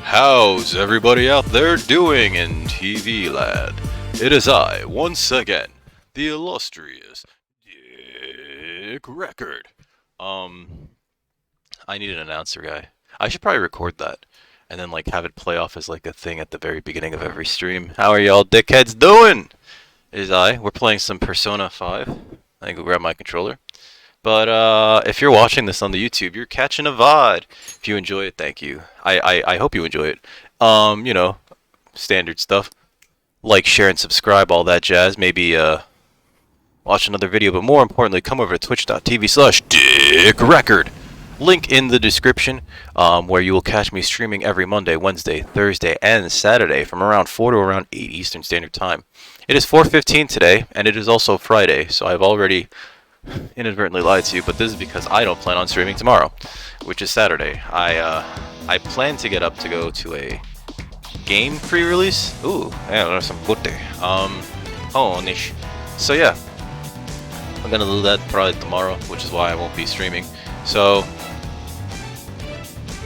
How's everybody out there doing in TV land? It is I, once again, the illustrious Dick Record. I need an announcer guy. I should probably record that, and then like have it play off as like a thing at the very beginning of every stream. How are y'all dickheads doing? It is I. We're playing some Persona 5. I go grab my controller. But if you're watching this on the YouTube, you're catching a VOD. If you enjoy it, thank you. I hope you enjoy it. You know, standard stuff. Like, share, and subscribe, all that jazz. Maybe watch another video, but more importantly, come over to twitch.tv/DickRecord. Link in the description, where you will catch me streaming every Monday, Wednesday, Thursday, and Saturday from around 4 to around 8 Eastern Standard Time. It is 4:15 today, and it is also Friday, so I've already inadvertently lied to you, but this is because I don't plan on streaming tomorrow, which is Saturday. I plan to get up to go to a game pre-release. Ooh, yeah, there's some butte. Nish. So yeah, I'm gonna do that probably tomorrow, which is why I won't be streaming. So,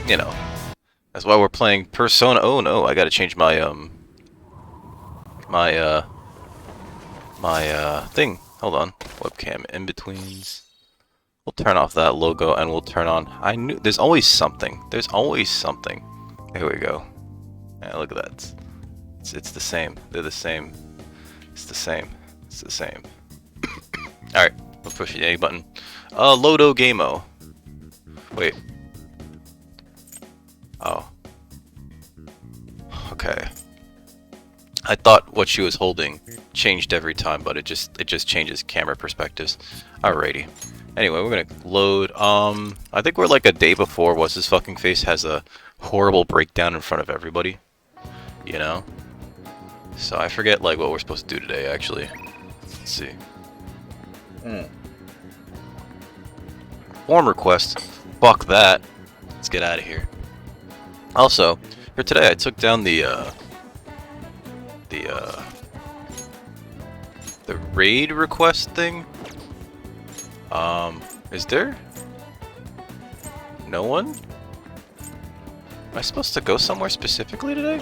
you know, that's why we're playing Persona. Oh no, I gotta change my thing. Hold on. Webcam in-betweens. We'll turn off that logo and we'll turn on... I knew... There's always something. There's always something. Here we go. Yeah, look at that. It's the same. They're the same. It's the same. It's the same. Alright. We'll push the A button. Lodo Gameo. Wait. Oh. Okay. I thought what she was holding changed every time, but it just changes camera perspectives. Alrighty. Anyway, we're gonna load. I think we're like a day before what's his fucking face has a horrible breakdown in front of everybody. You know? So I forget like what we're supposed to do today actually. Let's see. Form request. Fuck that. Let's get out of here. Also, for today I took down the raid request thing. Is there no one? Am I supposed to go somewhere specifically today?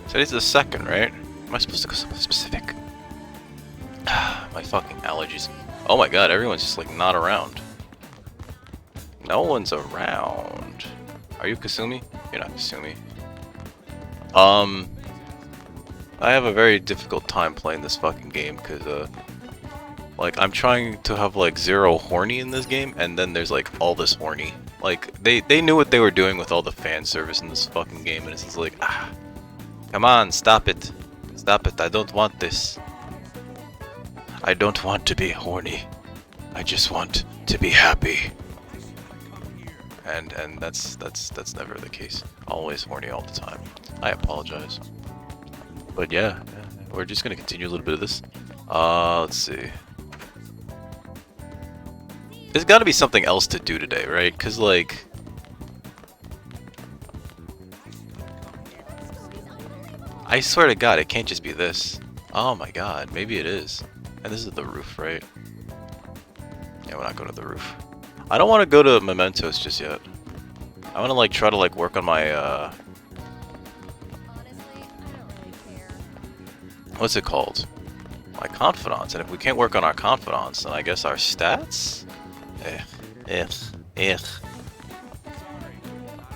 Today's the 2nd, right? Am I supposed to go somewhere specific? My fucking allergies. Oh my god, everyone's just like not around. No one's around. Are you Kasumi? You're not Kasumi. I have a very difficult time playing this fucking game because, like, I'm trying to have, like, 0 horny in this game, and then there's, like, all this horny. Like, they knew what they were doing with all the fan service in this fucking game, and it's just like, come on, stop it. Stop it, I don't want this. I don't want to be horny. I just want to be happy. And that's never the case. Always horny all the time. I apologize. But yeah, we're just gonna continue a little bit of this. Let's see. There's gotta be something else to do today, right? Cause like... I swear to god, it can't just be this. Oh my god, maybe it is. And this is the roof, right? Yeah, we're not going to the roof. I don't want to go to Mementos just yet. I want to like try to like work on my what's it called? My confidants. And if we can't work on our confidants, then I guess our stats?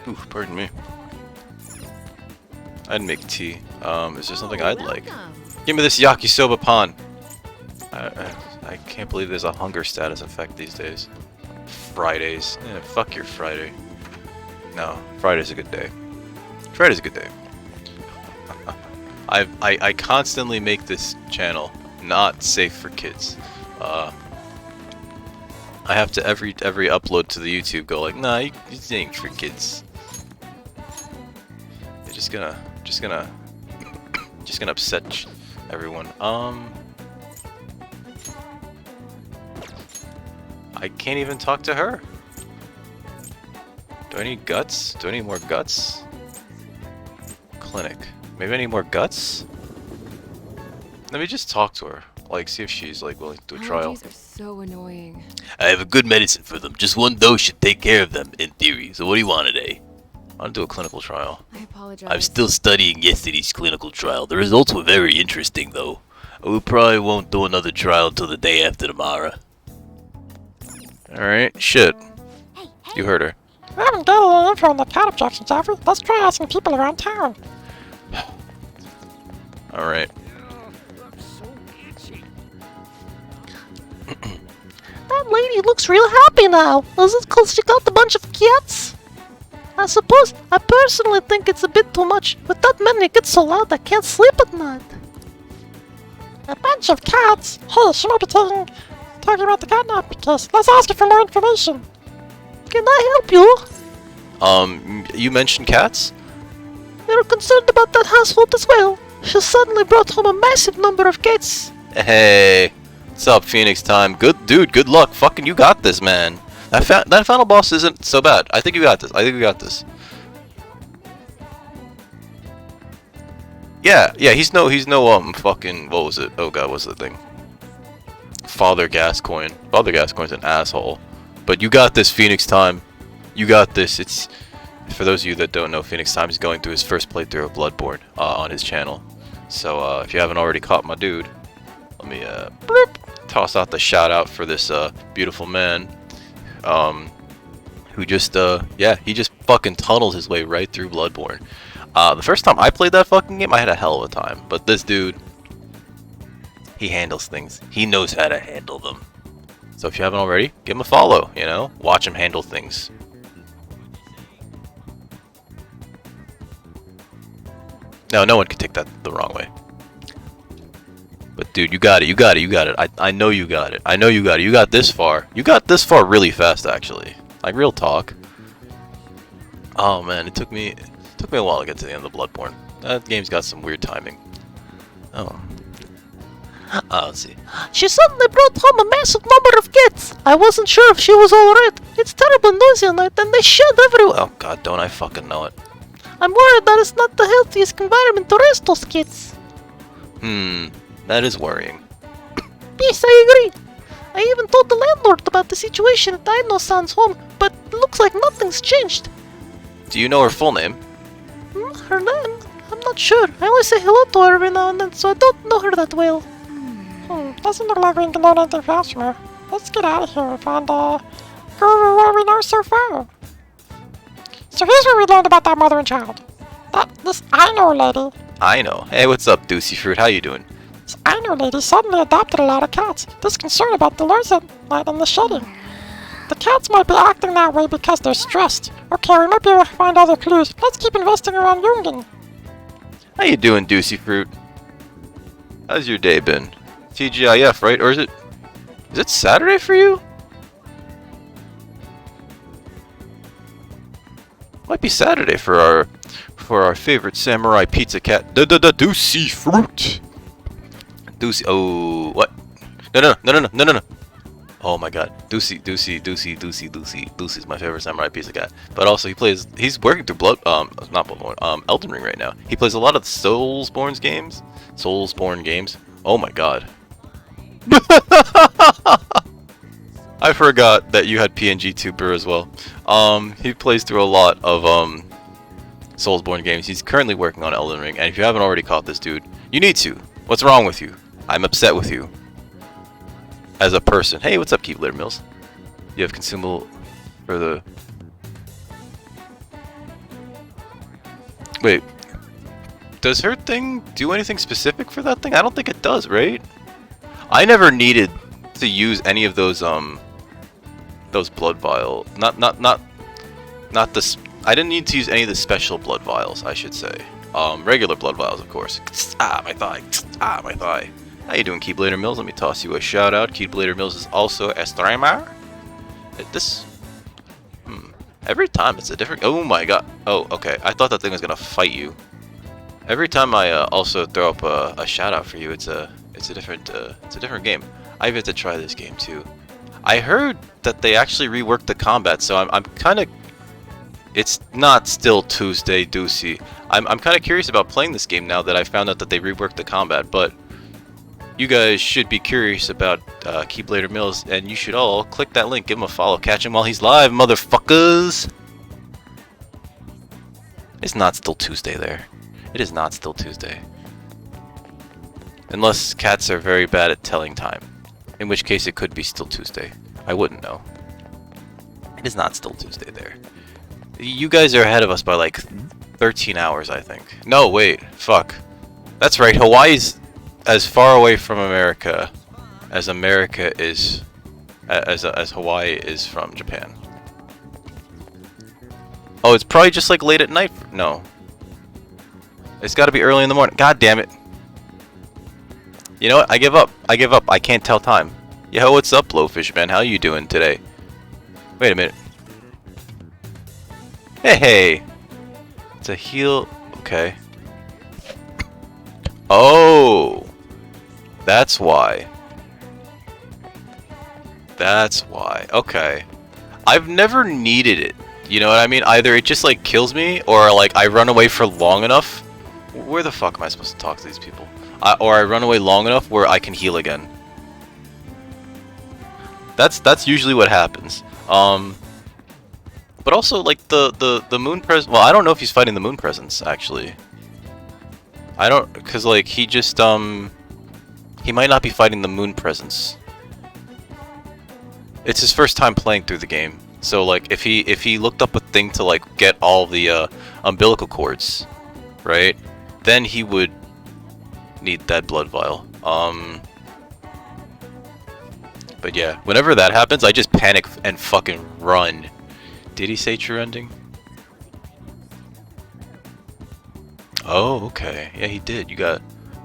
Ooh, pardon me. I'd make tea. Is there something I'd like? Give me this yakisoba pan. I can't believe there's a hunger status effect these days. Fridays. Yeah, fuck your Friday. No, Friday's a good day. Friday's a good day. I constantly make this channel not safe for kids. I have to every upload to the YouTube go like, nah, this ain't for kids. They're just gonna upset everyone. I can't even talk to her. Do I need guts? Do I need more guts? Clinic. Maybe I need more guts? Let me just talk to her. Like, see if she's like willing to do a trial. Allergies are so annoying. I have a good medicine for them. Just one dose should take care of them, in theory. So what do you want today? I want to do a clinical trial. I apologize. I'm still studying yesterday's clinical trial. The results were very interesting, though. We probably won't do another trial until the day after tomorrow. Alright, shit. You heard her. I haven't got any info on the cat objections, have we? Let's try asking people around town. Alright. That lady looks real happy now. Is it because she got a bunch of cats? I suppose I personally think it's a bit too much. With that many, it gets so loud I can't sleep at night. A bunch of cats? Hey, she might be talking about the catnap case. Let's ask her for more information. Can I help you? You mentioned cats? You're concerned about that household as well. She suddenly brought home a massive number of cats. Hey, what's up, Phoenix Time? Good dude, good luck. Fucking you got this, man. That final boss isn't so bad. I think you got this. I think we got this. Yeah, he's no fucking, what was it? Oh god, what's the thing? Father Gascoigne. Father Gascoigne's an asshole. But you got this, Phoenix Time. You got this. It's, for those of you that don't know, Phoenix Time is going through his first playthrough of Bloodborne on his channel. So if you haven't already caught my dude, let me bloop, toss out the shout out for this beautiful man, who just yeah, he just fucking tunneled his way right through Bloodborne. The first time I played that fucking game, I had a hell of a time. But this dude, he handles things. He knows how to handle them. So if you haven't already, give him a follow, you know? Watch him handle things. No one can take that the wrong way. But dude, you got it, you got it, you got it. I know you got it. I know you got it. You got this far. You got this far really fast, actually. Like, real talk. Oh man, it took me a while to get to the end of Bloodborne. That game's got some weird timing. Oh. Let's see. She suddenly brought home a massive number of cats. I wasn't sure if she was alright. It's terrible noisy at night and they shed everywhere. Oh god, don't I fucking know it. I'm worried that it's not the healthiest environment to raise those kids. That is worrying. Yes, I agree. I even told the landlord about the situation at Aino-san's home, but it looks like nothing's changed. Do you know her full name? Her name? I'm not sure. I only say hello to her every now and then, so I don't know her that well. Doesn't look like we can learn anything else from her. Let's get out of here and go over what we know so far. So here's what we learned about that mother and child. This Aino lady. Aino. Hey, what's up, Deucey Fruit? How you doing? This Aino lady suddenly adopted a lot of cats. There's concern about the noise at night and the shedding. The cats might be acting that way because they're stressed. Okay, we might be able to find other clues. Let's keep investing around Jungen. How you doing, Deucey Fruit? How's your day been? TGIF, right? Or is it Saturday for you? Might be Saturday for our favorite samurai pizza cat, Deucey Fruit. Deucey. Oh, what? No. Oh my god. Deucey is my favorite samurai pizza cat. But also he's working through not Bloodborne, Elden Ring right now. He plays a lot of Soulsborne games. Oh my god. I forgot that you had PNG Tuber as well. He plays through a lot of Soulsborne games. He's currently working on Elden Ring, and if you haven't already caught this dude, you need to. What's wrong with you? I'm upset with you. As a person. Hey, what's up, Keep Litter Mills? You have consumable for the... Wait. Does her thing do anything specific for that thing? I don't think it does, right? I never needed to use any of those blood vial. Not this. I didn't need to use any of the special blood vials, I should say. Regular blood vials, of course. Ah, my thigh. Ah, my thigh. How you doing, Keyblader Mills? Let me toss you a shout out. Keyblader Mills is also a streamer. Every time it's a different. Oh my god. Oh, okay. I thought that thing was gonna fight you. Every time I also throw up a shout out for you, it's a different game. I've yet to try this game too. I heard that they actually reworked the combat, so I'm kind of. It's not still Tuesday, Deucey. I'm kind of curious about playing this game now that I found out that they reworked the combat, but you guys should be curious about Keyblader Mills, and you should all click that link, give him a follow, catch him while he's live, motherfuckers! It's not still Tuesday there. It is not still Tuesday. Unless cats are very bad at telling time. In which case it could be still Tuesday. I wouldn't know. It is not still Tuesday there. You guys are ahead of us by like 13 hours, I think. No, wait. Fuck. That's right. Hawaii's as far away from America as America is... as Hawaii is from Japan. Oh, it's probably just like late at night. No. It's gotta be early in the morning. God damn it. You know what? I give up. I give up. I can't tell time. Yo, what's up, Blowfish Man? How you doing today? Wait a minute. Hey! It's a heal... Okay. Oh! That's why. That's why. Okay. I've never needed it. You know what I mean? Either it just like kills me, or like I run away for long enough. Where the fuck am I supposed to talk to these people? Or I run away long enough where I can heal again. That's usually what happens. But also like the moon presence. Well, I don't know if he's fighting the moon presence actually. I don't, cause like he just he might not be fighting the moon presence. It's his first time playing through the game. So like if he looked up a thing to like get all the umbilical cords, right? Then he would need that blood vial. But yeah, whenever that happens, I just panic and fucking run. Did he say true ending? Oh, okay. Yeah, he did. You're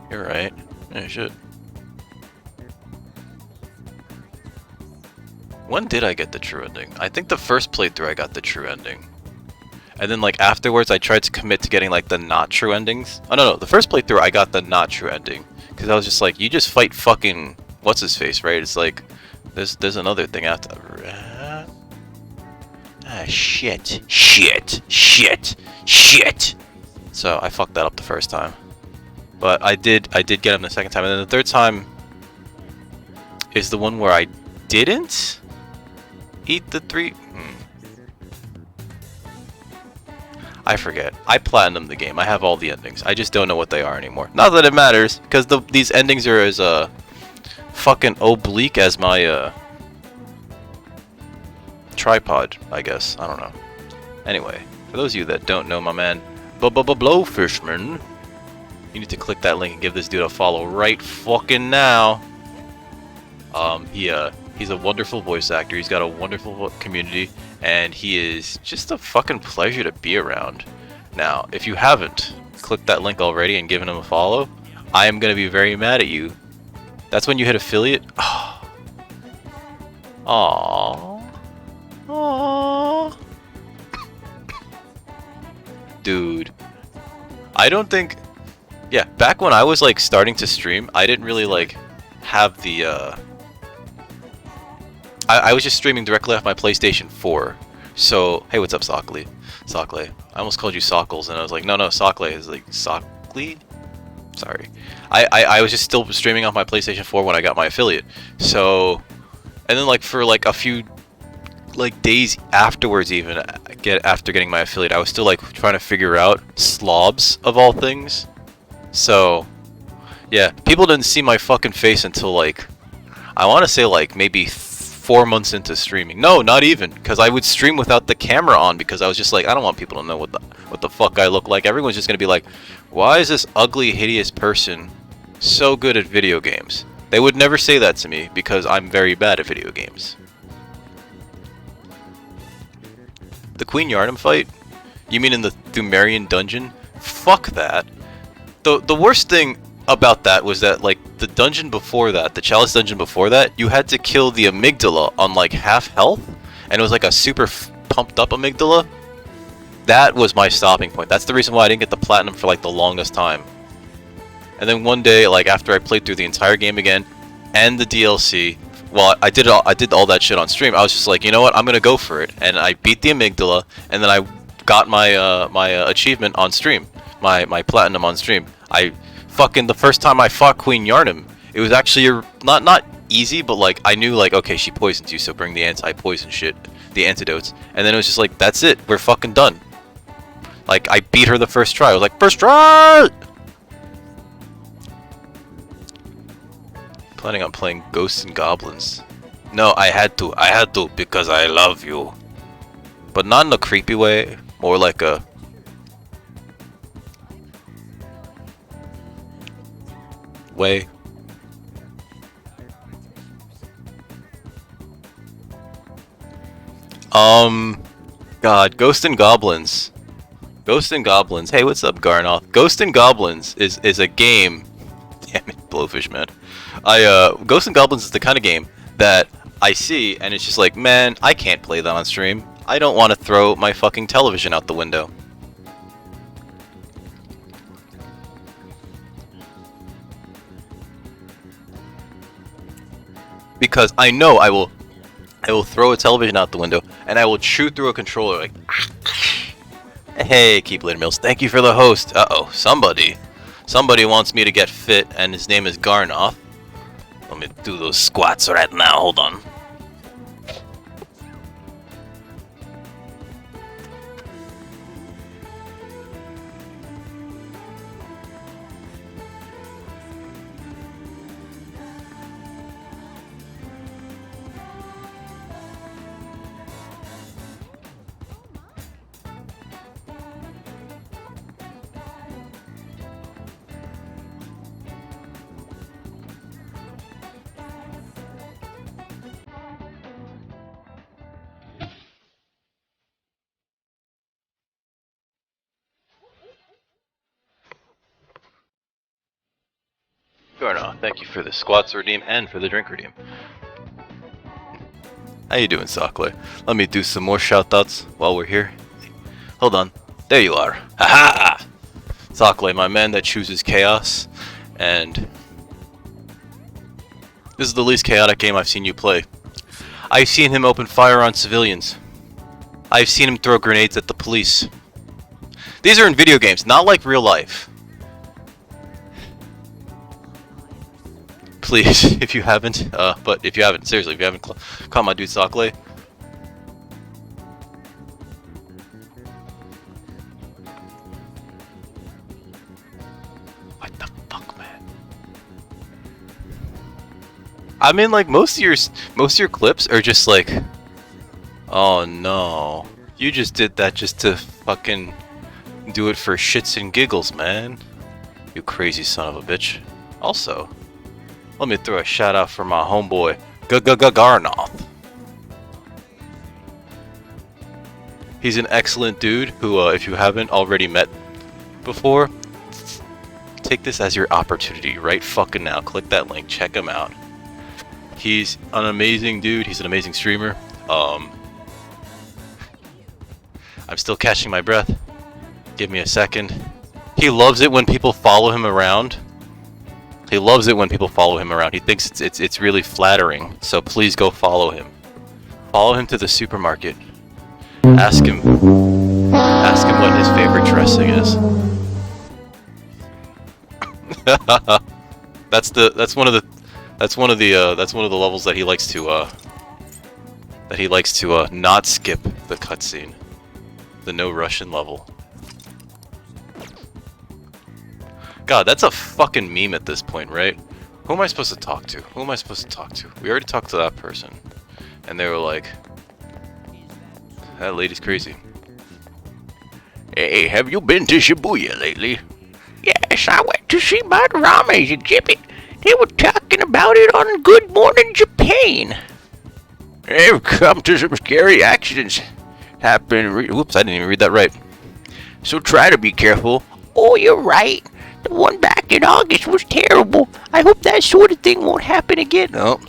right. Yeah, shit. When did I get the true ending? I think the first playthrough I got the true ending. And then like afterwards I tried to commit to getting like the not true endings. Oh no, the first playthrough I got the not true ending. Because I was just like, you just fight fucking what's his face, right? It's like there's another thing after. Shit. So I fucked that up the first time. But I did get him the second time, and then the third time is the one where I didn't eat the 3. I forget. I platinumed the game. I have all the endings. I just don't know what they are anymore. Not that it matters, because these endings are as fucking oblique as my tripod, I guess. I don't know. Anyway, for those of you that don't know my man, Blowfishman, you need to click that link and give this dude a follow right fucking now. He's a wonderful voice actor. He's got a wonderful community, and he is just a fucking pleasure to be around. Now, if you haven't clicked that link already and given him a follow, I am gonna be very mad at you. That's when you hit affiliate. Aww. Aww. Dude, I don't think. Yeah, back when I was like starting to stream, I didn't really like have the I was just streaming directly off my PlayStation 4. So, hey, what's up, Sockley? Sockley. I almost called you Sockles, and I was like, no, Sockley is like Sockley? Sorry. I was just still streaming off my PlayStation 4 when I got my affiliate. So, and then like for like a few like days afterwards, even after getting my affiliate, I was still like trying to figure out slobs of all things. So, yeah, people didn't see my fucking face until like, I want to say like maybe 4 months into streaming. No, not even, because I would stream without the camera on because I was just like, I don't want people to know what the fuck I look like. Everyone's just gonna be like, why is this ugly, hideous person so good at video games? They would never say that to me because I'm very bad at video games. The Queen Yarnum fight? You mean in the Thumerian dungeon? Fuck that. The worst thing about that was that like the dungeon before that, the Chalice dungeon before that, you had to kill the amygdala on like half health, and it was like a super pumped up amygdala. That was my stopping point. That's the reason why I didn't get the platinum for like the longest time. And then one day, like after I played through the entire game again and the DLC, well, I did all that shit on stream. I was just like, you know what, I'm gonna go for it, and I beat the amygdala, and then I got my my achievement on stream, my platinum on stream. I fucking, the first time I fought Queen Yarnum, It was actually not easy, but like I knew like okay, she poisons you, so bring the anti-poison shit, the antidotes, and then it was just like that's it, we're fucking done. Like I beat her the first try. I was like first try. Planning on playing Ghosts and Goblins. No, I had to because I love you. But not in a creepy way, more like a way. God, Ghosts and Goblins. Ghosts and Goblins. Hey, what's up, Garnoth? Ghosts and Goblins is a game. Damn it, Blowfish, man. Ghosts and Goblins is the kind of game that I see and it's just like, man, I can't play that on stream. I don't want to throw my fucking television out the window. Because I know I will throw a television out the window and I will chew through a controller like hey, Keep Later Mills, thank you for the host. Uh-oh, somebody wants me to get fit and his name is Garnoth. Let me do those squats right now, hold on. Garnoth, thank you for the squats redeem and for the drink redeem. How you doing, Sakle? Let me do some more shoutouts while we're here. Hold on. There you are. Haha! Sakle, my man that chooses chaos, and this is the least chaotic game I've seen you play. I've seen him open fire on civilians. I've seen him throw grenades at the police. These are in video games, not like real life. Please, if you haven't, but if you haven't, seriously, if you haven't caught my dude Sakle. What the fuck, man? I mean, like most of your clips are just like, oh no, you just did that just to fucking do it for shits and giggles, man. You crazy son of a bitch. Also, let me throw a shout out for my homeboy, Garnoth. He's an excellent dude who, if you haven't already met before, take this as your opportunity right fucking now. Click that link, check him out. He's an amazing dude, he's an amazing streamer. I'm still catching my breath. Give me a second. He loves it when people follow him around. He loves it when people follow him around. He thinks it's really flattering. So please go follow him. Follow him to the supermarket. Ask him what his favorite dressing is. that's one of the levels that he likes to not skip the cutscene. The no Russian level. God, that's a fucking meme at this point, right? Who am I supposed to talk to? Who am I supposed to talk to? We already talked to that person. And they were like, that lady's crazy. Hey, have you been to Shibuya lately? Yes, I went to see my Rame's exhibit. They were talking about it on Good Morning Japan. They've come to some scary accidents. Whoops, I didn't even read that right. So try to be careful. Oh, you're right. The one back in August was terrible. I hope that sort of thing won't happen again. No,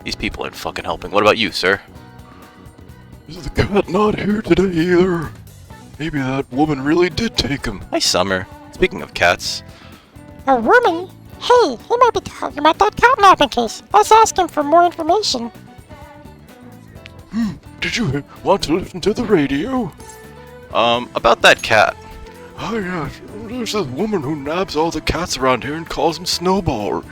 these people aren't fucking helping. What about you, sir? Is the cat not here today either? Maybe that woman really did take him. Hi, Summer. Speaking of cats. A woman? Hey, he might be talking about that kidnapping case. Let's ask him for more information. Did you want to listen to the radio? About that cat. Oh yeah, there's this woman who nabs all the cats around here and calls them Snowball.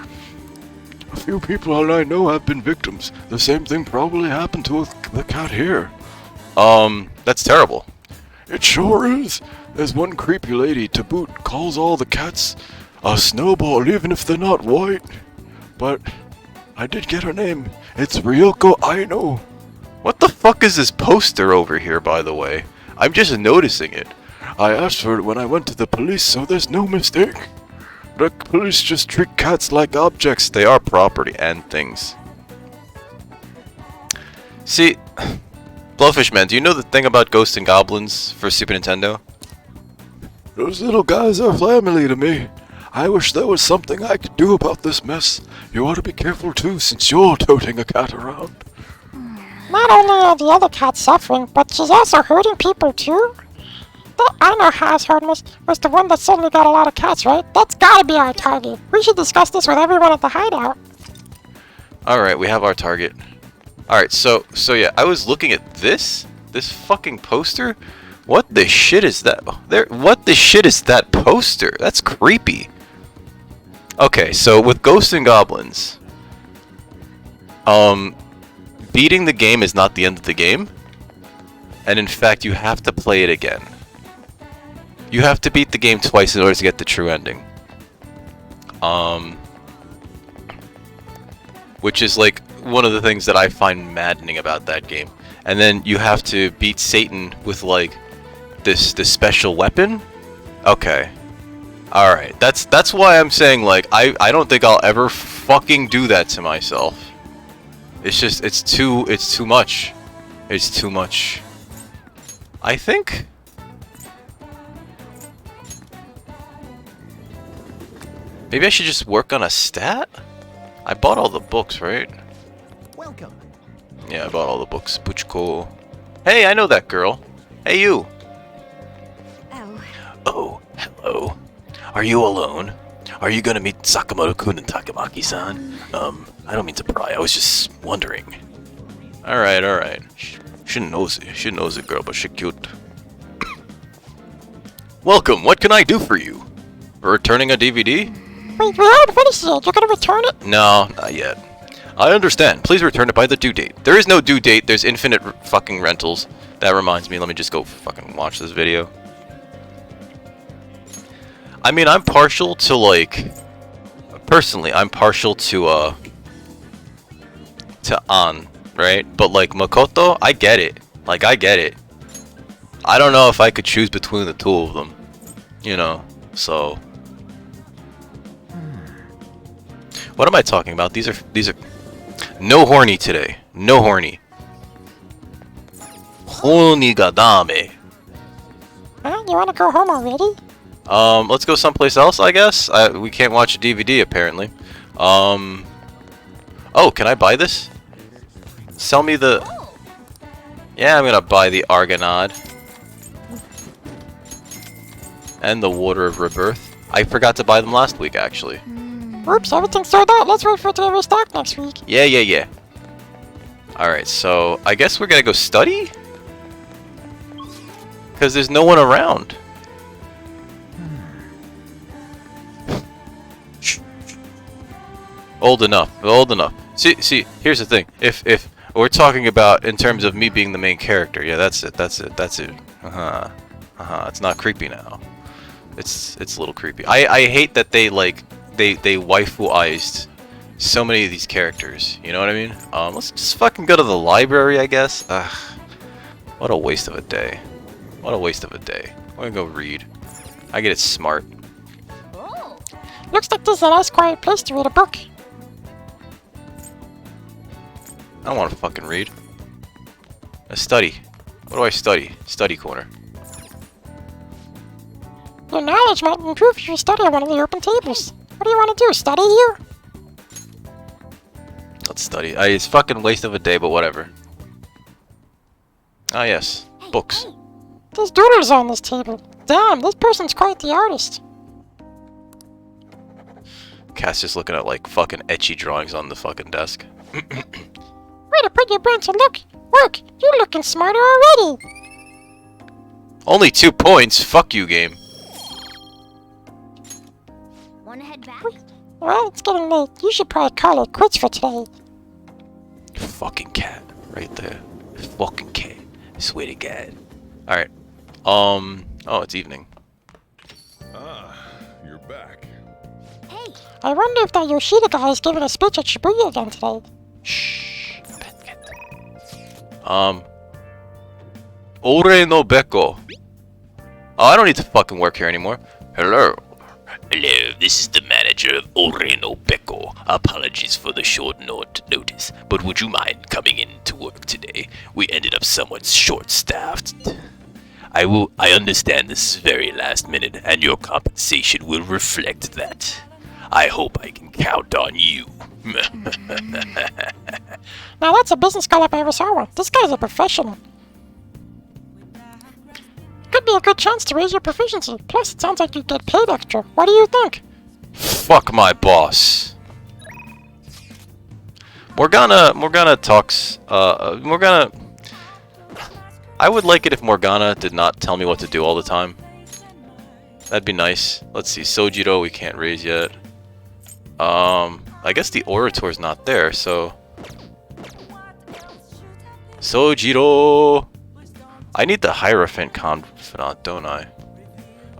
A few people I know have been victims. The same thing probably happened to the cat here. That's terrible. It sure is. There's one creepy lady to boot calls all the cats a snowball even if they're not white. But I did get her name. It's Ryoko Aino. What the fuck is this poster over here, by the way? I'm just noticing it. I asked for it when I went to the police, so there's no mistake. The police just treat cats like objects. They are property and things. See, Blowfish Man, do you know the thing about Ghosts and Goblins for Super Nintendo? Those little guys are family to me. I wish there was something I could do about this mess. You ought to be careful too, since you're toting a cat around. Not only are the other cats suffering, but she's also hurting people too. That I know House Hardness was the one that suddenly got a lot of cats, right? That's gotta be our target. We should discuss this with everyone at the hideout. Alright, we have our target. Alright, so yeah, I was looking at this fucking poster. What the shit is that? What the shit is that poster? That's creepy. Okay, so with Ghosts and Goblins, beating the game is not the end of the game, and in fact, you have to play it again. You have to beat the game twice in order to get the true ending. Which is like one of the things that I find maddening about that game. And then you have to beat Satan with like this special weapon. Okay. Alright, that's why I'm saying like I don't think I'll ever fucking do that to myself. It's just it's too much. It's too much. I think maybe I should just work on a stat? I bought all the books, right? Welcome. Yeah, I bought all the books. Puchko. Hey, I know that girl. Hey, you. Oh, Oh, hello. Are you alone? Are you gonna meet Sakamoto-kun and Takamaki-san? I don't mean to pry. I was just wondering. Alright, alright. She knows it. She knows it, girl, but she cute. Welcome. What can I do for you? Returning a DVD? Wait, we haven't finished yet. You're gonna return it? No, not yet. I understand. Please return it by the due date. There is no due date. There's infinite fucking rentals. That reminds me. Let me just go fucking watch this video. I mean, I'm partial to like... Personally, I'm partial to An, right? But like Makoto, I get it. Like, I get it. I don't know if I could choose between the two of them. You know, so... What am I talking about? These are no horny today. No horny. Horny ga dame. Huh? You wanna go home already? Let's go someplace else, I guess. We can't watch a DVD apparently. Oh, can I buy this? Sell me the... Yeah, I'm gonna buy the Argonaut. And the Water of Rebirth. I forgot to buy them last week, actually. Oops, everything's sold out. Let's wait for it to restock next week. Yeah. Alright, so I guess we're gonna go study? Because there's no one around. Old enough. See, here's the thing. If we're talking about in terms of me being the main character, yeah, that's it. It's not creepy now. It's a little creepy. I hate that they like they waifu-ized so many of these characters. You know what I mean? Let's just fucking go to the library, I guess. Ugh. What a waste of a day. What a waste of a day. I'm gonna go read. I get it smart. Looks like this is a nice quiet place to read a book. I don't want to fucking read. A study. What do I study? Study corner. Your knowledge might improve if you study at one of the open tables. What do you want to do, study here? Let's study. It's fucking waste of a day, but whatever. Ah, yes. Books. There's doodles on this table. Damn, this person's quite the artist. Cass just looking at like fucking etchy drawings on the fucking desk. Way to put your brain to work. You're looking smarter already. Only 2 points. Fuck you, game. wanna head back? Well, it's getting late. You should probably call it quits for today. Fucking cat. Right there. Fucking cat. I swear to God. Alright. Oh, it's evening. You're back. Hey, I wonder if that Yoshida guy is giving a speech at Shibuya again today. Shh. Ore no Beko. Oh, I don't need to fucking work here anymore. Hello. Hello, this is the manager of Oreno Beko. Apologies for the short notice, but would you mind coming in to work today? We ended up somewhat short-staffed. I understand this is very last minute, and your compensation will reflect that. I hope I can count on you. Now that's a business call if I ever saw one. This guy's a professional. Could be a good chance to raise your proficiency. Plus, it sounds like you get paid extra. What do you think? Fuck my boss. Morgana talks, Morgana... I would like it if Morgana did not tell me what to do all the time. That'd be nice. Let's see, Sojiro we can't raise yet. I guess the Orator's not there, so... Sojiro! I need the Hierophant Confidant, don't I?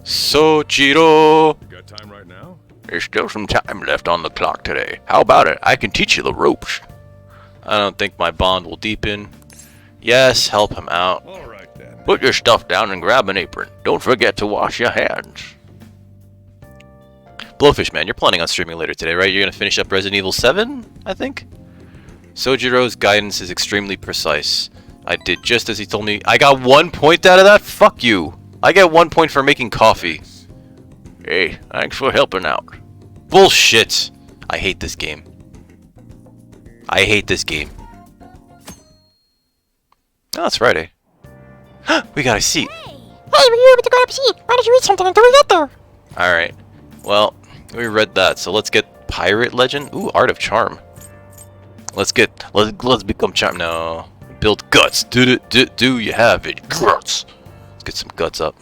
Sojiro! You got time right now? There's still some time left on the clock today. How about it? I can teach you the ropes. I don't think my bond will deepen. Yes, help him out. All right then. Put your stuff down and grab an apron. Don't forget to wash your hands. Blowfish Man, you're planning on streaming later today, right? You're gonna finish up Resident Evil 7, I think? Sojiro's guidance is extremely precise. I did just as he told me. I got 1 point out of that? Fuck you. I get 1 point for making coffee. Hey, thanks for helping out. Bullshit. I hate this game. I hate this game. Oh, it's Friday. We got a seat. Hey, were you able to go up seat? Why did you eat something until we get there? Alright. Well, we read that, so let's get Pirate Legend. Ooh, Art of Charm. Let's become Charm. No. Build guts. Do you have it? Guts. Let's get some guts up.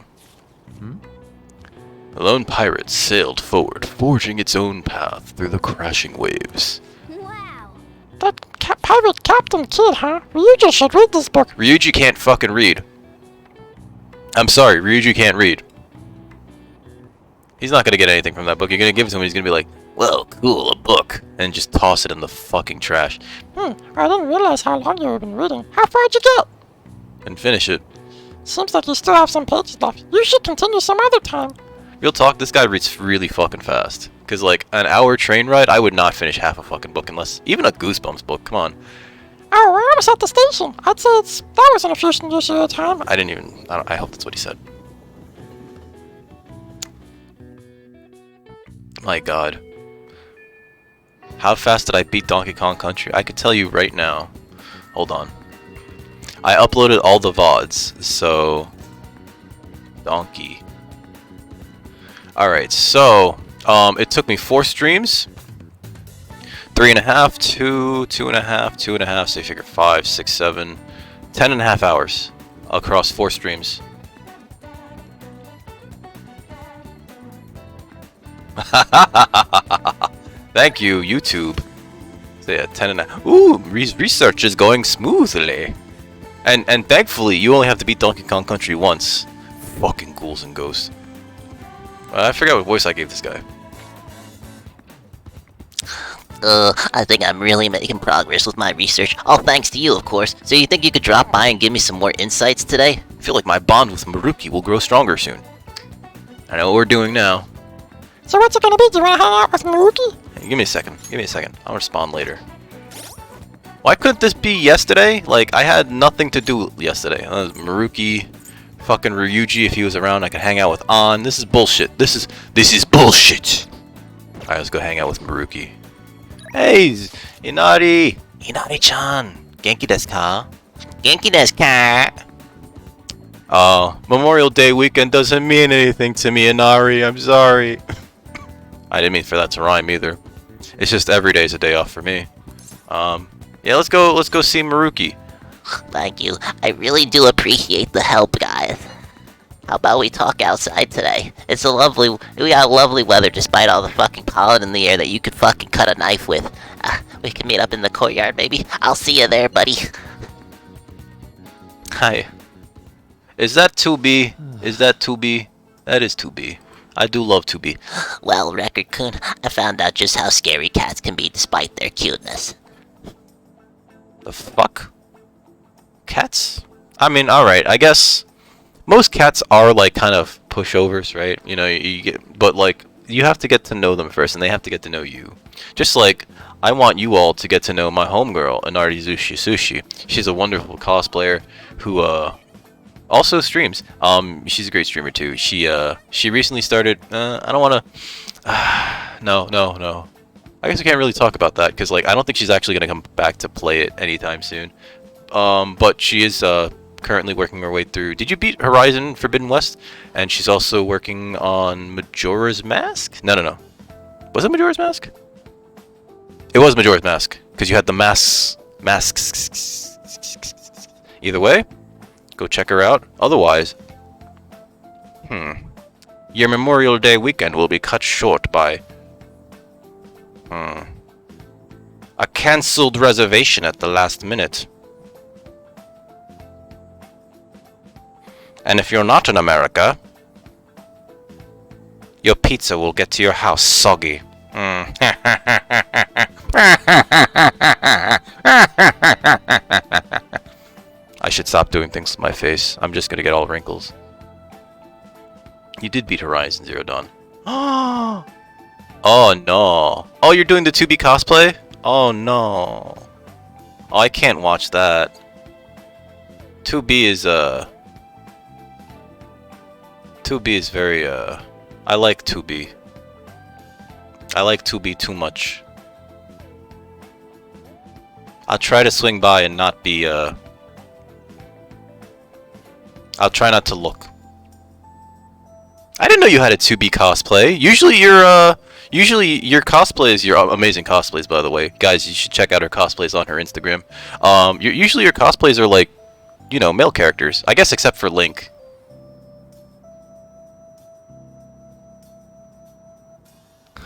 The lone pirate sailed forward, forging its own path through the crashing waves. wow. That pirate Captain Kid, huh? Ryuji should read this book. Ryuji can't fucking read. I'm sorry, Ryuji can't read. He's not gonna get anything from that book. You're gonna give it to him, he's gonna be like, well, cool, a book. And just toss it in the fucking trash. I didn't realize how long you have been reading. How far'd you get? And finish it. Seems like you still have some pages left. You should continue some other time. Real talk, this guy reads really fucking fast. Cause like, an hour train ride, I would not finish half a fucking book unless... Even a Goosebumps book, come on. Oh, we're almost at the station. I'd say that was an efficient use of your time. I hope that's what he said. My god. How fast did I beat Donkey Kong Country? I could tell you right now. Hold on. I uploaded all the VODs, so... Donkey. Alright, so... it took me 4 streams. 3.5, 2, 2.5, 2.5, so you figure 5, 6, 7... 10.5 hours across 4 streams. Thank you, YouTube. So yeah, 10.5. Ooh, research is going smoothly. And thankfully, you only have to beat Donkey Kong Country once. Fucking ghouls and ghosts. I forgot what voice I gave this guy. I think I'm really making progress with my research. All thanks to you, of course. So you think you could drop by and give me some more insights today? I feel like my bond with Maruki will grow stronger soon. I know what we're doing now. So what's it gonna be? Do you wanna hang out with Maruki? Hey, give me a second. Give me a second. I'll respond later. Why couldn't this be yesterday? Like, I had nothing to do yesterday. Maruki, fucking Ryuji, if he was around, I could hang out with An. This is bullshit. This is bullshit. Alright, let's go hang out with Maruki. Hey, Inari! Inari-chan! Genki desu ka? Genki desu ka? Memorial Day weekend doesn't mean anything to me, Inari. I'm sorry. I didn't mean for that to rhyme either. It's just every day's a day off for me. Yeah, let's go see Maruki. Thank you. I really do appreciate the help, guys. How about we talk outside today? We got lovely weather despite all the fucking pollen in the air that you could fucking cut a knife with. We can meet up in the courtyard, maybe. I'll see you there, buddy. Hi. Is that 2B? Is that 2B? That is 2B. I do love 2B. Well, Record Coon, I found out just how scary cats can be despite their cuteness. The fuck? Cats? I mean, alright, I guess most cats are like kind of pushovers, right? You know, you get, but like, you have to get to know them first and they have to get to know you. Just like, I want you all to get to know my homegirl, Inari Sushi. She's a wonderful cosplayer who, also streams. She's a great streamer too. She recently started, I don't wanna, no. I guess I can't really talk about that, because like, I don't think she's actually gonna come back to play it anytime soon. But she is, currently working her way through. Did you beat Horizon Forbidden West? And she's also working on Majora's Mask? No. Was it Majora's Mask? It was Majora's Mask, because you had the masks. Either way, go check her out. Otherwise, your Memorial Day weekend will be cut short by a cancelled reservation at the last minute. And if you're not in America, your pizza will get to your house soggy. I should stop doing things with my face. I'm just gonna get all wrinkles. You did beat Horizon Zero Dawn. Oh no. Oh, you're doing the 2B cosplay? Oh no. Oh, I can't watch that. 2B is 2B is very I like 2B. I like 2B too much. I'll try to swing by and not be I'll try not to look. I didn't know you had a 2B cosplay. Usually your cosplays, your amazing cosplays, by the way. Guys, you should check out her cosplays on her Instagram. Usually your cosplays are like, you know, male characters. I guess except for Link.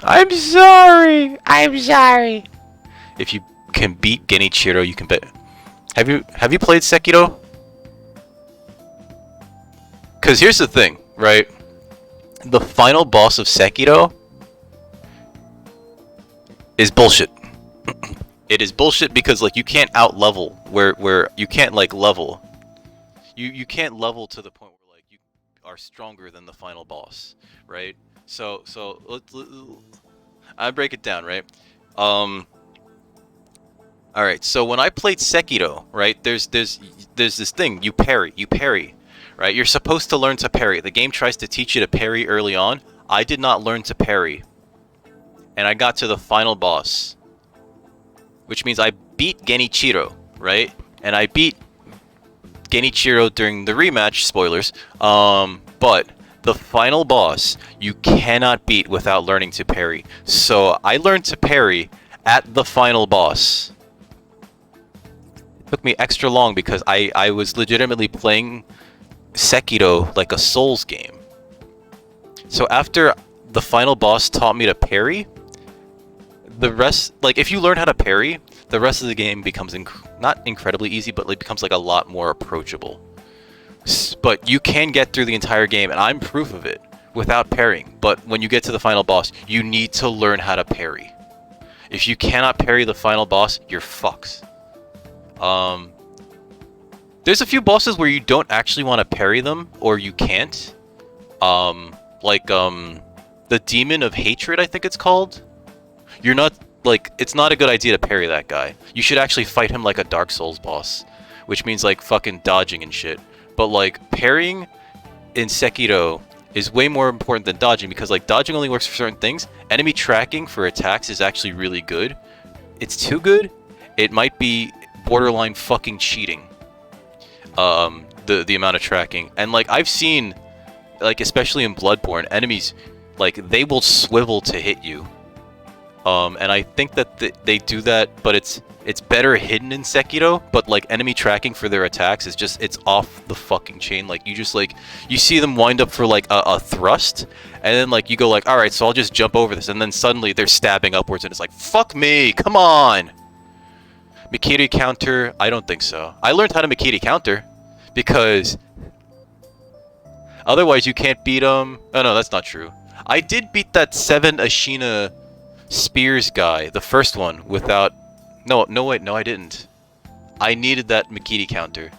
I'm sorry. If you can beat Genichiro, you can bet. Have you played Sekiro? Cause here's the thing, right? The final boss of Sekiro is bullshit. It is bullshit because like you can't out level where you can't like level. You can't level to the point where like you are stronger than the final boss, right? So I break it down, right? All right. So when I played Sekiro, right? There's this thing you parry, right? You're supposed to learn to parry. The game tries to teach you to parry early on. I did not learn to parry, and I got to the final boss, which means I beat Genichiro, right? And I beat Genichiro during the rematch. Spoilers. But the final boss, you cannot beat without learning to parry. So I learned to parry at the final boss. It took me extra long because I was legitimately playing Sekiro like a Souls game. So after the final boss taught me to parry, the rest, like if you learn how to parry, the rest of the game becomes not incredibly easy, but it becomes like a lot more approachable. But you can get through the entire game, and I'm proof of it, without parrying. But when you get to the final boss, you need to learn how to parry. If you cannot parry the final boss, you're fucked. There's a few bosses where you don't actually want to parry them, or you can't. The Demon of Hatred, I think it's called. You're not, like, it's not a good idea to parry that guy. You should actually fight him like a Dark Souls boss, which means, like, fucking dodging and shit. But, like, parrying in Sekiro is way more important than dodging, because, like, dodging only works for certain things. Enemy tracking for attacks is actually really good. It's too good. It might be borderline fucking cheating. The amount of tracking. And, like, I've seen, like, especially in Bloodborne, enemies, like, they will swivel to hit you. And I think that they do that, but it's better hidden in Sekiro, but like enemy tracking for their attacks is just, it's off the fucking chain. Like you just like, you see them wind up for like a thrust, and then like you go like, alright, so I'll just jump over this, and then suddenly they're stabbing upwards and it's like, fuck me, come on! Mikiri counter, I don't think so. I learned how to Mikiri counter, because otherwise you can't beat them. Oh no, that's not true. I did beat that 7 Ashina Spears guy, the first one, without... No, wait, no I didn't. I needed that Mikiri counter.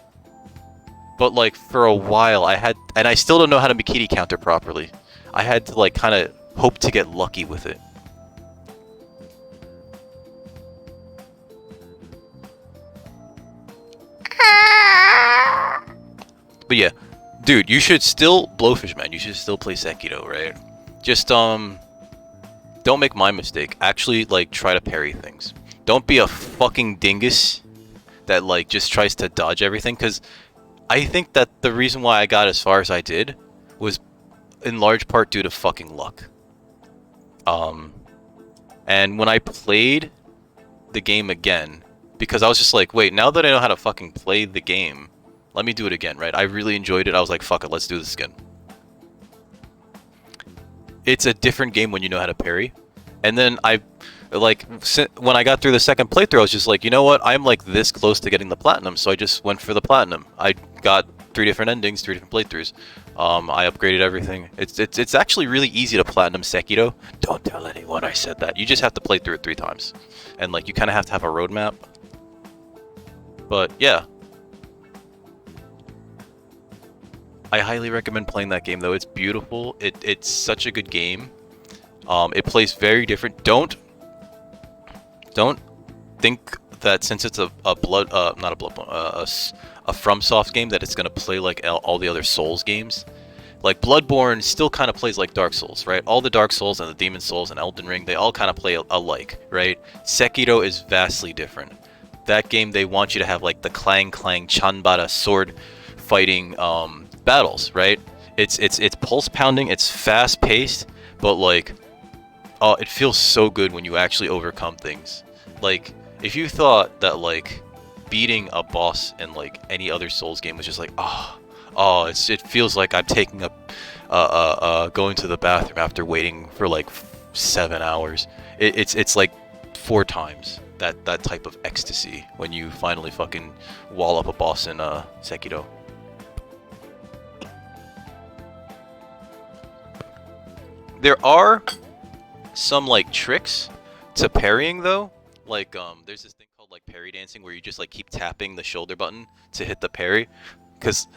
But like, for a while I had... And I still don't know how to Mikiri counter properly. I had to like, kind of hope to get lucky with it. But yeah, dude, you should still... Blowfish, man, you should still play Sekiro, right? Just, don't make my mistake. Actually, like, try to parry things. Don't be a fucking dingus that, like, just tries to dodge everything, because I think that the reason why I got as far as I did was in large part due to fucking luck. And when I played the game again, because I was just like, wait, now that I know how to fucking play the game, let me do it again, right? I really enjoyed it. I was like, fuck it, let's do this again. It's a different game when you know how to parry. And then when I got through the second playthrough, I was just like, you know what? I'm like this close to getting the platinum, so I just went for the platinum. I got 3 different endings, 3 different playthroughs. I upgraded everything. It's actually really easy to platinum Sekiro. Don't tell anyone I said that. You just have to play through it 3 times. And like, you kind of have to have a roadmap. But yeah. I highly recommend playing that game though. It's beautiful. It's such a good game. It plays very different. Don't think that since it's a FromSoft game that it's gonna play like all the other Souls games. Like Bloodborne still kind of plays like Dark Souls, right? All the Dark Souls and the Demon Souls and Elden Ring, they all kind of play alike, right? Sekiro is vastly different. That game, they want you to have like the clang chanbara sword fighting battles, right? It's pulse pounding, it's fast paced, but like, oh, it feels so good when you actually overcome things. Like, if you thought that like beating a boss in like any other Souls game was just like, it feels like I'm taking going to the bathroom after waiting for like 7 hours. It's like 4 times that type of ecstasy when you finally fucking wall up a boss in Sekiro. There are some like tricks to parrying though. Like there's this thing called like parry dancing where you just like keep tapping the shoulder button to hit the parry,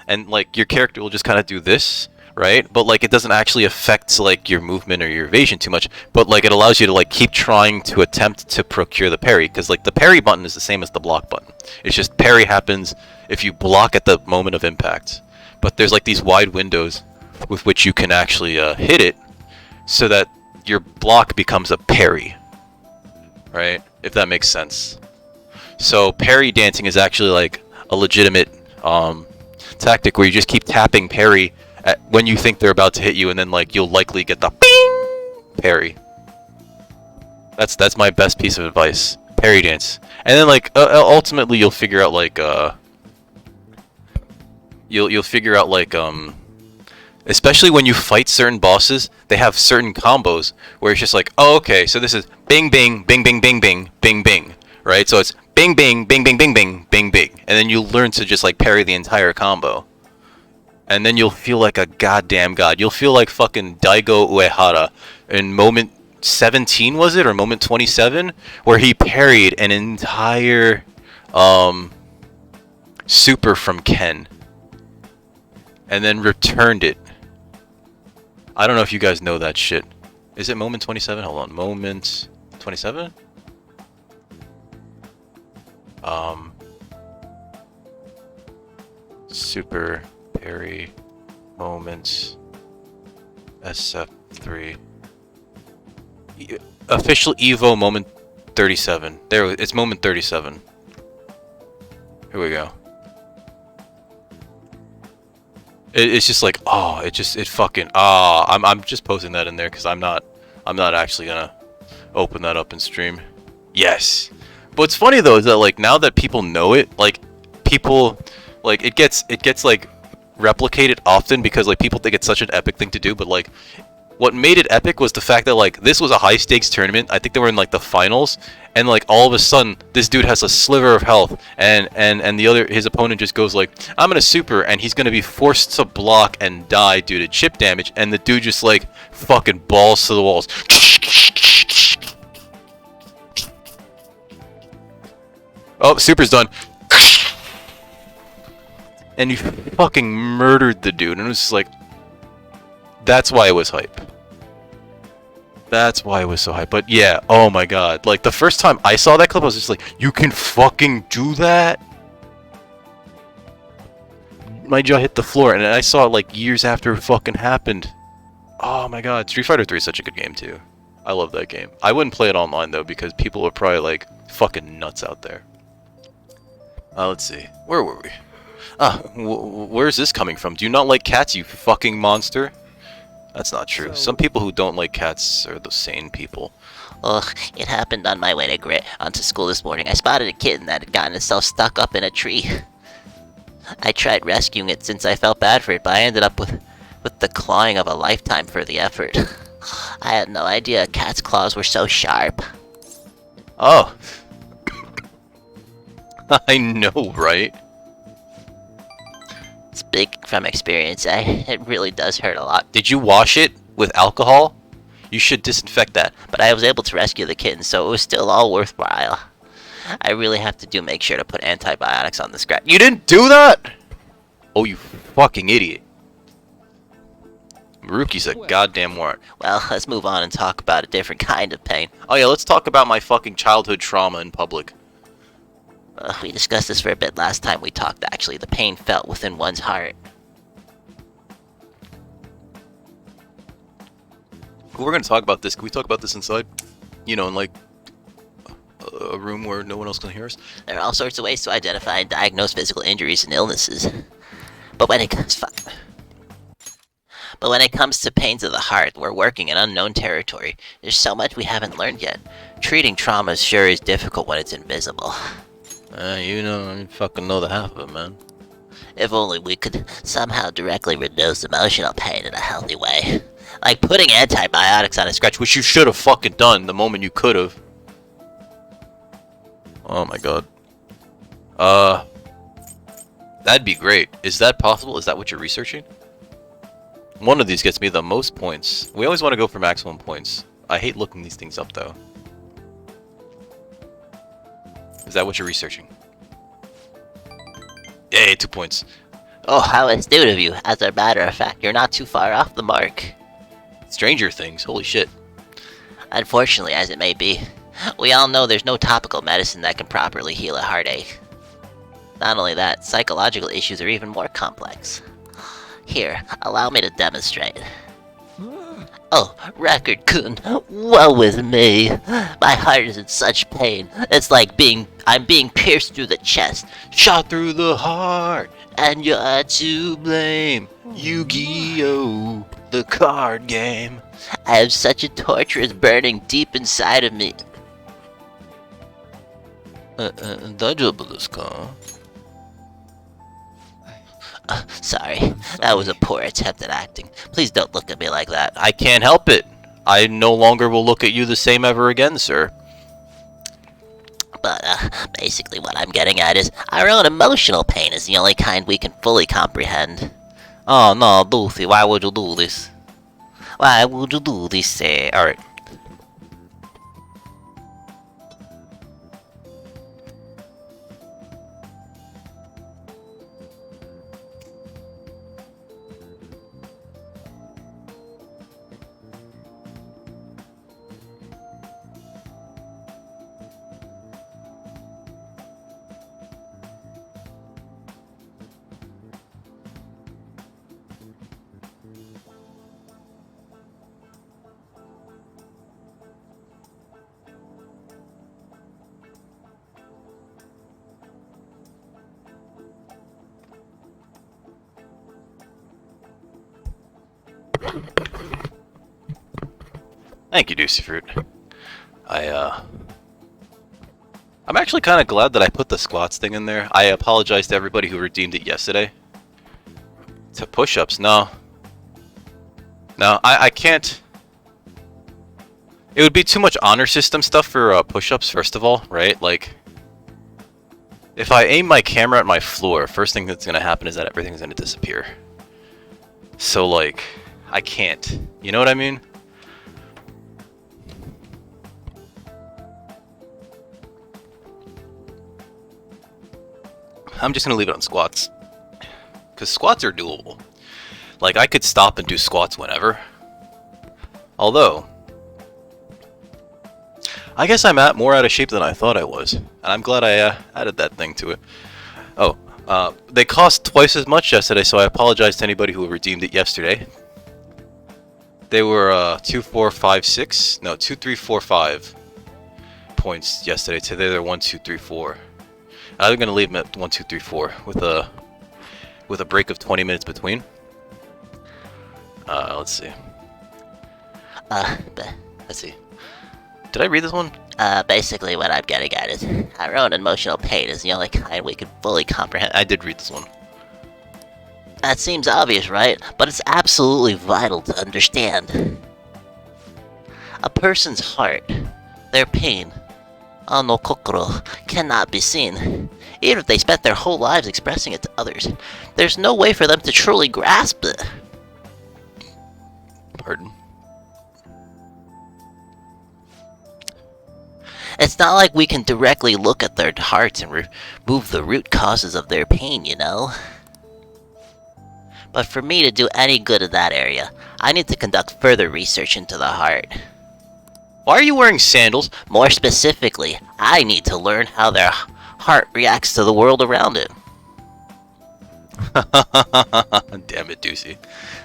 and like your character will just kind of do this, right? But like it doesn't actually affect like your movement or your evasion too much, but like it allows you to like keep trying to attempt to procure the parry, because like the parry button is the same as the block button. It's just parry happens if you block at the moment of impact. But there's like these wide windows with which you can actually hit it, so that your block becomes a parry, right? If that makes sense. So parry dancing is actually like a legitimate tactic where you just keep tapping parry when you think they're about to hit you, and then like you'll likely get the bing parry. That's my best piece of advice. Parry dance, and then like ultimately you'll figure out like you'll figure out like especially when you fight certain bosses, they have certain combos where it's just like, oh, okay, so this is bing, bing, bing, bing, bing, bing, bing, bing, right? So it's bing, bing, bing, bing, bing, bing, bing, bing, and then you'll learn to just like parry the entire combo, and then you'll feel like a goddamn god. You'll feel like fucking Daigo Uehara in moment 17, was it, or moment 27, where he parried an entire super from Ken, and then returned it. I don't know if you guys know that shit. Is it moment 27? Hold on. Moment 27? Super parry moments SF3. Official Evo moment 37. There, it's moment 37. Here we go. It's just like, oh, it fucking, I'm just posting that in there because I'm not actually gonna open that up and stream. Yes. What's funny though is that like now that people know it, like people like it gets like replicated often because like people think it's such an epic thing to do, but like what made it epic was the fact that like this was a high stakes tournament. I think they were in like the finals, and like all of a sudden this dude has a sliver of health, and his opponent just goes like, I'm gonna super, and he's gonna be forced to block and die due to chip damage, and the dude just like fucking balls to the walls. Oh, super's done. And you fucking murdered the dude, and it was just like, that's why it was hype. That's why it was so hype. But yeah, oh my god. Like, the first time I saw that clip, I was just like, you can fucking do that? My jaw hit the floor, and I saw it like years after it fucking happened. Oh my god. Street Fighter 3 is such a good game, too. I love that game. I wouldn't play it online, though, because people are probably like, fucking nuts out there. Let's see. Where were we? Where's this coming from? Do you not like cats, you fucking monster? That's not true. Some people who don't like cats are the sane people. Ugh, it happened on my way onto school this morning. I spotted a kitten that had gotten itself stuck up in a tree. I tried rescuing it since I felt bad for it, but I ended up with the clawing of a lifetime for the effort. I had no idea a cat's claws were so sharp. Oh. I know, right? Speaking from experience, it really does hurt a lot. Did you wash it with alcohol? You should disinfect that. But I was able to rescue the kitten, so it was still all worthwhile. I really have to make sure to put antibiotics on the scratch. You didn't do that? Oh, you fucking idiot. Maruki's a goddamn wart. Well, let's move on and talk about a different kind of pain. Oh yeah, let's talk about my fucking childhood trauma in public. We discussed this for a bit last time we talked, actually. The pain felt within one's heart. We're gonna talk about this. Can we talk about this inside? You know, in like a room where no one else can hear us? There are all sorts of ways to identify and diagnose physical injuries and illnesses. But when it comes to pains of the heart, we're working in unknown territory. There's so much we haven't learned yet. Treating trauma sure is difficult when it's invisible. You know, I fucking know the half of it, man. If only we could somehow directly reduce emotional pain in a healthy way. Like putting antibiotics on a scratch, Which you should have fucking done the moment you could have. Oh my god. That'd be great. Is that possible? Is that what you're researching? One of these gets me the most points. We always want to go for maximum points. I hate looking these things up, though. Is that what you're researching? Yay, 2 points. Oh, how astute of you. As a matter of fact, you're not too far off the mark. Stranger Things, holy shit. Unfortunately, as it may be, we all know there's no topical medicine that can properly heal a heartache. Not only that, psychological issues are even more complex. Here, allow me to demonstrate. Oh, record-kun, woe is me. My heart is in such pain. It's like I'm being pierced through the chest. Shot through the heart. And you're to blame. Yu-Gi-Oh! The card game. I have such a torturous burning deep inside of me. 大丈夫ですか? Sorry, that was a poor attempt at acting. Please don't look at me like that. I can't help it. I no longer will look at you the same ever again, sir. But, basically what I'm getting at is, our own emotional pain is the only kind we can fully comprehend. Oh no, Lucy, why would you do this? Why would you do this, Alright. Thank you, Juicy Fruit. I'm actually kind of glad that I put the squats thing in there. I apologize to everybody who redeemed it yesterday. To push-ups, no. No, I can't. It would be too much honor system stuff for push-ups, first of all, right? Like, if I aim my camera at my floor, first thing that's going to happen is that everything's going to disappear. So, like, I can't. You know what I mean? I'm just going to leave it on squats. Because squats are doable. Like, I could stop and do squats whenever. Although, I guess I'm more out of shape than I thought I was. And I'm glad I added that thing to it. Oh, they cost twice as much yesterday, so I apologize to anybody who redeemed it yesterday. They were 2, 4, 5, 6. No, 2, 3, 4, 5 points yesterday. Today they're 1, 2, 3, 4. I'm gonna leave them at 1, 2, 3, 4 with a break of 20 minutes between. Let's see. Let's see. Did I read this one? Basically what I'm getting at is our own emotional pain is the only kind we can fully comprehend. I did read this one. That seems obvious, right? But it's absolutely vital to understand. A person's heart, their pain, no kokoro, cannot be seen. Even if they spent their whole lives expressing it to others, there's no way for them to truly grasp it. Pardon? It's not like we can directly look at their hearts and remove the root causes of their pain, you know? But for me to do any good in that area, I need to conduct further research into the heart. Why are you wearing sandals? More specifically, I need to learn how their heart reacts to the world around it. Damn it, Deucey.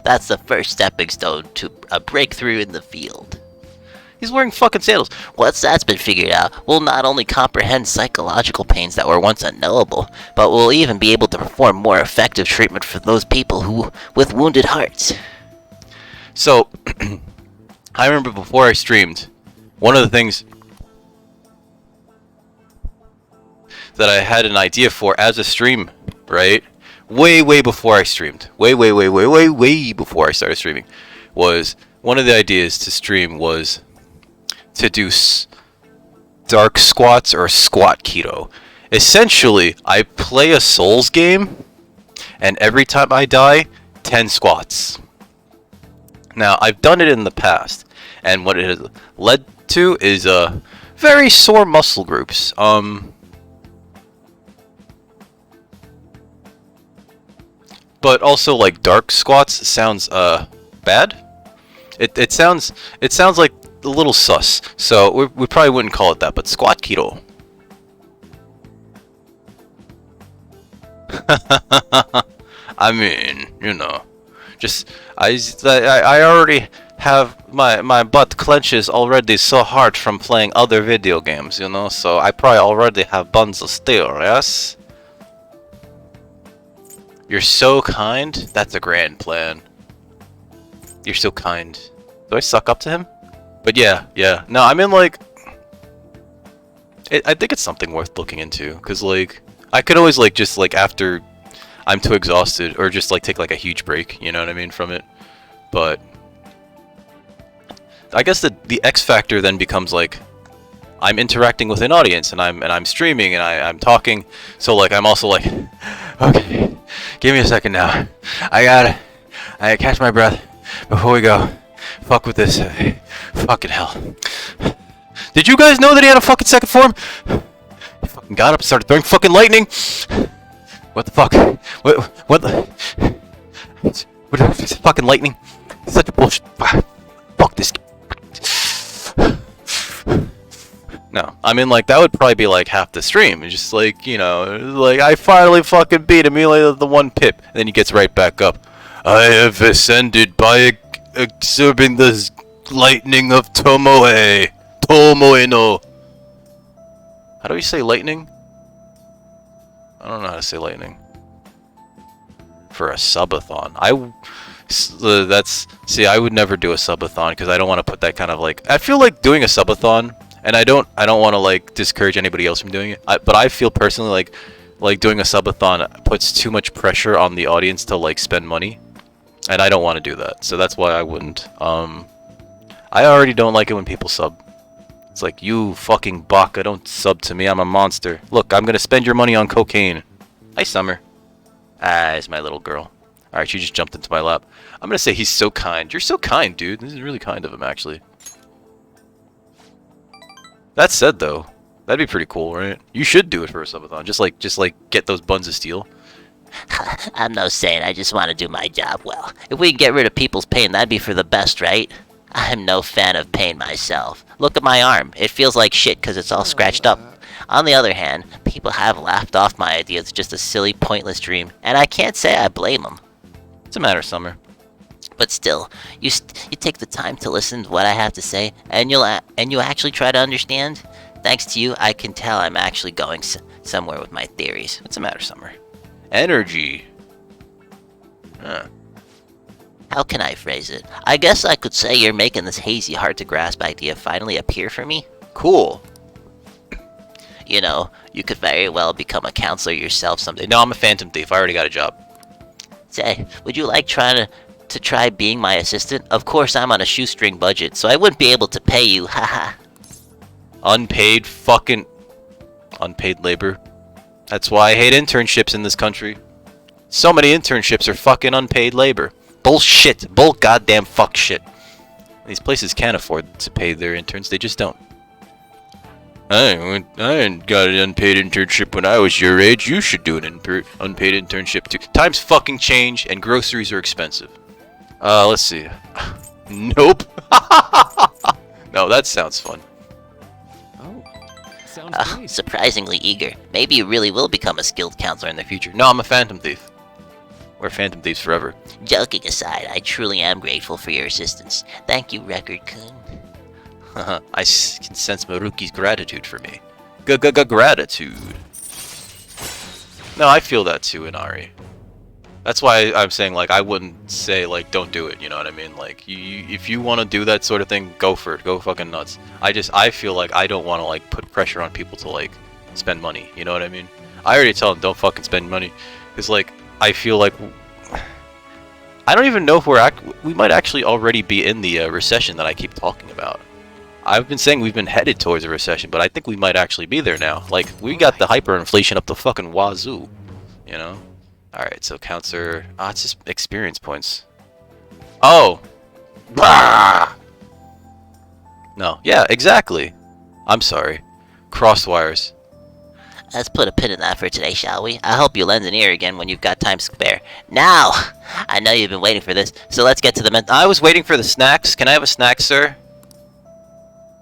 That's the first stepping stone to a breakthrough in the field. He's wearing fucking sandals. Once that's been figured out, we'll not only comprehend psychological pains that were once unknowable, but we'll even be able to perform more effective treatment for those people with wounded hearts. So, I remember before I streamed, one of the things that I had an idea for as a stream, right? Way before I streamed. Way before I started streaming. Was one of the ideas to stream was to do dark squats or squat keto. Essentially, I play a Souls game, and every time I die, 10 squats. Now, I've done it in the past, and what it has led to is very sore muscle groups. But also, like, dark squats sounds bad. It sounds like a little sus, so we probably wouldn't call it that, but squat keto. I mean, you know, just I already have my butt clenches already so hard from playing other video games, you know, so I probably already have buns of steel, yes? You're so kind. That's a grand plan. You're so kind. Do I suck up to him? But yeah. No, I mean, like, I think it's something worth looking into, because, like, I could always, like, just, like, after I'm too exhausted, or just, like, take, like, a huge break, you know what I mean, from it. But I guess the X factor then becomes, like, I'm interacting with an audience, and I'm streaming, and I'm talking, so, like, I'm also like, okay, give me a second now. I gotta catch my breath before we go. Fuck with this. Fucking hell. Did you guys know that he had a fucking second form? He fucking got up and started throwing fucking lightning. What the fuck? What the? What is fucking lightning? Such a bullshit. Fuck this. No, I mean, like, that would probably be like half the stream. It's just like, you know, like, I finally fucking beat him. He only the one pip. And then he gets right back up. I have ascended by absorbing the lightning of Tomoe. Tomoe no. How do we say lightning? I don't know how to say lightning. For a subathon. I would never do a subathon because I don't want to put that kind of, like, I feel like doing a subathon And I don't want to like discourage anybody else from doing it. But I feel personally like doing a subathon puts too much pressure on the audience to like spend money, and I don't want to do that. So that's why I wouldn't. I already don't like it when people sub. It's like, you fucking baka, don't sub to me, I'm a monster. Look, I'm gonna spend your money on cocaine. Hi, Summer. Ah, it's my little girl. Alright, she just jumped into my lap. I'm gonna say he's so kind. You're so kind, dude. This is really kind of him, actually. That said, though, that'd be pretty cool, right? You should do it for a subathon. Just like get those buns of steel. I'm no saint, I just want to do my job well. If we can get rid of people's pain, that'd be for the best, right? I'm no fan of pain myself. Look at my arm. It feels like shit because it's all scratched up. On the other hand, people have laughed off my idea it's just a silly, pointless dream, and I can't say I blame them. What's the matter, Summer? But still, you take the time to listen to what I have to say, and you actually try to understand. Thanks to you, I can tell I'm actually going somewhere with my theories. What's the matter, Summer? Energy. Huh. How can I phrase it? I guess I could say you're making this hazy, hard-to-grasp idea finally appear for me. Cool. You know, you could very well become a counselor yourself someday. No, I'm a phantom thief. I already got a job. Say, would you like to try being my assistant? Of course, I'm on a shoestring budget, so I wouldn't be able to pay you, haha. Unpaid labor. That's why I hate internships in this country. So many internships are fucking unpaid labor. Bullshit. Bull goddamn fuck shit. These places can't afford to pay their interns. They just don't. I ain't got an unpaid internship when I was your age. You should do an unpaid internship too. Times fucking change and groceries are expensive. Let's see. Nope. No, that sounds fun. Surprisingly eager. Maybe you really will become a skilled counselor in the future. No, I'm a phantom thief. We're phantom thieves forever. Joking aside, I truly am grateful for your assistance. Thank you, Record-kun. I can sense Maruki's gratitude for me. Gratitude. No, I feel that too, Inari. That's why I'm saying, like, I wouldn't say, like, don't do it, you know what I mean? Like, if you want to do that sort of thing, go for it. Go fucking nuts. I feel like I don't want to, like, put pressure on people to, like, spend money, you know what I mean? I already tell them, don't fucking spend money. Because, like, I feel like... I don't even know if we might actually already be in the recession that I keep talking about. I've been saying we've been headed towards a recession, but I think we might actually be there now. Like, we got the hyperinflation up the fucking wazoo, you know? Alright, so counter... Ah, it's just experience points. Oh! Bah! No, yeah, exactly. I'm sorry. Crosswires. Let's put a pin in that for today, shall we? I'll help you lend an ear again when you've got time to spare. Now! I know you've been waiting for this, so let's get to the I was waiting for the snacks. Can I have a snack, sir?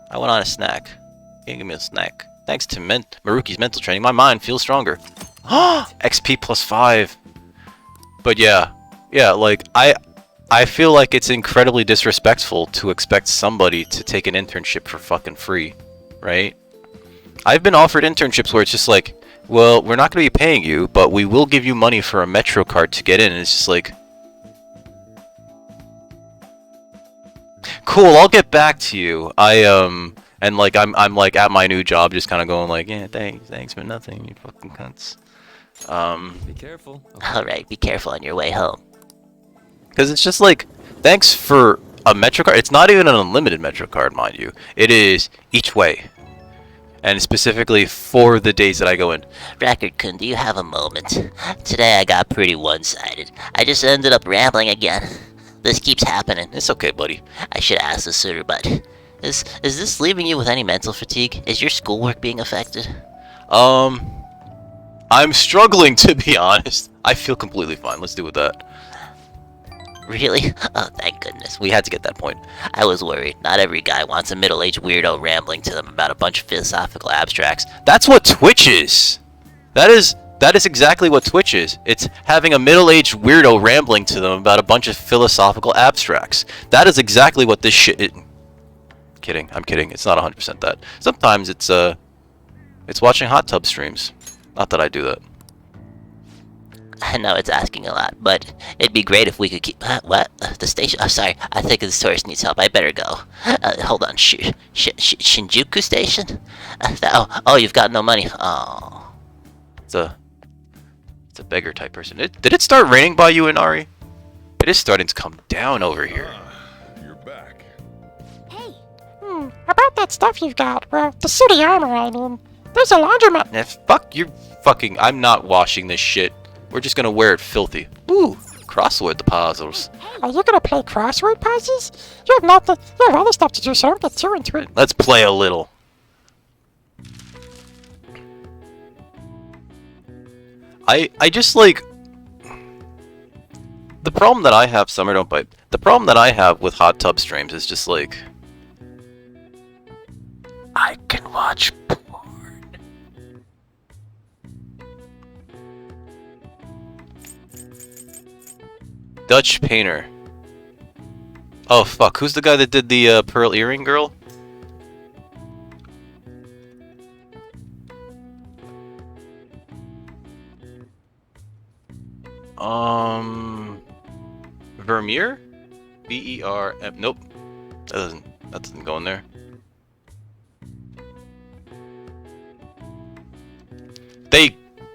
I want on a snack. Can you give me a snack? Thanks to Maruki's mental training, my mind feels stronger. XP plus 5. But yeah, like, I feel like it's incredibly disrespectful to expect somebody to take an internship for fucking free, right? I've been offered internships where it's just like, well, we're not going to be paying you, but we will give you money for a Metro card to get in, and it's just like... Cool, I'll get back to you. And like, I'm like at my new job just kind of going like, yeah, thanks for nothing, you fucking cunts. Be careful. Alright, be careful on your way home. Because it's just like, thanks for a Metro card. It's not even an unlimited Metro card, mind you. It is each way. And specifically for the days that I go in. Record-kun, do you have a moment? Today I got pretty one-sided. I just ended up rambling again. This keeps happening. It's okay, buddy. I should ask this sooner, but... Is this leaving you with any mental fatigue? Is your schoolwork being affected? I'm struggling, to be honest. I feel completely fine. Let's do with that. Really? Oh, thank goodness. We had to get that point. I was worried. Not every guy wants a middle-aged weirdo rambling to them about a bunch of philosophical abstracts. That's what Twitch is! That is exactly what Twitch is. It's having a middle-aged weirdo rambling to them about a bunch of philosophical abstracts. That is exactly what this shit is. Kidding. I'm kidding. It's not 100% that. Sometimes it's watching hot tub streams. Not that I do that. I know it's asking a lot, but it'd be great if we could keep... what? The station? Oh, sorry. I think this tourist needs help. I better go. Hold on. Shinjuku Station? Oh, you've got no money. Oh. It's a beggar type person. Did it start raining by you, Inari? It is starting to come down over here. You're back. Hey, About that stuff you've got, well, the suit armor, I mean. There's a laundromat. Nah, fuck you fucking... I'm not washing this shit. We're just gonna wear it filthy. Ooh, crossword puzzles. Are you gonna play crossword puzzles? You have nothing. You have other stuff to do, so don't get too into it. Let's play a little. I just like... The problem that I have... Summer, don't bite. The problem that I have with hot tub streams is just like... I can watch porn. Dutch painter. Oh fuck, who's the guy that did the pearl earring girl? Vermeer? B-E-R-M... Nope. That doesn't go in there.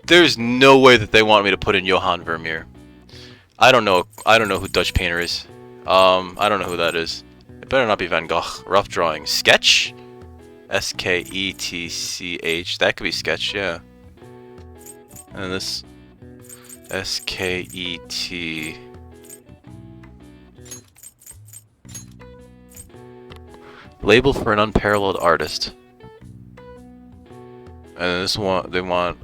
There's no way that they want me to put in Johann Vermeer. I don't know who Dutch painter is. I don't know who that is. It better not be Van Gogh. Rough drawing. Sketch? S-K-E-T-C-H. That could be Sketch, yeah. And this... S-K-E-T... Label for an unparalleled artist. And this one, they want...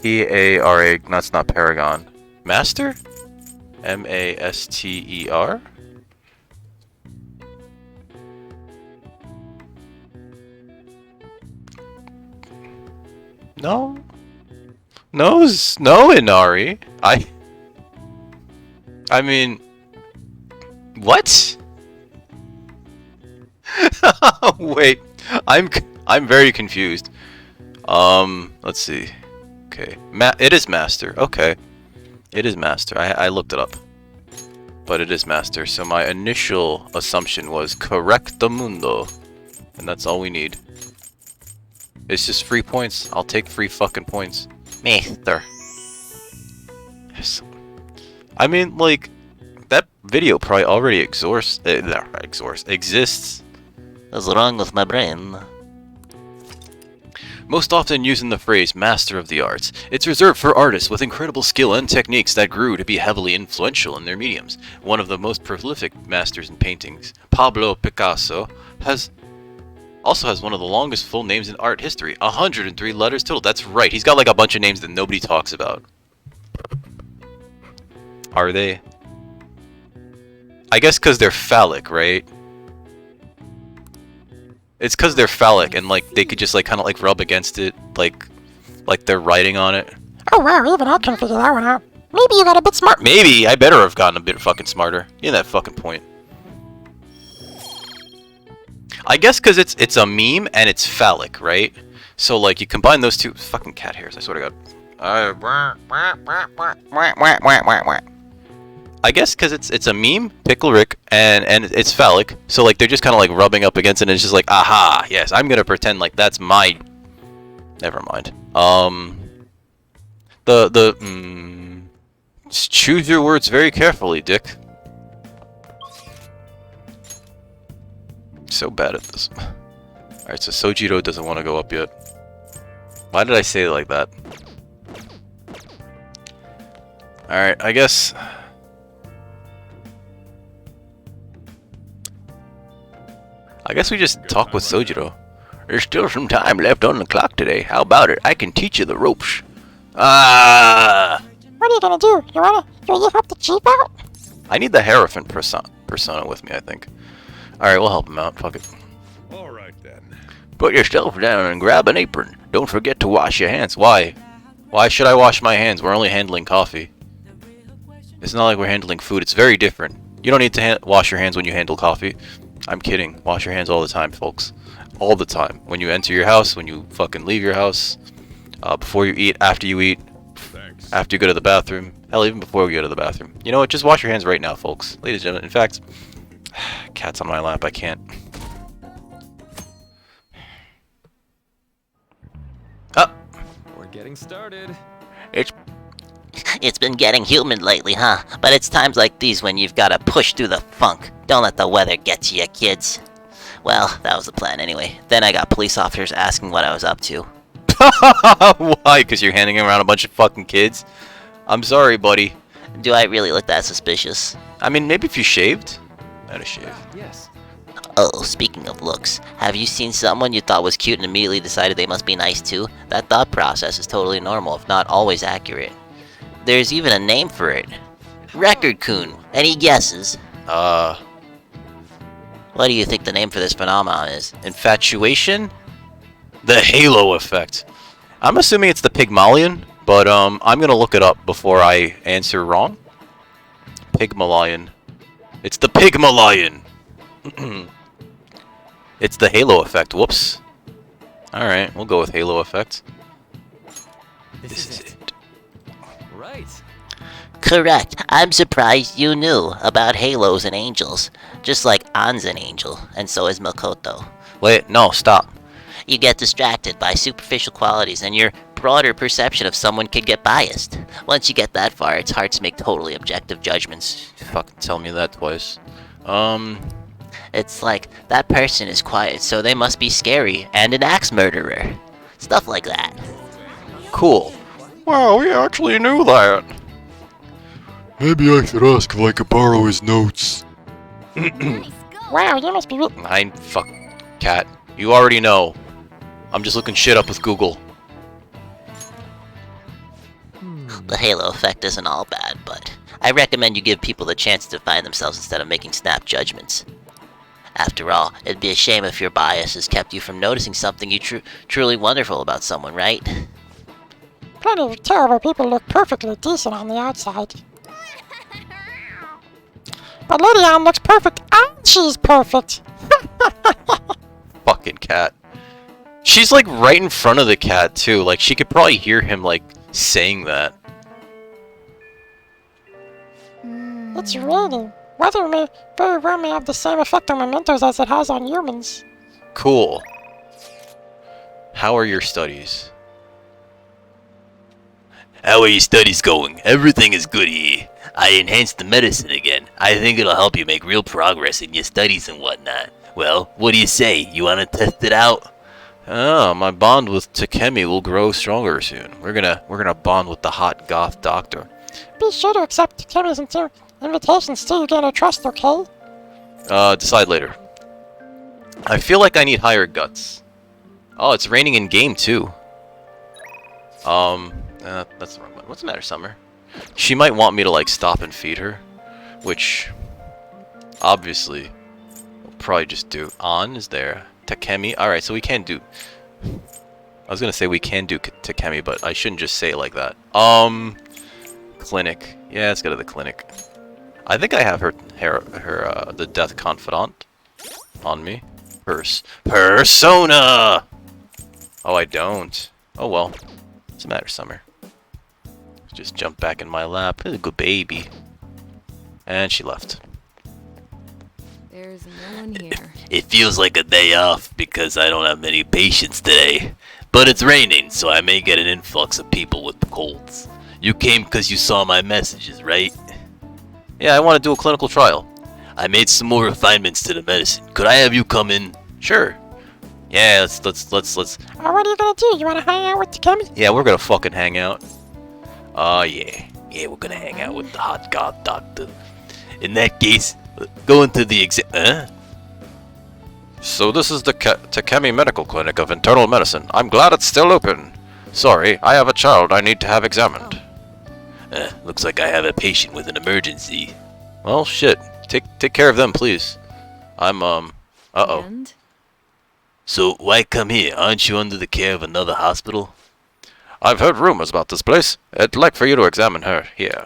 P-A-R-A... That's not Paragon. Master? M-A-S-T-E-R? No? No, Inari. I mean... What? Wait. I'm very confused. Let's see. Okay. It is Master. Okay. It is Master. I looked it up. But it is Master. So my initial assumption was correctamundo. And that's all we need. It's just free points. I'll take free fucking points. Mister. Yes. I mean, like, that video probably already exists. What's wrong with my brain? Most often using the phrase master of the arts, it's reserved for artists with incredible skill and techniques that grew to be heavily influential in their mediums. One of the most prolific masters in paintings, Pablo Picasso, also has one of the longest full names in art history, 103 letters total. That's right, he's got like a bunch of names that nobody talks about. Are they? I guess because they're phallic, right? It's because they're phallic and like they could just like kind of like rub against it, like they're writing on it. Oh wow, even I can figure that one out. Maybe you got a bit smart. Maybe I better have gotten a bit fucking smarter. You know that fucking point. I guess because it's a meme and it's phallic, right? So like you combine those two fucking cat hairs. I swear to God. I guess because it's a meme, Pickle Rick, and it's phallic, so like they're just kind of like rubbing up against it, and it's just like, aha, yes, I'm gonna pretend like that's my. Never mind. Just choose your words very carefully, Dick. So bad at this. All right, so Sojiro doesn't want to go up yet. Why did I say it like that? All right, I guess. I guess we just talk with Sojiro. There's still some time left on the clock today. How about it? I can teach you the ropes. Ah! What are you gonna do? You help the chief out? I need the Hierophant persona with me, I think. Alright, we'll help him out. Fuck it. Alright then. Put yourself down and grab an apron. Don't forget to wash your hands. Why? Why should I wash my hands? We're only handling coffee. It's not like we're handling food. It's very different. You don't need to wash your hands when you handle coffee. I'm kidding. Wash your hands all the time, folks. All the time. When you enter your house, when you fucking leave your house. Before you eat, after you eat, after you go to the bathroom. Hell, even before we go to the bathroom. You know what? Just wash your hands right now, folks. Ladies and gentlemen. In fact, cat's on my lap. I can't. Oh, We're getting started. It's been getting humid lately, huh? But it's times like these when you've gotta push through the funk. Don't let the weather get to you, kids. Well, that was the plan anyway. Then I got police officers asking what I was up to. why? Because you're handing around a bunch of fucking kids? I'm sorry, buddy. Do I really look that suspicious? I mean, maybe if you shaved. I'd have shaved. Yes. Oh, speaking of looks, have you seen someone you thought was cute and immediately decided they must be nice too? That thought process is totally normal, if not always accurate. There's even a name for it. Record Coon. Any guesses? What do you think the name for this phenomenon is? Infatuation? The halo effect. I'm assuming it's the Pygmalion, but I'm gonna look it up before I answer wrong. Pygmalion. It's the Pygmalion! It's the halo effect. Whoops. Alright, we'll go with halo effect. This is it. Right. Correct. I'm surprised you knew about halos and angels. Just like An's an angel, and so is Makoto. Wait, no, stop. You get distracted by superficial qualities, and your broader perception of someone could get biased. Once you get that far, it's hard to make totally objective judgments. Fucking tell me that twice. It's like, that person is quiet, so they must be scary, and an axe murderer. Stuff like that. Cool. Wow, we actually knew that. Maybe I should ask if I could borrow his notes. Nice go. Wow, you must be Fuck. Cat. You already know. I'm just looking shit up with Google. The halo effect isn't all bad, but I recommend you give people the chance to find themselves instead of making snap judgments. After all, it'd be a shame if your bias has kept you from noticing something truly wonderful about someone, right? plenty of terrible people look perfectly decent on the outside. But Lady Anne looks perfect, and she's perfect. Fucking cat. She's like right in front of the cat too. Like she could probably hear him like saying that. It's raining. Weather may very well have the same effect on mementos as it has on humans. Cool. How are your studies? How are your studies going? Everything is good here. I enhanced the medicine again. I think it'll help you make real progress in your studies and whatnot. Well, what do you say? You want to test it out? Oh, my bond with Takemi will grow stronger soon. We're gonna bond with the hot goth doctor. Be sure to accept Tammy's invitations till you gain her trust, okay? Decide later. I feel like I need higher guts. Oh, it's raining in game too. That's the wrong one. What's the matter, Summer? She might want me to like stop and feed her, which obviously we'll probably just do. An is there. Takemi. All right, so we can do. I was gonna say we can do Takemi, but I shouldn't just say it like that. Clinic. Yeah, let's go to the clinic. I think I have her the death confidant on me. Persona. Oh, I don't. Oh well. What's the matter, Summer? Just jump back in my lap. That's a good baby. And she left. There's no one here. It feels like a day off because I don't have many patients today. But it's raining, so I may get an influx of people with colds. You came because you saw my messages, right? Yeah, I want to do a clinical trial. I made some more refinements to the medicine. Could I have you come in? Sure. Yeah, let's. What are you gonna do? You wanna hang out with Takemi? Yeah, we're gonna fucking hang out. Yeah. Yeah, we're gonna hang out with the hot god doctor. In that case, go into the exam. So this is the Takemi Medical Clinic of Internal Medicine. I'm glad it's still open. Sorry, I have a child I need to have examined. Looks like I have a patient with an emergency. Well, shit. Take care of them, please. I'm uh-oh. And? So why come here? Aren't you under the care of another hospital? I've heard rumors about this place. I'd like for you to examine her here.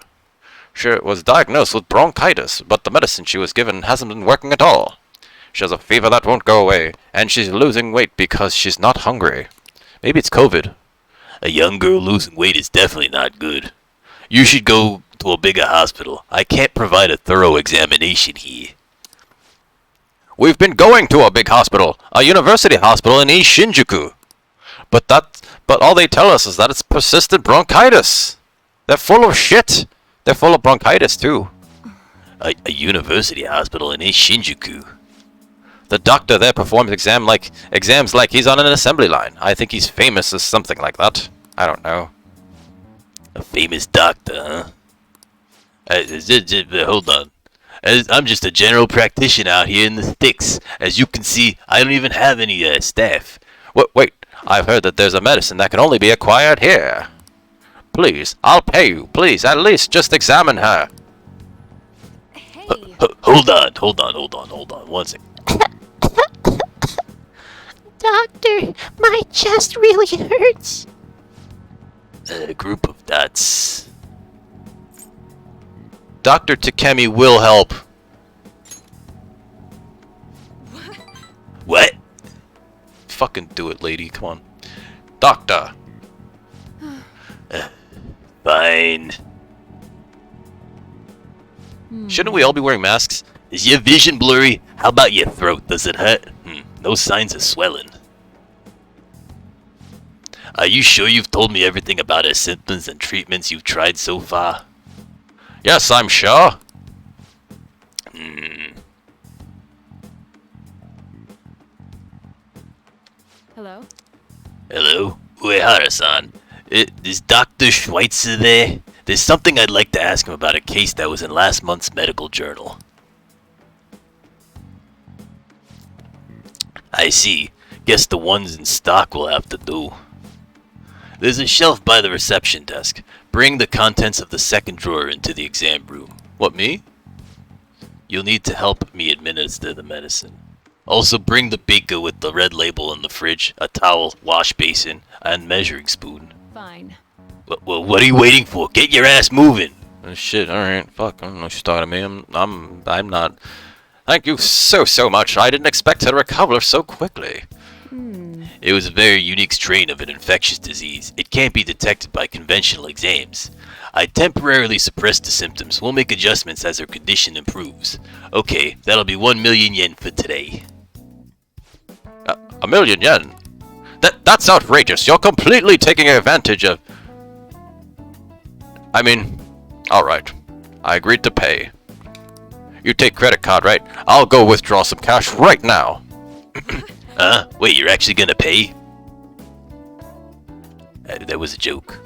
She was diagnosed with bronchitis, but the medicine she was given hasn't been working at all. She has a fever that won't go away, and she's losing weight because she's not hungry. Maybe it's COVID. A young girl losing weight is definitely not good. You should go to a bigger hospital. I can't provide a thorough examination here. We've been going to a big hospital, a university hospital in East Shinjuku. But all they tell us is that it's persistent bronchitis. They're full of shit. They're full of bronchitis too. A university hospital in East Shinjuku. The doctor there performs exams like he's on an assembly line. I think he's famous as something like that. I don't know. A famous doctor, huh? Hold on. I'm just a general practitioner out here in the sticks. As you can see, I don't even have any staff. Wait, I've heard that there's a medicine that can only be acquired here. Please, I'll pay you. Please, at least just examine her. Hey. Hold on. One second. Doctor, my chest really hurts. A group of dots. Dr. Takemi will help. What? Fucking do it, lady. Come on. Doctor. Fine. Shouldn't we all be wearing masks? Is your vision blurry? How about your throat? Does it hurt? No signs of swelling. Are you sure you've told me everything about her symptoms and treatments you've tried so far? Yes, I'm sure. Hello? Hello? Uehara-san. Is Dr. Schweitzer there? There's something I'd like to ask him about a case that was in last month's medical journal. I see. Guess the ones in stock will have to do. There's a shelf by the reception desk. Bring the contents of the second drawer into the exam room. What, me? You'll need to help me administer the medicine. Also bring the beaker with the red label in the fridge, a towel, wash basin, and measuring spoon. Fine. Well, what are you waiting for? Get your ass moving! Oh, shit, alright. Fuck, I don't know what she's talking to me. I'm not... Thank you so much. I didn't expect her to recover so quickly. It was a very unique strain of an infectious disease. It can't be detected by conventional exams. I temporarily suppressed the symptoms. We'll make adjustments as her condition improves. Okay, that'll be 1 million yen for today. 1 million yen? That's outrageous. You're completely taking advantage of... I mean, alright. I agreed to pay. You take credit card, right? I'll go withdraw some cash right now. Wait, you're actually gonna pay? That was a joke.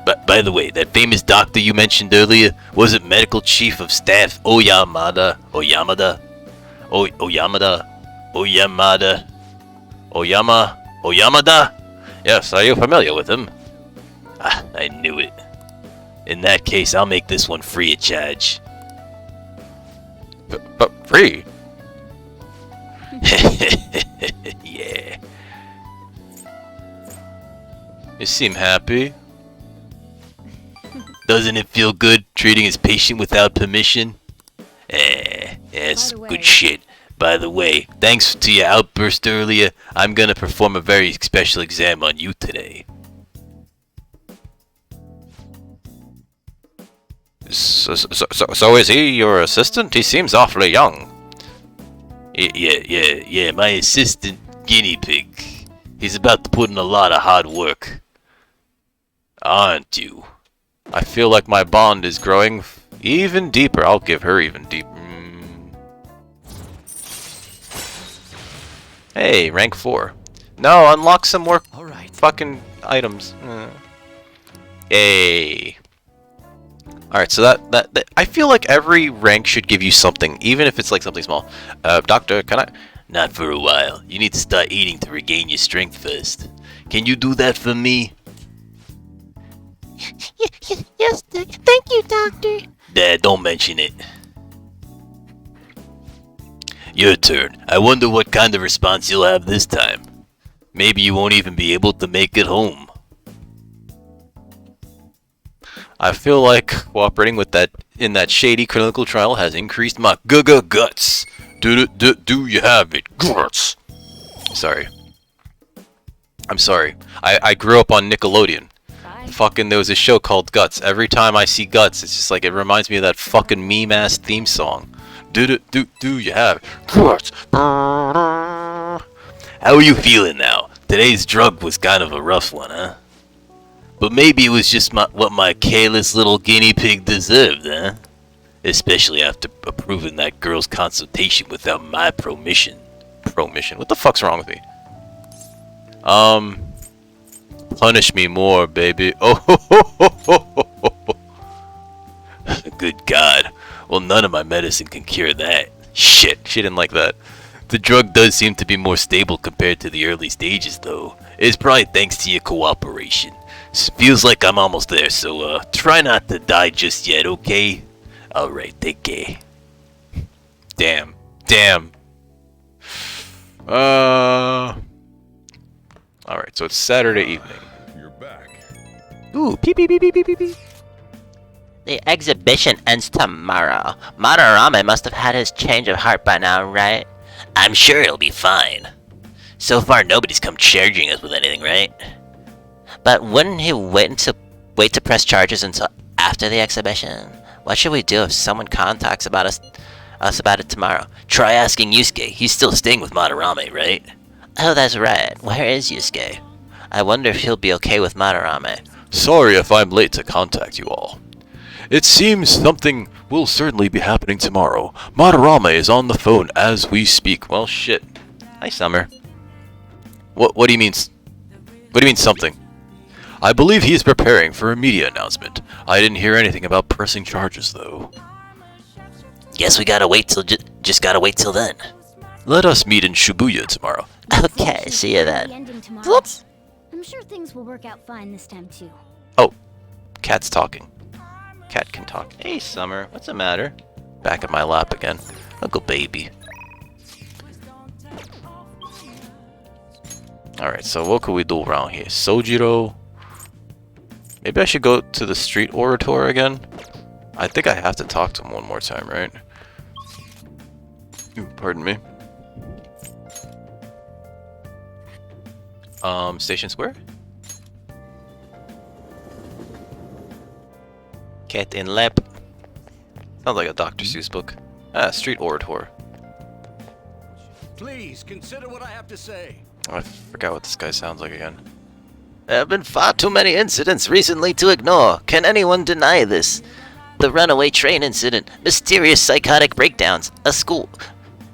But by the way, that famous doctor you mentioned earlier wasn't Medical Chief of Staff Oyamada? Yes, are you familiar with him? I knew it. In that case, I'll make this one free of charge. But free? Yeah. You seem happy. Doesn't it feel good treating his patient without permission? That's By the way- good shit. By the way, thanks to your outburst earlier, I'm gonna perform a very special exam on you today. So is he your assistant? He seems awfully young. Yeah, my assistant guinea pig. He's about to put in a lot of hard work. Aren't you? I feel like my bond is growing even deeper. I'll give her even deeper. Hey, rank 4. No, unlock some more fucking items. Hey. Alright, so that I feel like every rank should give you something, even if it's like something small. Doctor, can I... Not for a while. You need to start eating to regain your strength first. Can you do that for me? Yes, thank you, Doctor. Dad, don't mention it. Your turn. I wonder what kind of response you'll have this time. Maybe you won't even be able to make it home. I feel like cooperating with that in that shady clinical trial has increased my guts. Do you have it? Guts. Sorry. I'm sorry. I grew up on Nickelodeon, Fucking, there was a show called Guts. Every time I see Guts, it's just like, it reminds me of that fucking meme-ass theme song. Do you have guts? How are you feeling now? Today's drug was kind of a rough one, huh? But maybe it was just what my careless little guinea pig deserved, huh? Especially after approving that girl's consultation without my permission. Permission? What the fuck's wrong with me? Punish me more, baby. Oh, ho, ho, ho, ho, ho, ho. Good God. Well, none of my medicine can cure that. Shit, she didn't like that. The drug does seem to be more stable compared to the early stages, though. It's probably thanks to your cooperation. Feels like I'm almost there, so try not to die just yet, okay? Alright, take care. Damn. Alright, so it's Saturday evening. You're back. Ooh, pee pee pee pee pee pee pee. The exhibition ends tomorrow. Madarame must have had his change of heart by now, right? I'm sure it'll be fine. So far, nobody's come charging us with anything, right? But wouldn't he wait to press charges until after the exhibition? What should we do if someone contacts us about it tomorrow? Try asking Yusuke. He's still staying with Madarame, right? Oh, that's right. Where is Yusuke? I wonder if he'll be okay with Madarame. Sorry if I'm late to contact you all. It seems something will certainly be happening tomorrow. Madarame is on the phone as we speak. Well, shit. Hi, Summer. What do you mean? What do you mean something? I believe he is preparing for a media announcement. I didn't hear anything about pressing charges, though. Guess we gotta wait till just gotta wait till then. Let us meet in Shibuya tomorrow. Okay, see you then. Ending tomorrow. Whoops. I'm sure things will work out fine this time too. Oh, Cat's talking. Cat can talk. Hey, Summer. What's the matter? Back in my lap again. Uncle baby. Alright, so what could we do around here? Sojiro. Maybe I should go to the street orator again? I think I have to talk to him one more time, right? Ooh, pardon me. Station Square? Cat in lap. Sounds like a Dr. Seuss book. Ah, street orator. Please consider what I have to say. Oh, I forgot what this guy sounds like again. There have been far too many incidents recently to ignore. Can anyone deny this? The runaway train incident, mysterious psychotic breakdowns, a school.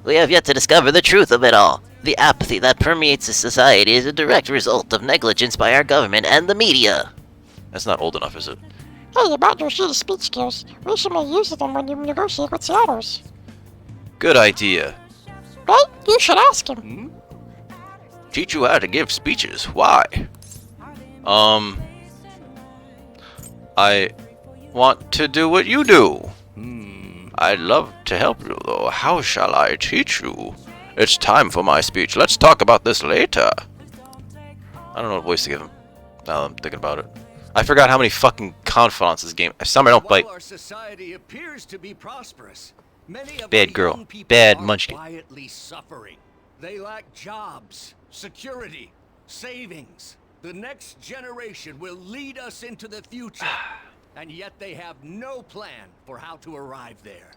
We have yet to discover the truth of it all. The apathy that permeates the society is a direct result of negligence by our government and the media. That's not old enough, is it? Hey, about your shitty speech skills, we should make use of them when you negotiate with Seattle's. Good idea. Right? You should ask him. Teach you how to give speeches. Why? I want to do what you do. I'd love to help you, though. How shall I teach you? It's time for my speech. Let's talk about this later. I don't know what voice to give him. Now that I'm thinking about it. I forgot how many fucking confidants this game. Summer, don't bite. While our society appears to be prosperous, many of Bad the girl. young people Bad are munchkin. quietly suffering. They lack jobs, security, savings. The next generation will lead us into the future, and yet they have no plan for how to arrive there.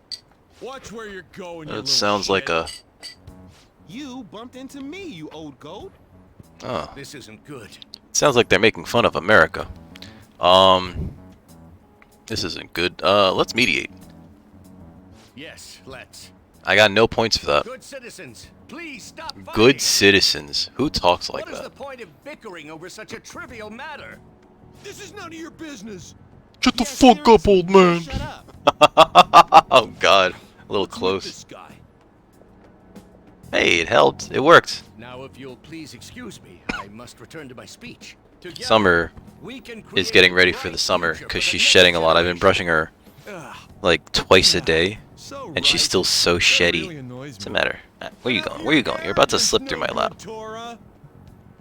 Watch where you're going, you That little sounds like shit. a... You bumped into me, you old goat. Oh. This isn't good. Sounds like they're making fun of America. This isn't good. Let's mediate. Yes, let's. I got no points for that. Good citizens, please stop fighting. Good citizens. Who talks like What is the that? point of bickering over such a trivial matter? This is none of your business. Shut the Yes, fuck up, seriously, old man. Shut up. Oh god. A little What's with close. this guy? Hey, it helped. It worked. Now, if you'll please excuse me, I must return to my speech. Together, Summer we can is create getting a ready for bright the summer future because for the she's next shedding a lot. I've been brushing generation. her Ugh. like twice a day, So and she's right. still so That sheddy. really annoys What's the me. matter? Where you going? Where you going? You're about to slip through my No lap. good, Tora.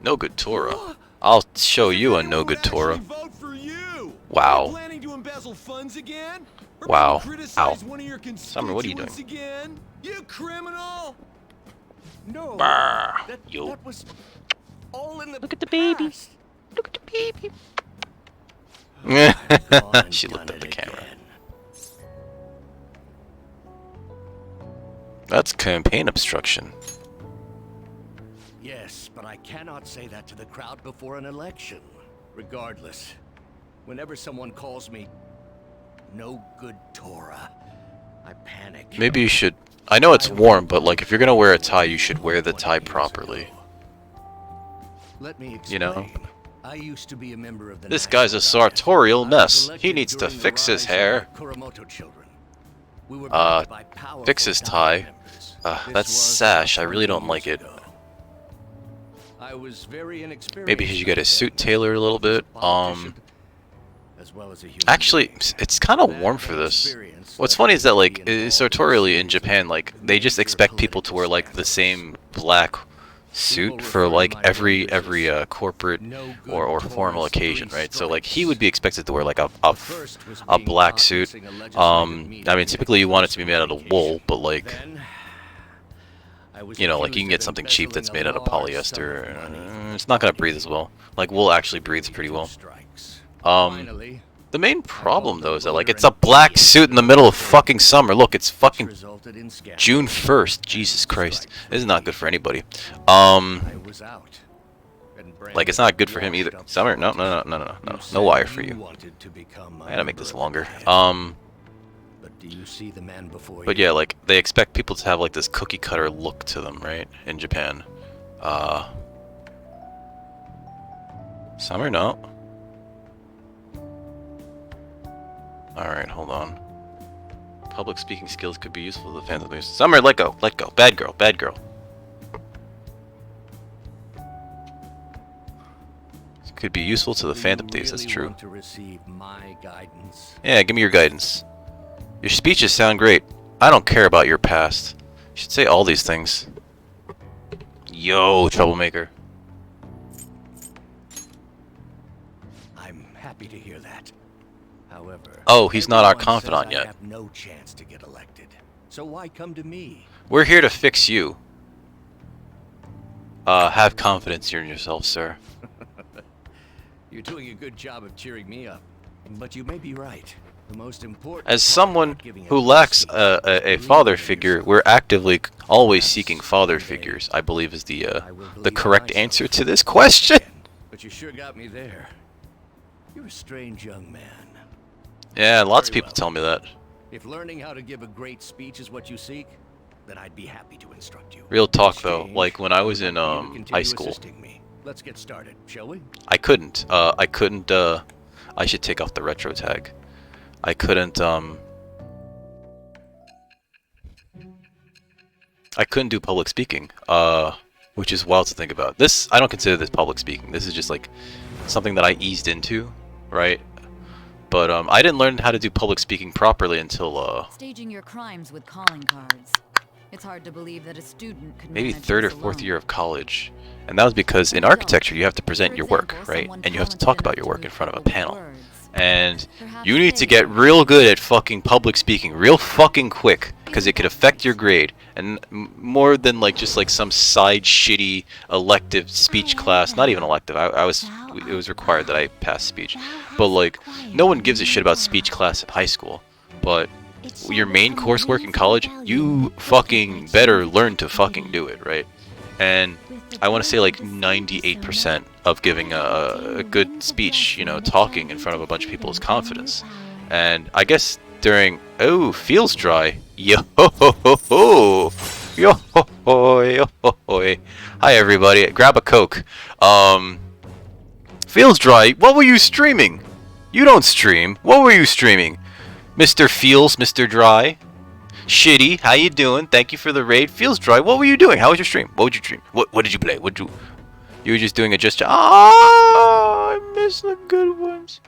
No good Torah. I'll show you a no good Torah. Vote for you. Wow. Are you planning to embezzle funds again? Or Wow. maybe criticize Ow. one of your Summer, what are you doing? constituents again? You criminal! No, Brr, that yo. was all in the Look at the baby. past. Look at the baby. She looked at the camera. That's campaign obstruction. Yes, but I cannot say that to the crowd before an election. Regardless, whenever someone calls me no good Torah, I panic. Maybe you should... I know it's warm, but like if you're gonna wear a tie, you should wear the tie properly. Let me explain. You know? I used to be a member of the This guy's a sartorial mess. He needs to fix his hair. Fix his tie. That's sash. I really don't like it. Maybe he should get his suit tailored a little bit. Actually, it's kind of warm for this. What's funny is that like sartorially in Japan, like they just expect people to wear like the same black suit for like every corporate or formal occasion, right? So like he would be expected to wear like a black suit. I mean, typically you want it to be made out of wool, but like, you know, like you can get something cheap that's made out of polyester. It's not gonna breathe as well. Like wool actually breathes pretty well. The main problem though is that like it's a black suit in the middle of fucking summer. Look, it's fucking June 1st. Jesus Christ, this is not good for anybody. Like it's not good for him either. Summer, no wire for you. I gotta make this longer. But yeah, like they expect people to have like this cookie cutter look to them, right? In Japan. Summer, no. Alright, hold on. Public speaking skills could be useful to the fans of the news. Summer, let go, let go. Bad girl, bad girl. Could be useful to the fandom days, that's true. Yeah, give me your guidance. Your speeches sound great. I don't care about your past. You should say all these things. Yo, troublemaker. I'm happy to hear that. However, oh, he's not our confidant yet. I have no chance to get elected. So why come to me? We're here to fix you. Have confidence in yourself, sir. You're doing a good job of cheering me up, but you may be right. The most important as someone who lacks a father figure, we're actively always seeking father figures, I believe is the correct answer to this question. But you sure got me there. You're a strange young man. Yeah, lots of people tell me that. If learning how to give a great speech is what you seek, then I'd be happy to instruct you. Real talk though, like when I was in high school. Let's get started, shall we? I couldn't. I should take off the retro tag. I couldn't do public speaking, which is wild to think about. This, I don't consider this public speaking. This is just like something that I eased into, right? But I didn't learn how to do public speaking properly until staging your crimes with calling cards. It's hard to believe that a student could maybe manage third or this fourth alone. year of college. And that was because in architecture you have to present your work, right? And you have to talk about your work in front of a panel. And you need to get real good at fucking public speaking real fucking quick, because it could affect your grade. And more than like just like some side shitty elective speech class, not even elective, it was required that I pass speech. But like, no one gives a shit about speech class in high school. But your main coursework in college, you fucking better learn to fucking do it, right? And I want to say like 98% of giving a good speech, you know, talking in front of a bunch of people is confidence. And I guess during, oh, feels dry. Yo ho ho ho ho. Yo ho ho yo ho ho. Hi everybody, grab a Coke. Feels dry. What were you streaming? You don't stream. What were you streaming? Mr. Feels, Mr. Dry. Shitty, how you doing? Thank you for the raid. Feels dry. What were you doing? How was your stream? What would you stream? What did you play? You were just doing a just. Oh, I miss the good ones.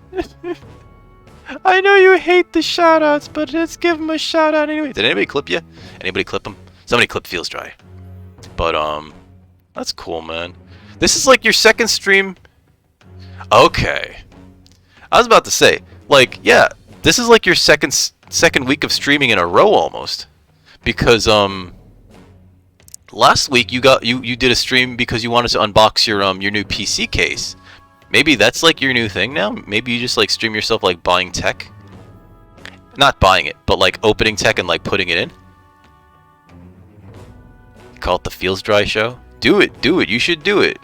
I know you hate the shoutouts, but let's give them a shout out anyway. Did anybody clip you? Anybody clip them? Somebody clip Feels Dry. But that's cool, man. This is like your second stream. Okay. I was about to say, like, yeah, this is like your second week of streaming in a row almost, because last week you did a stream because you wanted to unbox your new PC case. Maybe that's like your new thing now? Maybe you just like stream yourself like buying tech? Not buying it, but like opening tech and like putting it in? Call it the Feels Dry show? Do it, you should do it.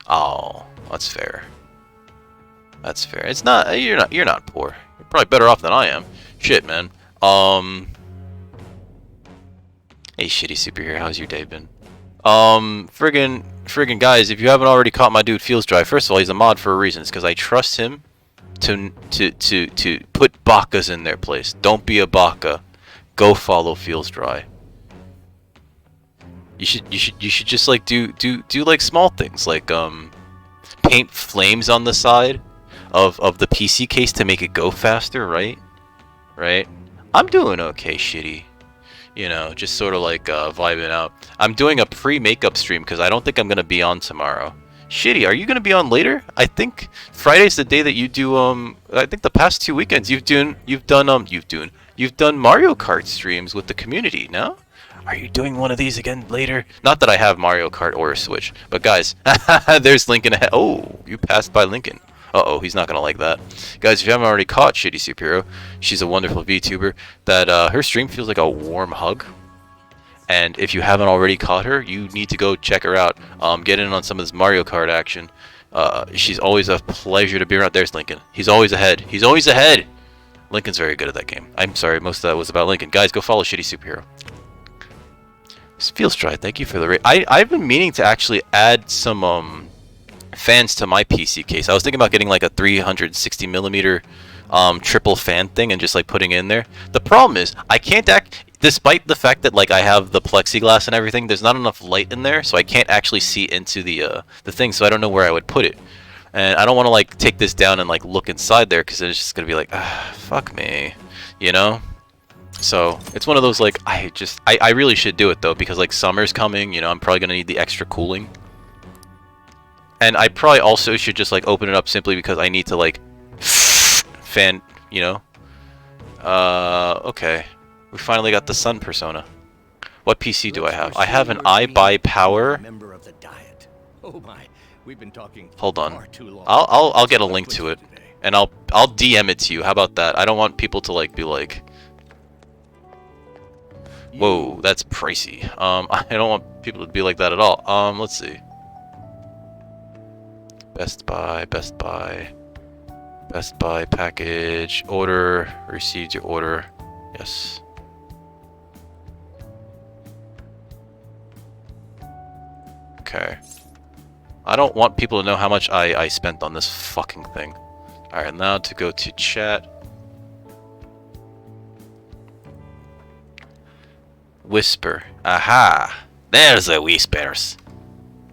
Oh, that's fair. That's fair. It's not, you're not poor. You're probably better off than I am. Shit, man. Hey, shitty superhero, how's your day been? Friggin' guys, if you haven't already caught my dude Feels Dry, first of all, he's a mod for a reason. It's because I trust him to put bakas in their place. Don't be a baka. Go follow Feels Dry. You should just like do like small things like paint flames on the side of the PC case to make it go faster, right? Right? I'm doing okay, shitty. You know, just sort of like vibing out. I'm doing a pre-makeup stream because I don't think I'm gonna be on tomorrow. Shitty, are you gonna be on later? I think Friday's the day that you do. I think the past 2 weekends you've done Mario Kart streams with the community. No? Are you doing one of these again later? Not that I have Mario Kart or a Switch, but guys, there's Lincoln ahead. Oh, you passed by Lincoln. Uh-oh, he's not gonna like that. Guys, if you haven't already caught Shitty Superhero, she's a wonderful VTuber that her stream feels like a warm hug. And if you haven't already caught her, you need to go check her out. Get in on some of this Mario Kart action. She's always a pleasure to be around. There's Lincoln. He's always ahead. He's always ahead! Lincoln's very good at that game. I'm sorry, most of that was about Lincoln. Guys, go follow Shitty Superhero. Feels Dry, thank you for the rate. I've been meaning to actually add some fans to my PC case. I was thinking about getting like a 360mm triple fan thing and just like putting it in there. The problem is I can't despite the fact that like I have the plexiglass and everything, there's not enough light in there, so I can't actually see into the thing, so I don't know where I would put it. And I don't want to like take this down and like look inside there because it's just gonna be like, fuck me, you know? So it's one of those like I really should do it though because like summer's coming, you know, I'm probably gonna need the extra cooling. And I probably also should just like open it up simply because I need to like fan, you know. Okay. We finally got the sun persona. What PC do I have? I have an iBuyPower. Member of the diet. Oh my. We've been talking Hold on. far too long. I'll get a link to it and I'll DM it to you. How about that? I don't want people to like be like, whoa, that's pricey. I don't want people to be like that at all. Let's see. Best Buy package, order, received your order. Yes. Okay. I don't want people to know how much I spent on this fucking thing. Alright, now to go to chat. Whisper. Aha! There's the whispers.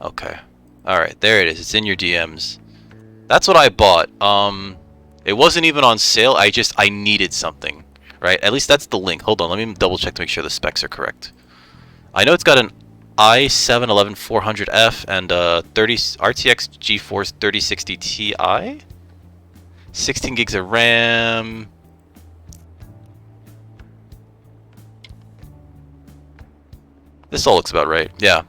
Okay. Alright, there it is. It's in your DMs. That's what I bought. It wasn't even on sale. I needed something. Right? At least that's the link. Hold on, let me double check to make sure the specs are correct. I know it's got an i7-11400F and 30 RTX GeForce 3060 Ti. 16 gigs of RAM. This all looks about right. Yeah, I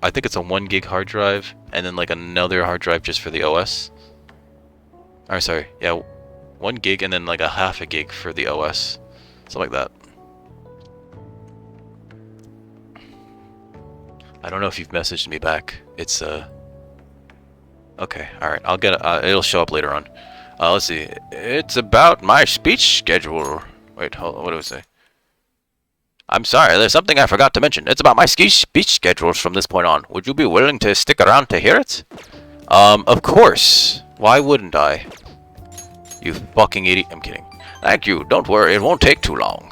think it's a 1 gig hard drive, and then like another hard drive just for the OS. Or sorry, yeah, 1 gig and then like a half a gig for the OS. Something like that. I don't know if you've messaged me back. It's okay, alright, I'll get it'll show up later on. Let's see. It's about my speech schedule. Wait, hold on, what do I say? I'm sorry, there's something I forgot to mention. It's about my speech schedules from this point on. Would you be willing to stick around to hear it? Of course. Why wouldn't I? You fucking idiot. I'm kidding. Thank you. Don't worry, it won't take too long.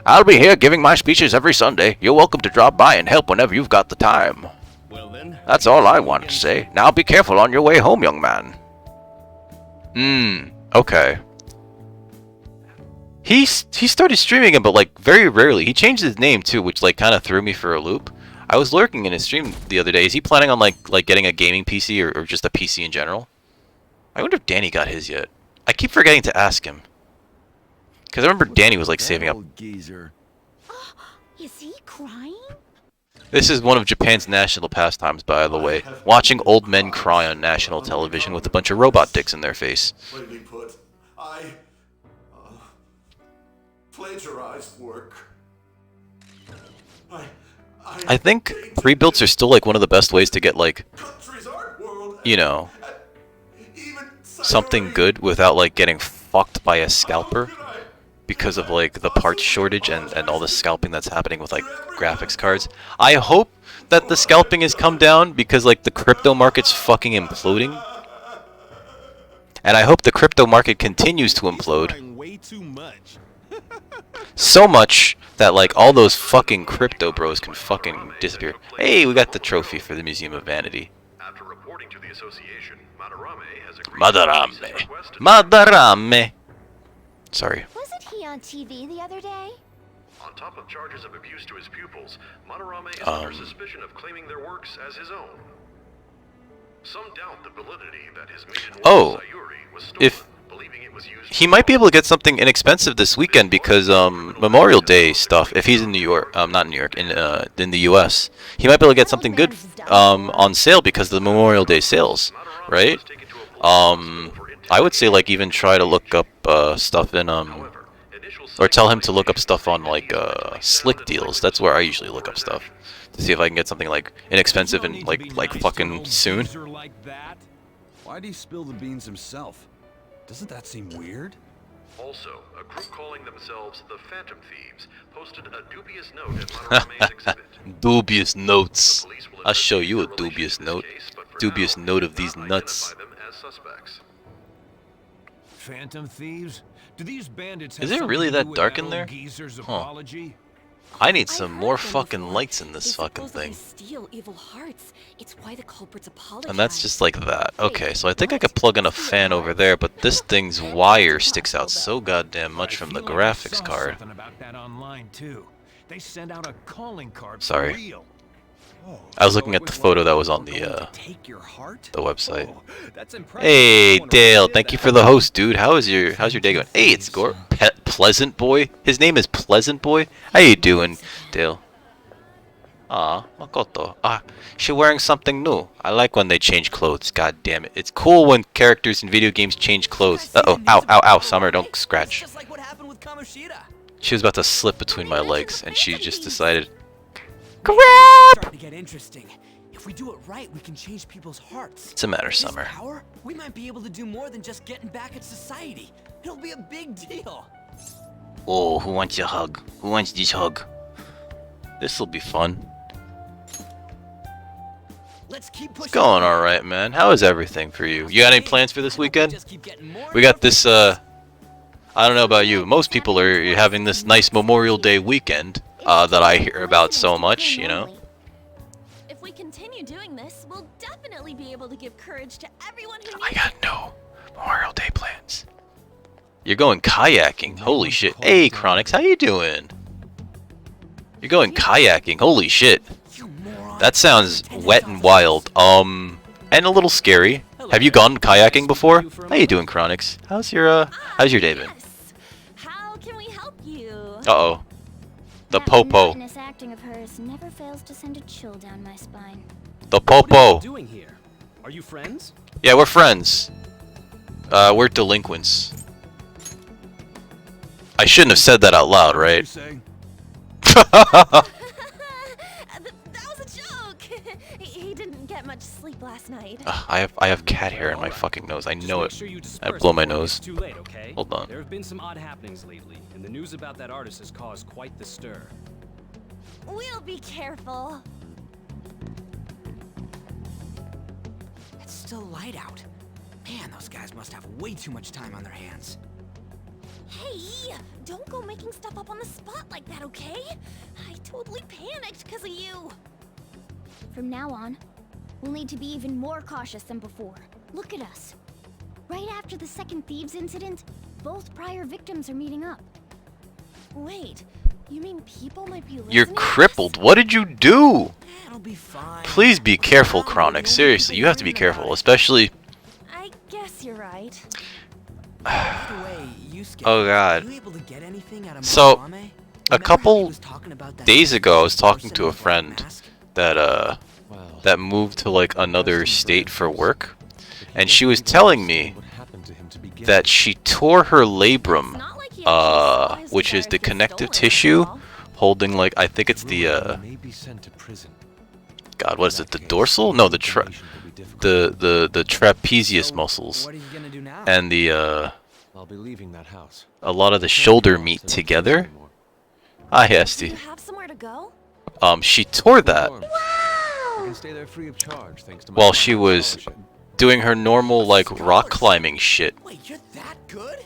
I'll be here giving my speeches every Sunday. You're welcome to drop by and help whenever you've got the time. Well then. That's all I want to say. Now be careful on your way home, young man. Okay. He started streaming him, but like very rarely. He changed his name too, which like kind of threw me for a loop. I was lurking in his stream the other day. Is he planning on like getting a gaming PC or just a PC in general? I wonder if Danny got his yet. I keep forgetting to ask him. Because I remember Danny was like saving up. Is he crying? This is one of Japan's national pastimes, by the way. Watching old men cry on national television with a bunch of robot dicks in their face. Plainly put, I plagiarized work. I think pre-builds are still like one of the best ways to get like, you know, something good without like getting fucked by a scalper because of like the parts shortage and all the scalping that's happening with like graphics cards. I hope that the scalping has come down because like the crypto market's fucking imploding. And I hope the crypto market continues to implode. Way too much. So much that like all those fucking crypto bros can fucking disappear. Hey, we got the trophy for the Museum of Vanity. After reporting to the association, Madarame has agreed Madarame. Sorry. Wasn't he on TV the other day? On top of charges of abuse to his pupils, Madarame is under suspicion of claiming their works as his own. Some doubt the validity that his maiden work, Sayuri, was stolen, believing it was used. He might be able to get something inexpensive this weekend because Memorial Day stuff. If he's in New York, not New York, in the U.S., he might be able to get something good on sale because of the Memorial Day sales, right? I would say like even try to look up stuff in or tell him to look up stuff on like Slick Deals. That's where I usually look up stuff to see if I can get something like inexpensive and like fucking soon. Why'd he spill the beans himself? Doesn't that seem weird? Also, a group calling themselves the Phantom Thieves posted a dubious note at Madarame's exhibit. Dubious notes. I'll show you a dubious note. Dubious note of these nuts. Phantom Thieves? Do these bandits Is it really that dark in there? Huh. I need some more fucking lights in this fucking thing. And that's just like that. Okay, so I think I could plug in a fan over there, but this thing's wire sticks out so goddamn much from the graphics card. Sorry. I was looking at the photo that was on the website. Hey Dale, thank you for the host, dude. How's your day going? Hey, it's Pleasant Boy. His name is Pleasant Boy. How you doing, Dale? Ah, Makoto. Ah, she wearing something new. I like when they change clothes. God damn it. It's cool when characters in video games change clothes. Uh-oh. Ow, ow, ow. Summer, don't scratch. She was about to slip between my legs, and she just decided... Starting to get interesting. If we do it right, we can change people's hearts. What's the matter, With this Summer? power, we might be able to do more than just getting back at society. It'll be a big deal. Oh, who wants a hug? Who wants this hug? This'll be fun. Let's keep pushing. It's going alright, man. How is everything for you? You got any plans for this weekend? We got this, I don't know about you. Most people are having this nice Memorial Day weekend that I hear about so much, you know? If we continue doing this, we'll definitely be able to give courage to everyone who I got no Memorial Day plans. You're going kayaking. Holy shit. Hey, Chronix, how you doing? You're going kayaking. Holy shit. That sounds wet and wild. And a little scary. Have you gone kayaking before? How you doing, Chronix? How's your day been? How can we help you? Uh-oh. The That popo. monotonous acting of hers never fails to send a chill down my spine. The popo. Doing here? Are you friends? Yeah, we're friends. We're delinquents. I shouldn't have said that out loud, right? That was a joke. He didn't get much sleep last night. I have cat hair in my fucking nose. I know it. I blow my nose. Too late, okay? Hold on. There have been some odd happenings lately, and the news about that artist has caused quite the stir. We'll be careful. It's still light out. Man, those guys must have way too much time on their hands. Hey, don't go making stuff up on the spot like that, okay? I totally panicked because of you. From now on, we'll need to be even more cautious than before. Look at us. Right after the second Thieves incident, both prior victims are meeting up. Wait, you mean people might be listening? You're crippled. What did you do? It'll be fine. Please be careful, Chronix. Seriously, you have to be careful, especially... I guess you're right. Oh god. So, a couple days ago I was talking to a friend that moved to like another state for work, and she was telling me that she tore her labrum, which is the connective tissue holding like I think it's the God, what is it? The dorsal? No, the trapezius muscles and the a lot of the shoulder meet together. Hi, Esty. She tore that while she was doing her normal like rock climbing shit. Wait, you're that good?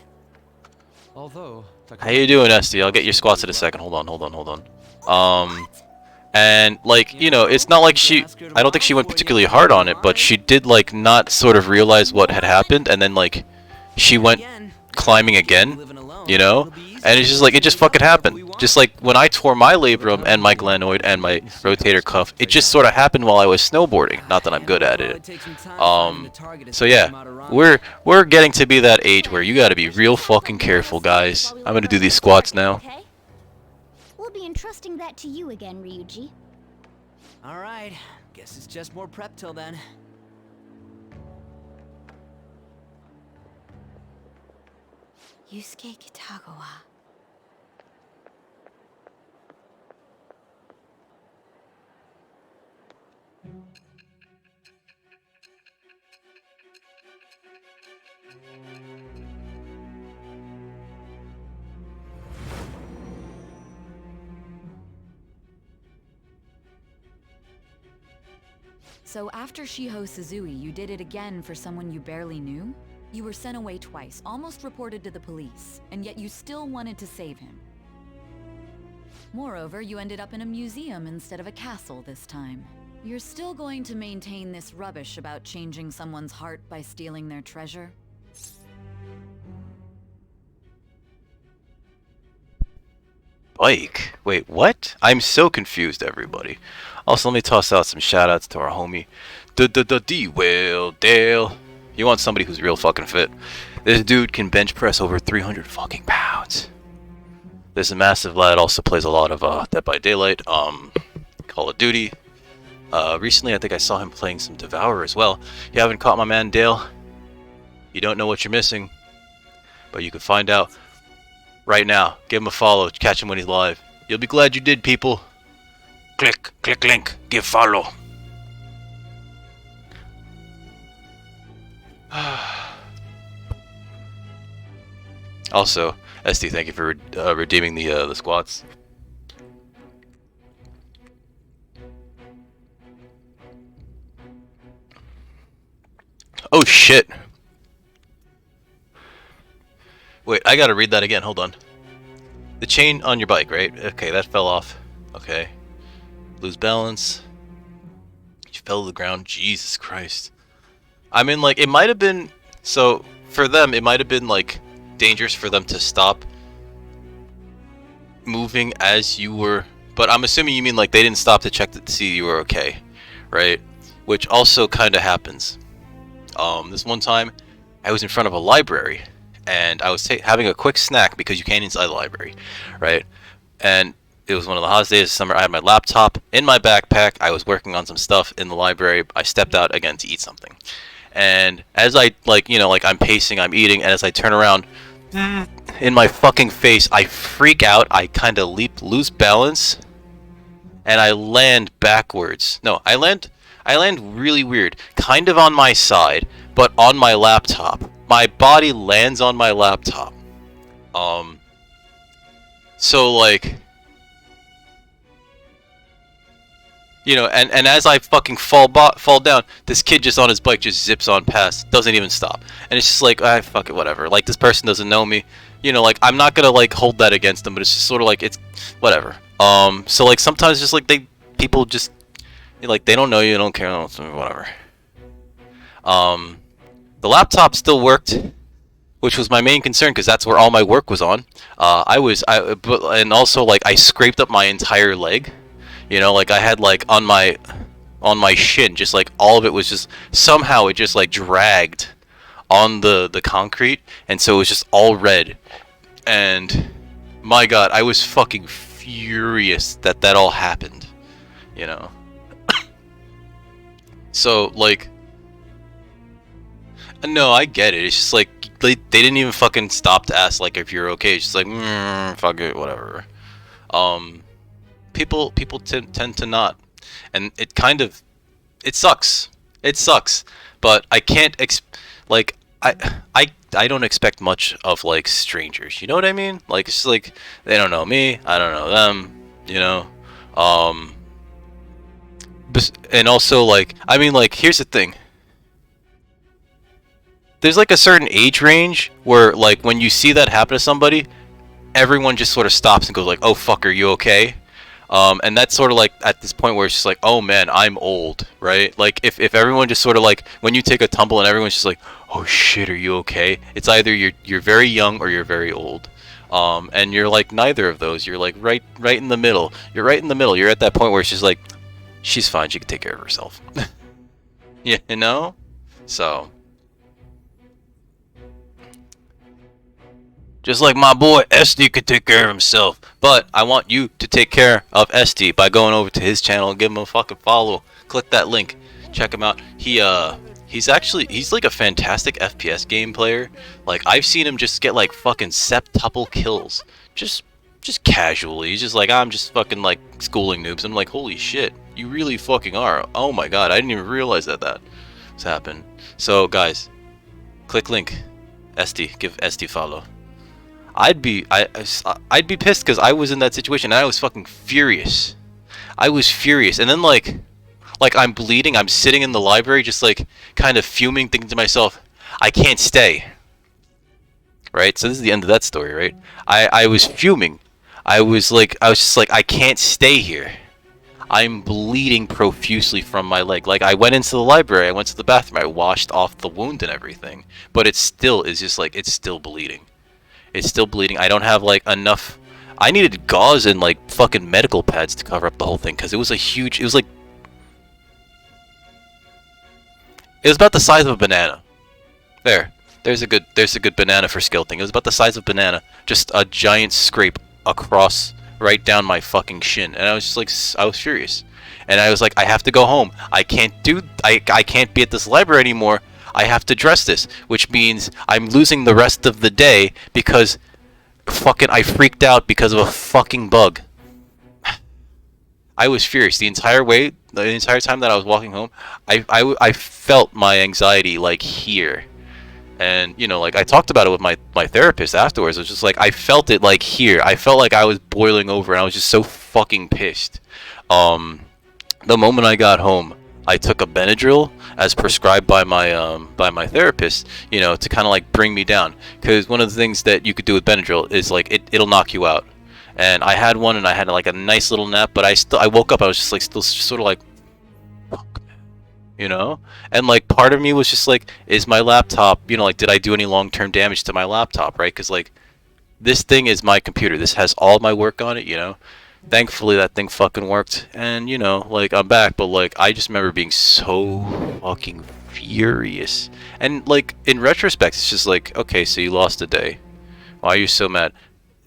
How you doing, Esty? I'll get your squats in a second. Hold on. And like, you know, it's not like I don't think she went particularly hard on it, but she did like not sort of realize what had happened, and then like she went climbing again, you know? And it's just like, it just fucking happened. Just like when I tore my labrum and my glenoid and my rotator cuff, it just sort of happened while I was snowboarding. Not that I'm good at it. So yeah, we're getting to be that age where you gotta be real fucking careful, guys. I'm gonna do these squats now. We'll be entrusting that to you again, Ryuji. Alright, guess it's just more prep till then. Yusuke Kitagawa. So after Shiho Suzui, you did it again for someone you barely knew? You were sent away twice, almost reported to the police, and yet you still wanted to save him. Moreover, you ended up in a museum instead of a castle this time. You're still going to maintain this rubbish about changing someone's heart by stealing their treasure? Bike? Wait, what? I'm so confused, everybody. Also, let me toss out some shoutouts to our homie, D-Will Dale. You want somebody who's real fucking fit. This dude can bench press over 300 fucking pounds. This massive lad also plays a lot of Dead by Daylight, Call of Duty. Recently, I think I saw him playing some Devourer as well. You haven't caught my man Dale? You don't know what you're missing, but you can find out right now. Give him a follow. Catch him when he's live. You'll be glad you did, people. Click, click, link. Give follow. Also, SD, thank you for redeeming the squats. Oh shit! Wait, I gotta read that again. Hold on. The chain on your bike, right? Okay, that fell off. Okay. Lose balance. You fell to the ground. Jesus Christ. I mean, like, it might have been... So, for them, it might have been, like, dangerous for them to stop moving as you were... But I'm assuming you mean, like, they didn't stop to check to see you were okay, right? Which also kind of happens. This one time, I was in front of a library, and I was having a quick snack because you can't inside the library, right? And it was one of the hottest days of summer. I had my laptop in my backpack. I was working on some stuff in the library. I stepped out again to eat something. And as I, like, you know, like I'm pacing, I'm eating, and as I turn around, in my fucking face, I freak out. I kind of lose balance, and I land backwards. No, I land really weird. Kind of on my side, but on my laptop. My body lands on my laptop. So, like... You know, and as I fucking fall down, this kid just on his bike just zips on past, doesn't even stop. And it's just like, fuck it, whatever. Like, this person doesn't know me. You know, like, I'm not gonna, like, hold that against them, but it's just sort of like, it's, whatever. So, like, sometimes just, like, people just, like, they don't know you, don't care, whatever. The laptop still worked, which was my main concern, because that's where all my work was on. And also, like, I scraped up my entire leg. You know, like I had like on my shin, just like all of it was just somehow it just like dragged on the concrete, and so it was just all red. And my God, I was fucking furious that all happened. You know, So, like, no, I get it. It's just like they didn't even fucking stop to ask like if you're okay. It's just like, fuck it, whatever. People tend to not, and it sucks. It sucks, but I can't like I don't expect much of like strangers. You know what I mean? Like it's just like they don't know me, I don't know them. You know, and also like I mean like here's the thing. There's like a certain age range where like when you see that happen to somebody, everyone just sort of stops and goes like, "Oh fuck, are you okay?" And that's sort of like at this point where it's just like, "Oh man, I'm old," right? Like if everyone just sort of like when you take a tumble and everyone's just like, "Oh shit, are you okay?" It's either you're very young or you're very old. And you're like neither of those. You're like right in the middle. You're right in the middle. You're at that point where it's just like, she's fine. She can take care of herself. You know? So. Just like my boy SD could take care of himself. But I want you to take care of SD by going over to his channel and give him a fucking follow. Click that link. Check him out. He's like a fantastic FPS game player. Like I've seen him just get like fucking septuple kills. Just casually. He's just like, I'm just fucking like schooling noobs. I'm like, holy shit, you really fucking are. Oh my god, I didn't even realize that was happening. So guys, click link. SD, give SD follow. I'd be pissed because I was in that situation and I was fucking furious. I was furious, and then like I'm bleeding. I'm sitting in the library, just like kind of fuming, thinking to myself, I can't stay. Right. So this is the end of that story, right? I was fuming. I was just like I can't stay here. I'm bleeding profusely from my leg. Like I went into the library. I went to the bathroom. I washed off the wound and everything, but it still is just like it's still bleeding. It's still bleeding. I don't have like enough. I needed gauze and like fucking medical pads to cover up the whole thing because it was it was about the size of a banana. There's a good banana for skeleton. It was about the size of a banana, just a giant scrape across right down my fucking shin, and I was just like I was furious, and I was like I have to go home. I can't be at this library anymore. I have to dress this, which means I'm losing the rest of the day because fucking I freaked out because of a fucking bug. I was furious the entire time that I was walking home. I felt my anxiety like here, and you know, like I talked about it with my therapist afterwards. It was just like I felt it like here. I felt like I was boiling over, and I was just so fucking pissed. The moment I got home, I took a Benadryl as prescribed by my therapist, you know, to kind of like bring me down. Because one of the things that you could do with Benadryl is like it'll knock you out. And I had one, and I had like a nice little nap, but I woke up, I was just like still sort of like, fuck, you know. And like part of me was just like, is my laptop, you know, like did I do any long-term damage to my laptop, right? Because like this thing is my computer. This has all my work on it, you know. Thankfully that thing fucking worked, and you know, like I'm back, but like I just remember being so fucking furious. And like in retrospect, it's just like, okay, so you lost a day. Why are you so mad?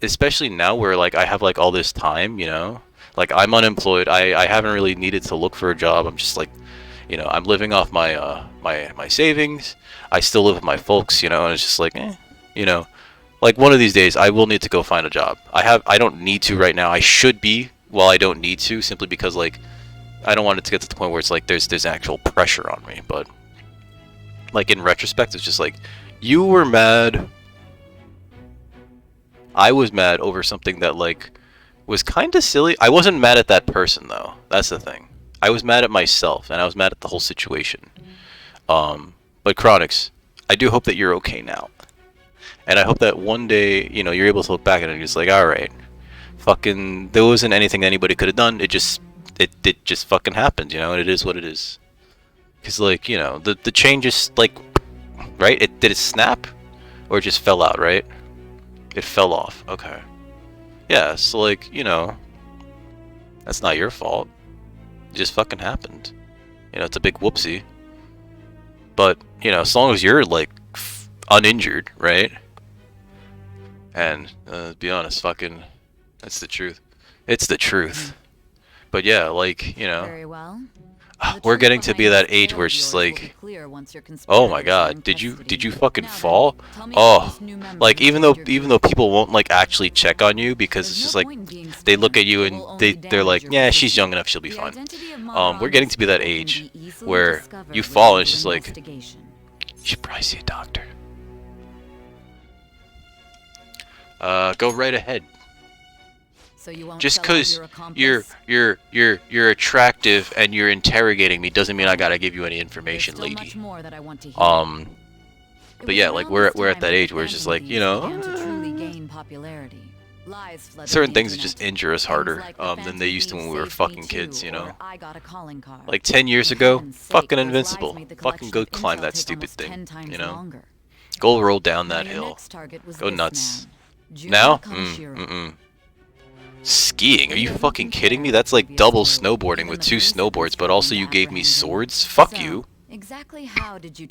Especially now where like I have like all this time, you know, like I'm unemployed. I haven't really needed to look for a job. I'm just like, you know, I'm living off my my savings. I still live with my folks, you know, and it's just like, you know. Like one of these days, I will need to go find a job. I don't need to right now. I should be, while I don't need to, simply because like I don't want it to get to the point where it's like there's actual pressure on me. But like in retrospect, it's just like you were mad. I was mad over something that like was kind of silly. I wasn't mad at that person though. That's the thing. I was mad at myself, and I was mad at the whole situation. But Chronix, I do hope that you're okay now. And I hope that one day, you know, you're able to look back at it and just like, alright, fucking, there wasn't anything anybody could have done. It just fucking happened, you know, and it is what it is. Because, like, you know, the chain just, like, right? Did it snap? Or it just fell out, right? It fell off. Okay. Yeah, so, like, you know, that's not your fault. It just fucking happened. You know, it's a big whoopsie. But, you know, as long as you're, like, uninjured, right? And to be honest, fucking, that's the truth. It's the truth. But yeah, like, you know. Very well. We're getting to be that age where it's just like, oh my god, did you fucking fall? Oh, like even though people won't like actually check on you because it's just like they look at you and they're like, yeah, she's young enough, she'll be fine. We're getting to be that age where you fall and it's just like, you should probably see a doctor. Go right ahead. Just because you're attractive and you're interrogating me doesn't mean I gotta give you any information, lady. But yeah, like we're at that age where it's just like, you know, certain things just injure us harder than they used to when we were fucking kids, you know. Like 10 years ago, fucking invincible. Fucking go climb that stupid thing, you know. Go roll down that hill. Go nuts. Now? Skiing? Are you fucking kidding me? That's like double snowboarding with 2 snowboards, but also you gave me swords? Fuck you.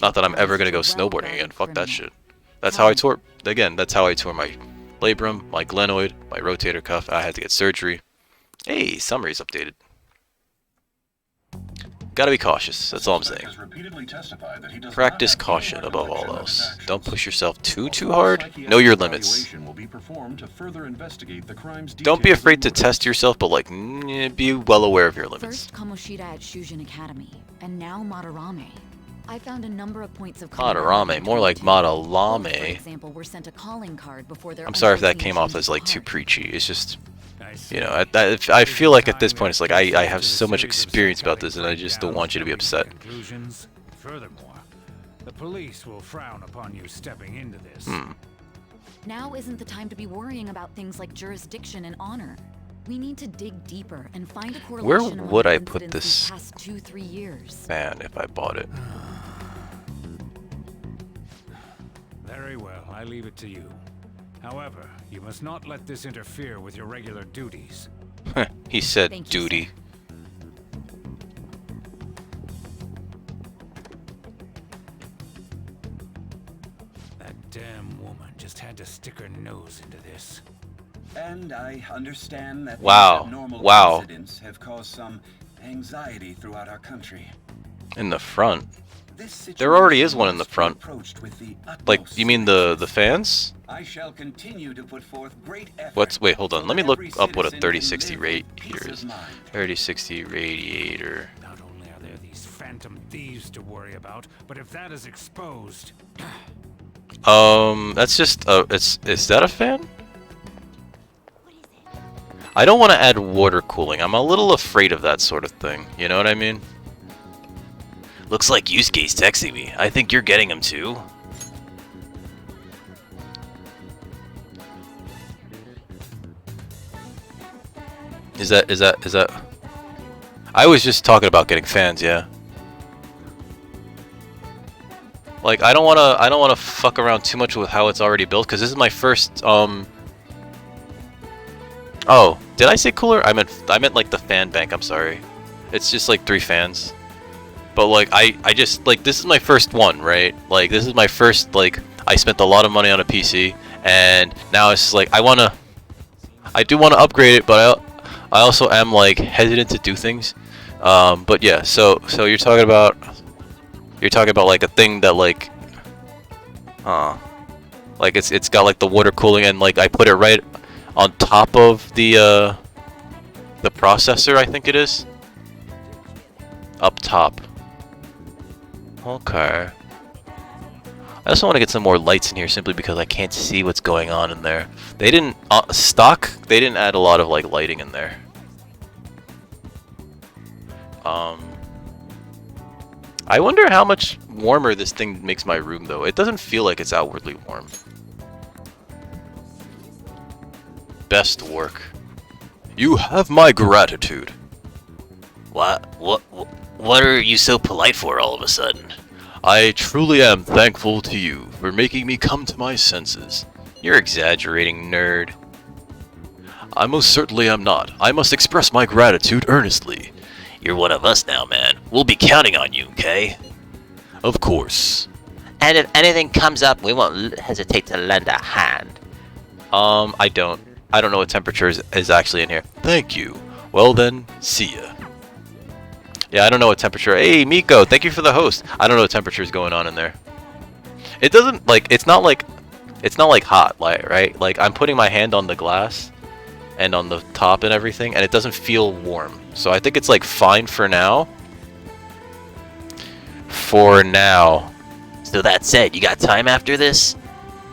Not that I'm ever gonna go snowboarding again. Fuck that shit. That's how I tore... Again, that's how I tore my labrum, my glenoid, my rotator cuff. I had to get surgery. Hey, summary's updated. Gotta be cautious, that's all I'm saying. Practice caution above all else. Don't push yourself too hard. Know your limits. Don't be afraid to test yourself, but like, be well aware of your limits. First Kamoshida at Shujin Academy, and now Madarame. I found a number of points of Madarame, more like Madalame. For example, were sent a calling card before their I'm sorry if that came off as like too preachy. It's just, you know, I feel like at this point it's like I have so much experience about this and I just don't want you to be upset. Furthermore, the police will frown upon you stepping into this. Now isn't the time to be worrying about things like jurisdiction and honor. We need to dig deeper and find a correlation. Where would I put this past 2-3 years? fan if I bought it? Very well, I leave it to you. However, you must not let this interfere with your regular duties. He said duty. That damn woman just had to stick her nose into this. And I understand that Wow. abnormal Wow. incidents have caused some anxiety throughout our country. In the front? There already is one in the front. Like, you mean the fans? I shall continue to put forth great effort. Wait, hold on. Let me look up what a 3060 radiator is. 3060 radiator. Not only are there these phantom thieves to worry about, but if that is exposed... That's just is that a fan? I don't want to add water cooling. I'm a little afraid of that sort of thing. You know what I mean? Looks like Yusuke's texting me. I think you're getting him too. Is that? I was just talking about getting fans, yeah. Like I don't wanna fuck around too much with how it's already built because this is my first Oh, did I say cooler? I meant like the fan bank. I'm sorry. It's just like 3 fans. But like I just like this is my first one, right? Like this is my first like I spent a lot of money on a PC and now it's just like I do want to upgrade it, but I also am like hesitant to do things. But yeah, so you're talking about like a thing that like like it's got like the water cooling and like I put it right on top of the processor, I think it is. Up top. Okay. I also want to get some more lights in here simply because I can't see what's going on in there. They didn't they didn't add a lot of like lighting in there. I wonder how much warmer this thing makes my room though. It doesn't feel like it's outwardly warm. Best work. You have my gratitude. What are you so polite for all of a sudden? I truly am thankful to you for making me come to my senses. You're exaggerating, nerd. I most certainly am not. I must express my gratitude earnestly. You're one of us now, man. We'll be counting on you, okay? Of course. And if anything comes up, we won't hesitate to lend a hand. I don't know what temperature is actually in here. Thank you. Well then, see ya. Yeah, I don't know what temperature. Hey, Miko, thank you for the host. I don't know what temperature is going on in there. It doesn't like. It's not like hot, like right. Like I'm putting my hand on the glass and on the top and everything, and it doesn't feel warm. So I think it's like fine for now. For now. So that said, you got time after this?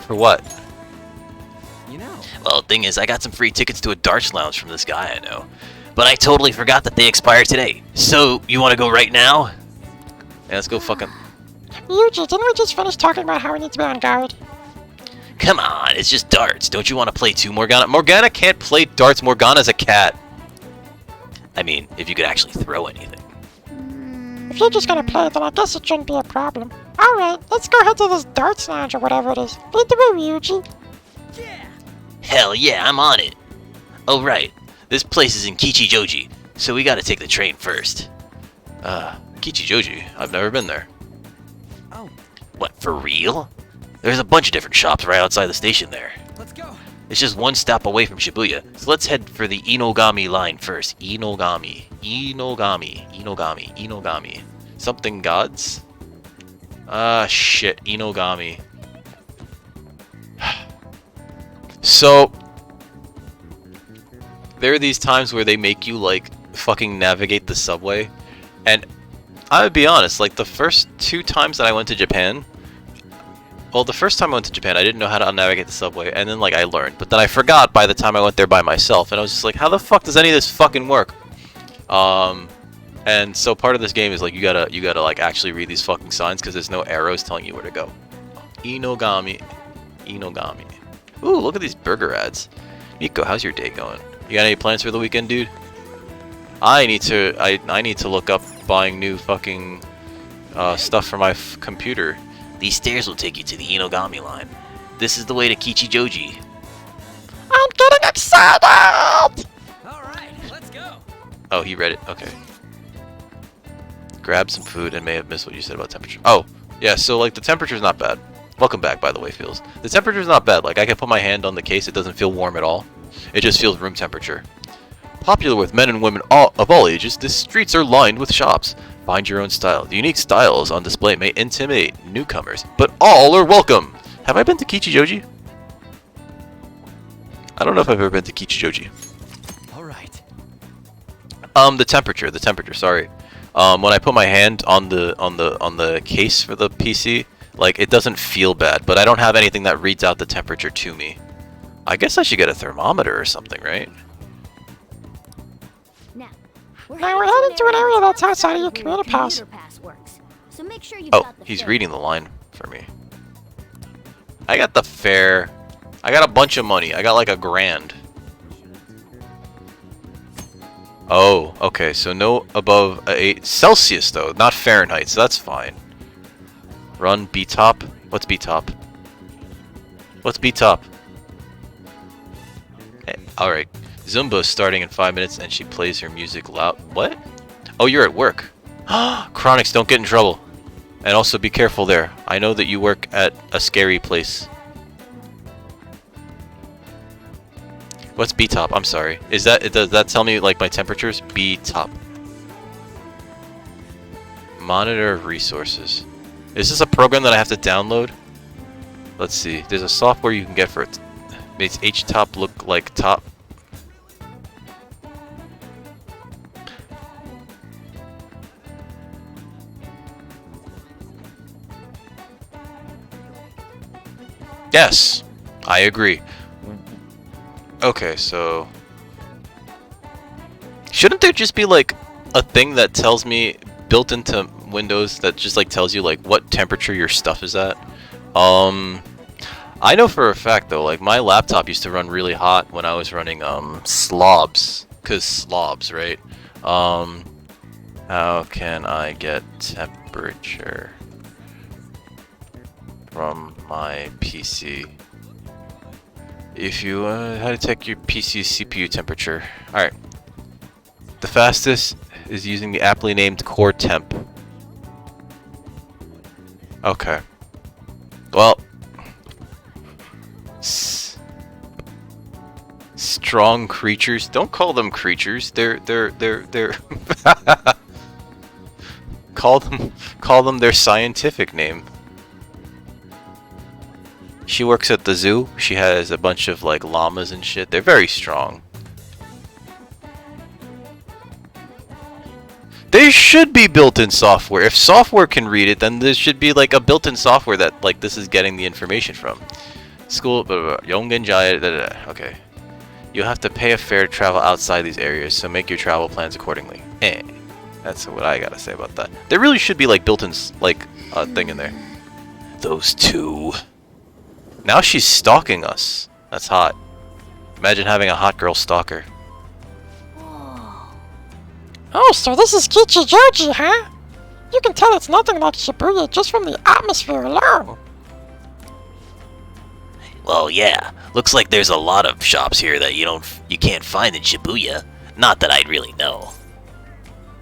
For what? You know. Well, the thing is, I got some free tickets to a darts lounge from this guy I know. But I totally forgot that they expire today. So, you want to go right now? Yeah, let's go fucking... Yuji, didn't we just finish talking about how we need to be on guard? Come on, it's just darts. Don't you want to play too, Morgana? Morgana can't play darts. Morgana's a cat. I mean, if you could actually throw anything. If you're just gonna play, then I guess it shouldn't be a problem. Alright, let's go head to this darts lounge or whatever it is. Lead the way, Yuji. Hell yeah, I'm on it. Oh, right. This place is in Kichijoji, so we gotta take the train first. Kichijoji? I've never been there. Oh. What, for real? There's a bunch of different shops right outside the station there. Let's go. It's just one stop away from Shibuya, so let's head for the Inogami line first. Inogami. Something gods? Shit. Inogami. So, there are these times where they make you, like, fucking navigate the subway. And I would be honest, like, the first 2 times that I went to Japan... Well, the first time I went to Japan, I didn't know how to navigate the subway, and then, like, I learned. But then I forgot by the time I went there by myself, and I was just like, how the fuck does any of this fucking work? And so part of this game is, like, you gotta, like, actually read these fucking signs, because there's no arrows telling you where to go. Inogami. Ooh, look at these burger ads. Miko, how's your day going? You got any plans for the weekend, dude? I need to look up buying new fucking stuff for my computer. These stairs will take you to the Inogami line. This is the way to Kichijoji. I'm getting excited! Alright, let's go. Oh, he read it. Okay. Grab some food and may have missed what you said about temperature. Oh, yeah, so like the temperature's not bad. Welcome back, by the way, Feels. The temperature's not bad. Like I can put my hand on the case, it doesn't feel warm at all. It just feels room temperature. Popular with men and women of all ages, the streets are lined with shops. Find your own style. The unique styles on display may intimidate newcomers, but all are welcome. Have I been to Kichijoji? I don't know if I've ever been to Kichijoji. All right. The temperature. Sorry. When I put my hand on the case for the PC, like it doesn't feel bad, but I don't have anything that reads out the temperature to me. I guess I should get a thermometer or something, right? Now we're heading to an area that's outside of your community pass. So make sure Oh, he's reading the line for me. I got the fare. I got a bunch of money. I got like $1,000. Oh, okay. So no above 8 Celsius though, not Fahrenheit. So that's fine. Run B-top. What's B-top? What's B-top? Hey, all right. Zumba's starting in 5 minutes and she plays her music loud. What? Oh, you're at work. Chronics, don't get in trouble. And also be careful there. I know that you work at a scary place. What's B-top? I'm sorry. Does that tell me like my temperatures? B-top. Monitor resources. Is this a program that I have to download? Let's see. There's a software you can get for it. Makes H-top look like top. Yes, I agree. Okay, so... Shouldn't there just be, like, a thing that tells me, built into Windows, that just, like, tells you, like, what temperature your stuff is at? I know for a fact, though, like, my laptop used to run really hot when I was running, slobs. 'Cause slobs, right? How can I get temperature from my PC? If you how to check your PC's CPU temperature. Alright. The fastest is using the aptly named core temp. Okay. Well, strong creatures. Don't call them creatures. They're call them their scientific name. She works at the zoo. She has a bunch of like llamas and shit. They're very strong. There should be built-in software. If software can read it, then there should be like a built-in software that like this is getting the information from. School, Yongenjaya, okay. You'll have to pay a fare to travel outside these areas, so make your travel plans accordingly. That's what I gotta say about that. There really should be like built-in like thing in there. Those two. Now she's stalking us. That's hot. Imagine having a hot girl stalker. Oh, so this is Kichijoji, huh? You can tell it's nothing like Shibuya just from the atmosphere alone. Well, yeah. Looks like there's a lot of shops here that you can't find in Shibuya. Not that I'd really know.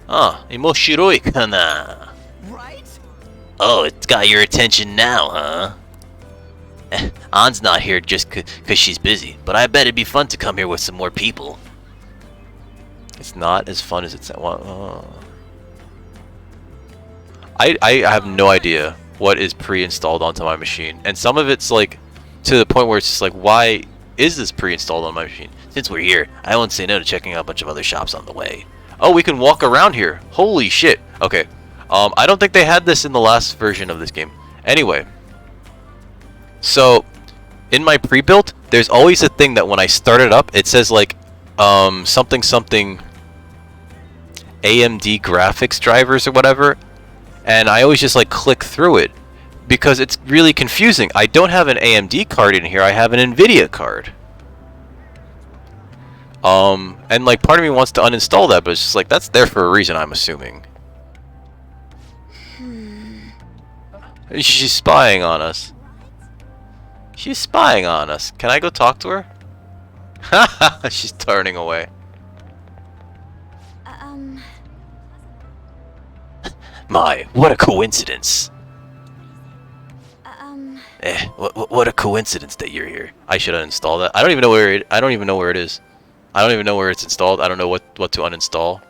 Ah, Imoshiroi kana. Right? Oh, it's got your attention now, huh? An's not here just cause she's busy, but I bet it'd be fun to come here with some more people. It's not as fun as it sounds. Oh. I have no idea what is pre-installed onto my machine, and some of it's like to the point where it's just like, why is this pre-installed on my machine? Since we're here, I won't say no to checking out a bunch of other shops on the way. Oh, we can walk around here. Holy shit. Okay. I don't think they had this in the last version of this game. Anyway. So, in my pre-built, there's always a thing that when I start it up, it says like, something AMD graphics drivers or whatever. And I always just like click through it because it's really confusing. I don't have an AMD card in here. I have an NVIDIA card. And like part of me wants to uninstall that, but it's just like that's there for a reason, I'm assuming. She's spying on us. She's spying on us. Can I go talk to her? Haha, she's turning away. My, what a coincidence. What a coincidence that you're here. I should uninstall that. I don't even know where it. I don't even know where it is. I don't even know where it's installed. I don't know what to uninstall.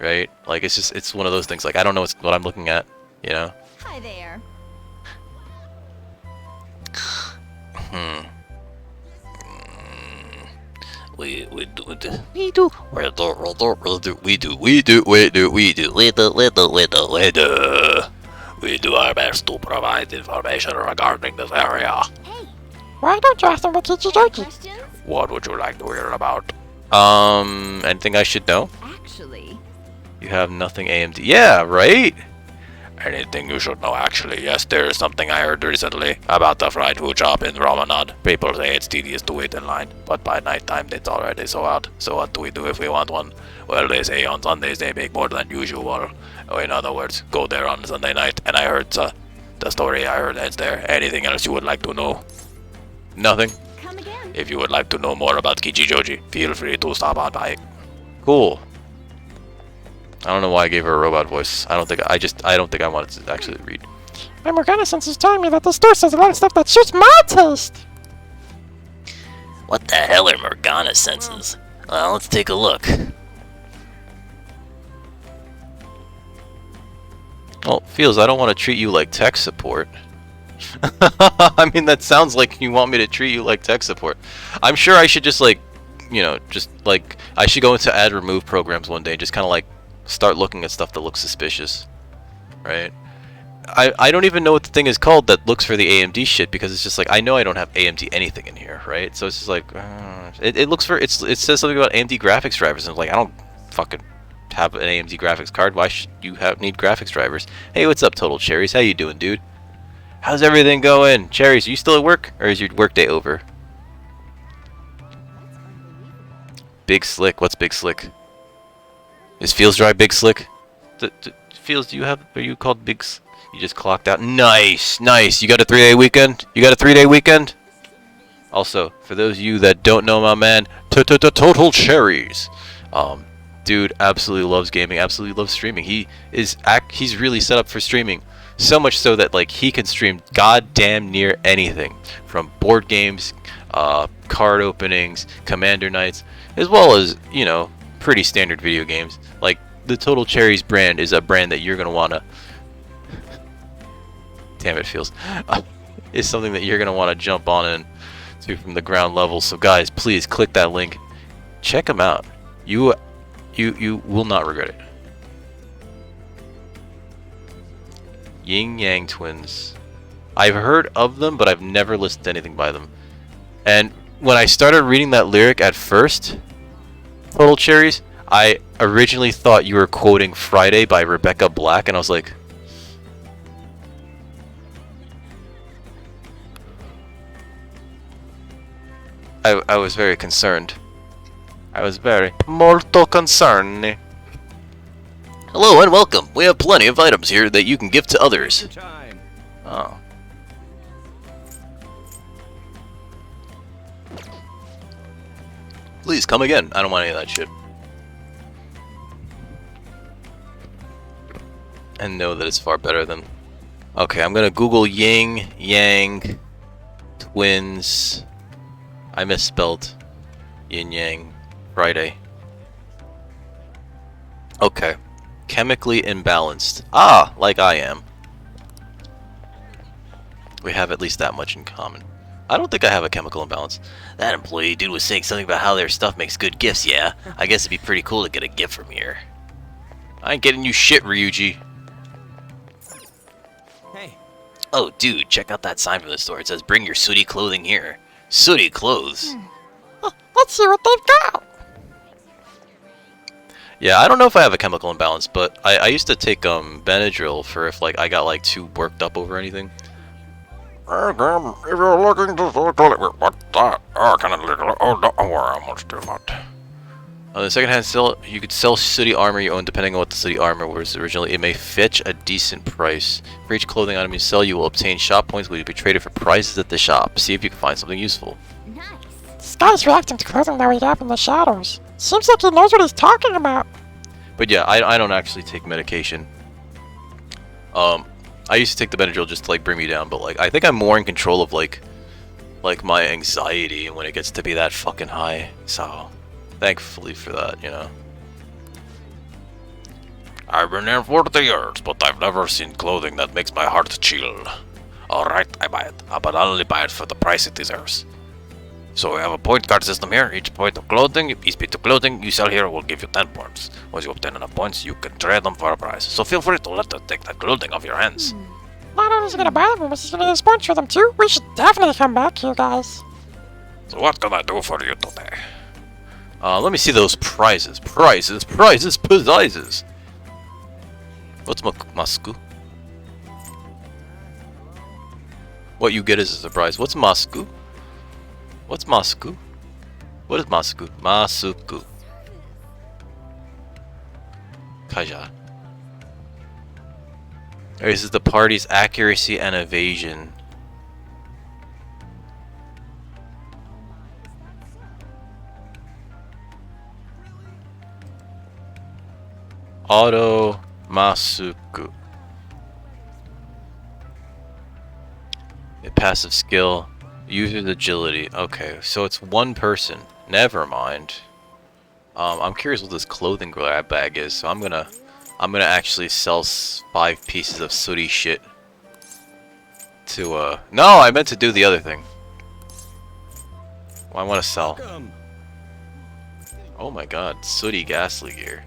Right? Like it's one of those things. Like I don't know what I'm looking at. You know. Hi there. We do. We do our best to provide information regarding this area. Hey. Why don't you ask them about Kichijoji? What would you like to hear about? Anything I should know? Actually. You have nothing AMD. Yeah, right? Anything you should know, actually. Yes, there is something I heard recently about the fried food shop in Ramanad. People say it's tedious to wait in line, but by nighttime it's already sold out. So what do we do if we want one? Well, they say on Sundays they make more than usual. In other words, go there on Sunday night. And I heard the story I heard ends there. Anything else you would like to know? Nothing. Come again. If you would like to know more about Kichijoji, feel free to stop on by. Cool. I don't know why I gave her a robot voice. I don't think I wanted to actually read. My Morgana sense is telling me that the store sells a lot of stuff that suits my taste. What the hell are Morgana senses? Well, let's take a look. Well, Feels, I don't want to treat you like tech support. I mean, that sounds like you want me to treat you like tech support. I'm sure I should just like, you know, just like, I should go into add remove programs one day and just kind of like start looking at stuff that looks suspicious. Right? I don't even know what the thing is called that looks for the AMD shit because it's just like, I know I don't have AMD anything in here, right? So it's just like, it looks for, it says something about AMD graphics drivers and I'm like, I don't fucking have an AMD graphics card. Why should you need graphics drivers? Hey, what's up, Total Cherries? How you doing, dude? How's everything going? Cherries, are you still at work? Or is your work day over? Big Slick. What's Big Slick? Is Feels Dry Big Slick? Feels, are you called Big Slick? You just clocked out. Nice, nice. You got a 3-day weekend? You got a 3-day weekend? Also, for those of you that don't know my man, Total Cherries. Dude absolutely loves gaming, absolutely loves streaming. He's really set up for streaming. So much so that like he can stream goddamn near anything. From board games, card openings, Commander nights, as well as, you know, pretty standard video games. Like the Total Cherries brand is a brand that you're gonna wanna damn it feels, is something that you're gonna want to jump on in to from the ground level. So guys, please click that link, check them out. You will not regret it. Yin Yang Twins. I've heard of them, but I've never listened to anything by them. And when I started reading that lyric at first, Total Cherries, I originally thought you were quoting Friday by Rebecca Black, and I was like, I was very concerned. I was very molto concerned. Hello and welcome. We have plenty of items here that you can give to others. Oh. Please come again. I don't want any of that shit. And know that it's far better than... Okay, I'm gonna Google Yin Yang Twins. I misspelled Yin Yang Friday. Okay. Chemically imbalanced. Ah, like I am. We have at least that much in common. I don't think I have a chemical imbalance. That employee dude was saying something about how their stuff makes good gifts, yeah? I guess it'd be pretty cool to get a gift from here. I ain't getting you shit, Ryuji. Hey. Oh, dude, check out that sign from the store. It says, bring your sooty clothing here. Sooty clothes? Let's see what they've got. Yeah, I don't know if I have a chemical imbalance, but I used to take Benadryl for if like I got like too worked up over anything. If you're looking to what that? Oh, kind of little. Oh, don't worry, how much do that? On the second-hand sale, you could sell sooty armor you own depending on what the sooty armor was originally. It may fetch a decent price. For each clothing item you sell, you will obtain shop points which will be traded for prices at the shop. See if you can find something useful. This guy's reacting to clothing that we have in the shadows. Seems like he knows what he's talking about. But yeah, I don't actually take medication. I used to take the Benadryl just to like bring me down, but like I think I'm more in control of like my anxiety when it gets to be that fucking high. So thankfully for that, you know. I've been here 40 years, but I've never seen clothing that makes my heart chill. Alright, I buy it, but I'll only buy it for the price it deserves. So we have a point card system here. Each point of clothing, each piece of clothing you sell here will give you 10 points. Once you obtain enough points, you can trade them for a price. So feel free to let them take that clothing off your hands. Not only is he gonna buy them, but he's gonna get a points for them too. We should definitely come back here, guys. So what can I do for you today? Let me see those prizes. Prizes. What's Masku? What you get is a surprise. What's Masku? What's Masku? What is Masku? Masuku. Kaja. This is the party's accuracy and evasion. Auto Masuku. A passive skill. User's agility. Okay, so it's one person. Never mind. I'm curious what this clothing grab bag is, so I'm gonna actually sell 5 pieces of sooty shit to no, I meant to do the other thing. Well, I want to sell. Oh my god, sooty ghastly gear.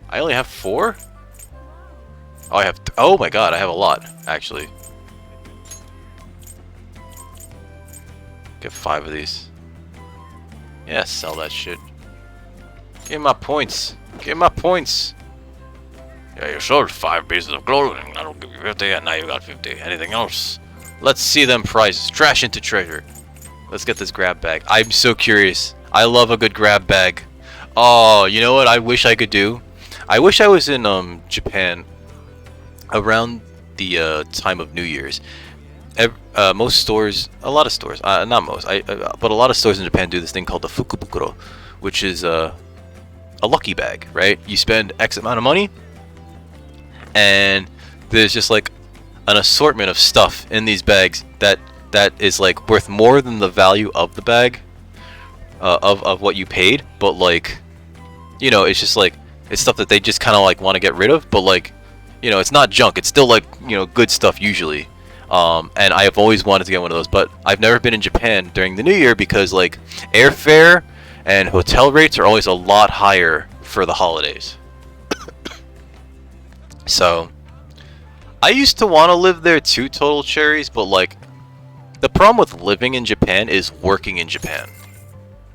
I only have 4? Oh, I have oh my god, I have a lot actually. Get 5 of these. Yeah, sell that shit. Give me my points. Give me my points. Yeah, you sold 5 pieces of clothing. That'll give you 50, and now you got 50. Anything else? Let's see them prices. Trash into treasure. Let's get this grab bag. I'm so curious. I love a good grab bag. Oh, you know what I wish I could do? I wish I was in Japan around the time of New Year's. Most stores, a lot of stores, not most, but a lot of stores in Japan do this thing called the fukubukuro, which is a lucky bag, right? You spend X amount of money, and there's just like an assortment of stuff in these bags that is like worth more than the value of the bag, of what you paid, but like, you know, it's just like, it's stuff that they just kind of like want to get rid of, but like, you know, it's not junk, it's still like, you know, good stuff usually. And I have always wanted to get one of those, but I've never been in Japan during the New Year because like airfare and hotel rates are always a lot higher for the holidays. So I used to want to live there too, Total Cherries, but like the problem with living in Japan is working in Japan,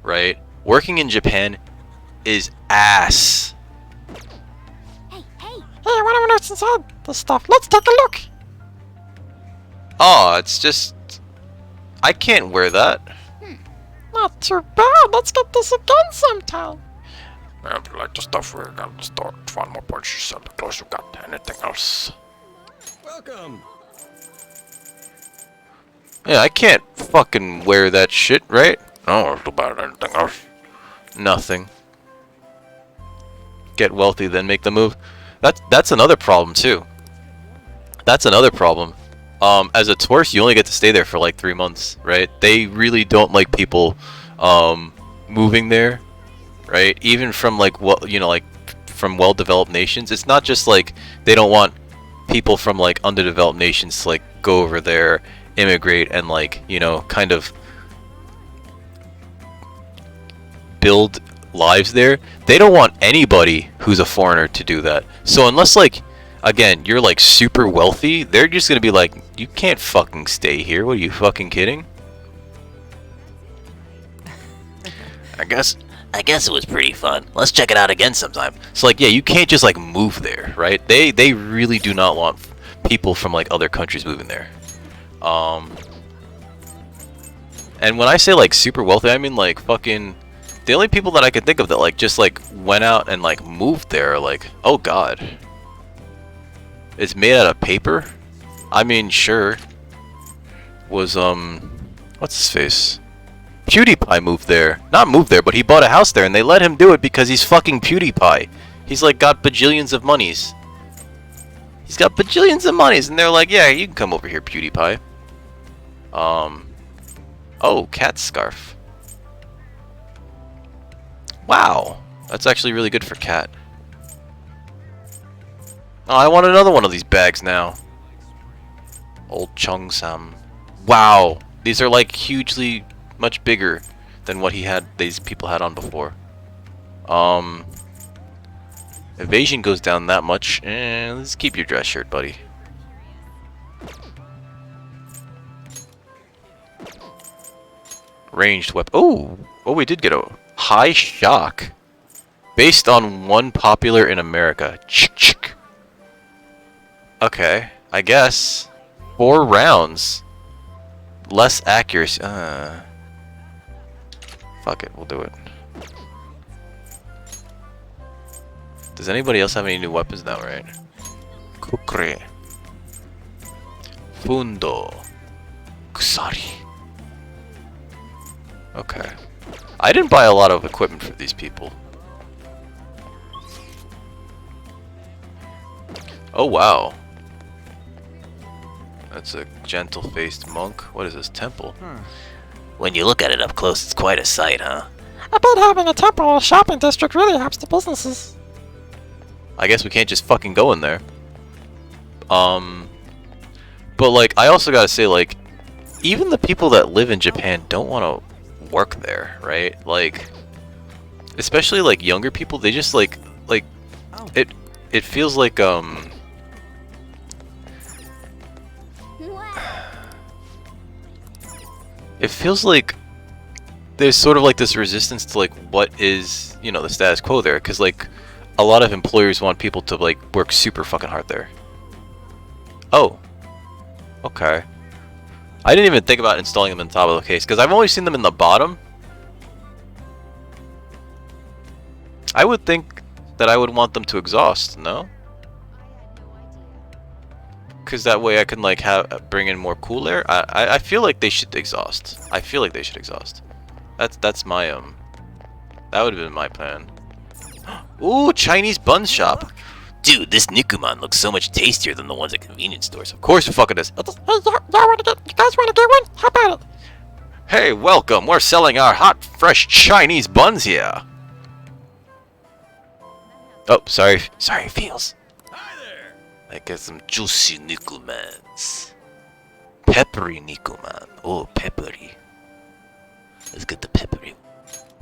right? Working in Japan is ass. Hey, I want to know what's inside this stuff. Let's take a look. Oh, it's just... I can't wear that. Not too bad. Let's get this again sometime. Like the stuff we got in the store. One more punch, sell the clothes you got. Anything else? Welcome. Yeah, I can't fucking wear that shit, right? No, too bad. Anything else? Nothing. Get wealthy, then make the move. That's another problem too. That's another problem. As a tourist, you only get to stay there for like 3 months, right? They really don't like people moving there, right? Even from like from well-developed nations. It's not just like they don't want people from like underdeveloped nations to like go over there, immigrate, and like kind of build lives there. They don't want anybody who's a foreigner to do that. So unless like again, you're like super wealthy, they're just gonna be like, you can't fucking stay here. What are you fucking kidding? I guess it was pretty fun. Let's check it out again sometime. So like, yeah, you can't just like move there, right? They really do not want people from like other countries moving there. And when I say like super wealthy, I mean like fucking. The only people that I can think of that like just like went out and like moved there are like, oh god. It's made out of paper? I mean, sure. Was, what's his face? PewDiePie moved there. Not moved there, but he bought a house there, and they let him do it because he's fucking PewDiePie. He's, like, got bajillions of monies. He's got bajillions of monies, and they're like, yeah, you can come over here, PewDiePie. Oh, cat scarf. Wow. That's actually really good for cat. Oh, I want another one of these bags now. Old Chung-sam. Wow. These are like hugely much bigger than what these people had on before. Evasion goes down that much. Let's keep your dress shirt, buddy. Ranged weapon. Oh, we did get a high shock. Based on one popular in America. Chick. Okay, I guess 4 rounds. Less accuracy. Fuck it, we'll do it. Does anybody else have any new weapons now, right? Kukre. Fundo. Kusari. Okay. I didn't buy a lot of equipment for these people. Oh wow. That's a gentle-faced monk. What is this, temple? When you look at it up close, it's quite a sight, huh? I bet having a temple or a shopping district really helps the businesses. I guess we can't just fucking go in there. But like, I also gotta say, like, even the people that live in Japan don't want to work there, right? Like, especially like younger people, they just like it feels like it feels like there's sort of like this resistance to like what is, the status quo there, because like a lot of employers want people to like work super fucking hard there. Oh, okay. I didn't even think about installing them in the top of the case because I've only seen them in the bottom. I would think that I would want them to exhaust, no? Because that way I can like bring in more cool air. I feel like they should exhaust. I feel like they should exhaust. That's my that would have been my plan. Ooh, Chinese bun shop. Dude, this Nikuman looks so much tastier than the ones at convenience stores. Of course it fucking does. Hey, you guys want to get one? How about it? Hey, welcome. We're selling our hot, fresh Chinese buns here. Oh, sorry, feels. Hi there. I got some juicy Nikumans. Peppery Nikuman. Oh, peppery. Let's get the peppery.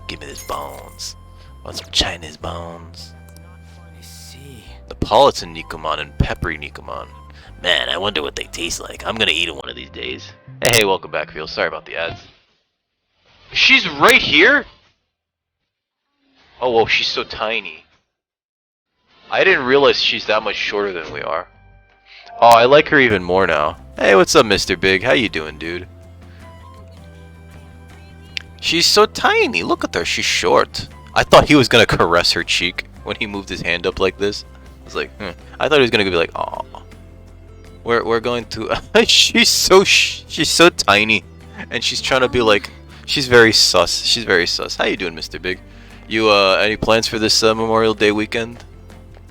Give me these bones. Want some Chinese bones? I see. Neapolitan Nikuman and peppery Nikuman. Man, I wonder what they taste like. I'm gonna eat them one of these days. Hey, welcome back, Phil. Sorry about the ads. She's right here? Oh, whoa, she's so tiny. I didn't realize she's that much shorter than we are. Oh, I like her even more now. Hey, what's up, Mr. Big? How you doing, dude? She's so tiny. Look at her. She's short. I thought he was gonna caress her cheek when he moved his hand up like this. I was like, I thought he was gonna be like, oh. We're going to. she's so tiny, and she's trying to be like. She's very sus. She's very sus. How you doing, Mr. Big? You any plans for this Memorial Day weekend?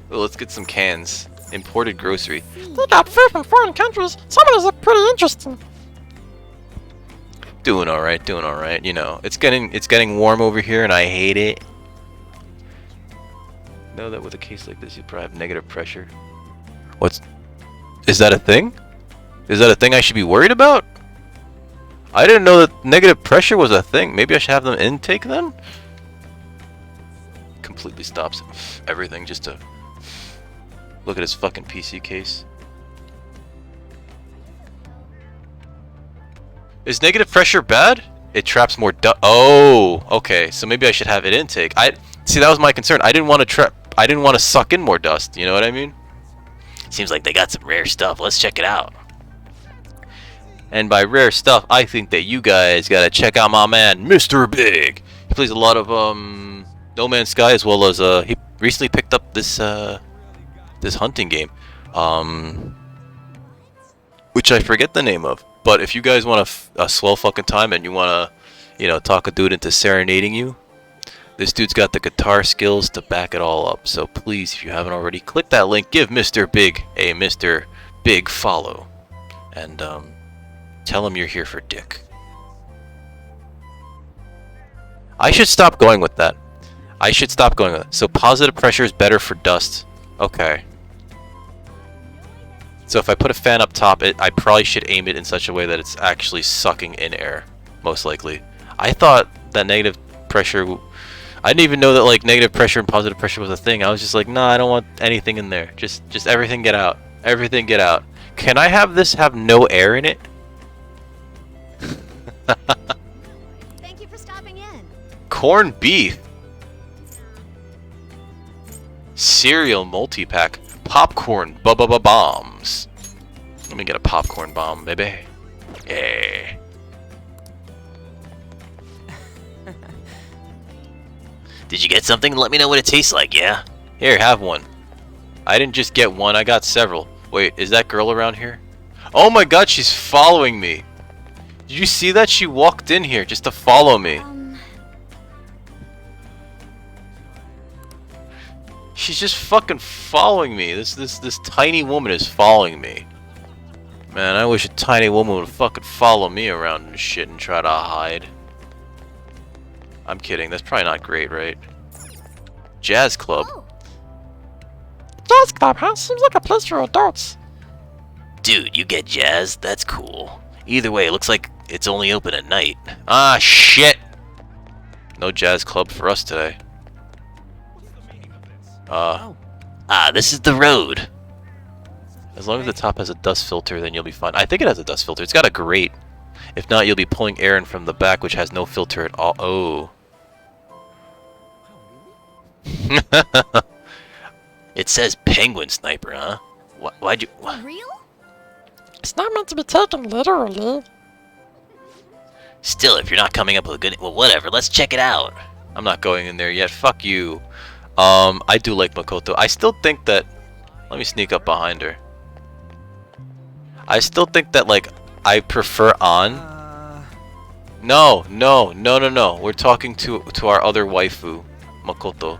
Well, let's get some cans. Imported grocery. They got food from foreign countries. Some of those look pretty interesting. Doing all right. Doing all right. You know, it's getting warm over here, and I hate it. Know that with a case like this, you probably have negative pressure. Is that a thing? Is that a thing I should be worried about? I didn't know that negative pressure was a thing. Maybe I should have them intake then? Completely stops everything just to look at his fucking PC case. Is negative pressure bad? It traps more dust. Oh, okay. So maybe I should have it intake. See, that was my concern. I didn't want to suck in more dust. You know what I mean? Seems like they got some rare stuff. Let's check it out. And by rare stuff, I think that you guys gotta check out my man, Mr. Big. He plays a lot of No Man's Sky, as well as he recently picked up this this hunting game, which I forget the name of. But if you guys want a swell fucking time and you wanna, you know, talk a dude into serenading you, this dude's got the guitar skills to back it all up. So please, if you haven't already, click that link. Give Mr. Big a Mr. Big follow, and tell him you're here for dick. I should stop going with that. I should stop going with it. So positive pressure is better for dust. Okay. So if I put a fan up top, I probably should aim it in such a way that it's actually sucking in air, most likely. I thought that negative pressure. I didn't even know that like negative pressure and positive pressure was a thing. I was just like, nah, I don't want anything in there. Just everything get out. Everything get out. Can I have this have no air in it? Thank you for stopping in. Corned beef. Cereal multi-pack. Popcorn bombs. Let me get a popcorn bomb, baby. Yeah. Did you get something? Let me know what it tastes like, yeah? Here, have one. I didn't just get one, I got several. Wait, is that girl around here? Oh my god, she's following me. Did you see that? She walked in here just to follow me. She's just fucking following me. This tiny woman is following me. Man, I wish a tiny woman would fucking follow me around and shit and try to hide. I'm kidding. That's probably not great, right? Jazz club. Jazz club, huh? Seems like a place for adults. Dude, you get jazz? That's cool. Either way, it looks like it's only open at night. Ah, shit! No jazz club for us today. This is the road. As long as the top has a dust filter, then you'll be fine. I think it has a dust filter. It's got a grate. If not, you'll be pulling air in from the back, which has no filter at all. Oh. It says penguin sniper, huh? Why'd you... Real? It's not meant to be taken literally. Still, if you're not coming up with a good... Well, whatever. Let's check it out. I'm not going in there yet. Fuck you. I do like Makoto. I still think that... Let me sneak up behind her. I still think that, like, I prefer An. No. We're talking to our other waifu, Makoto.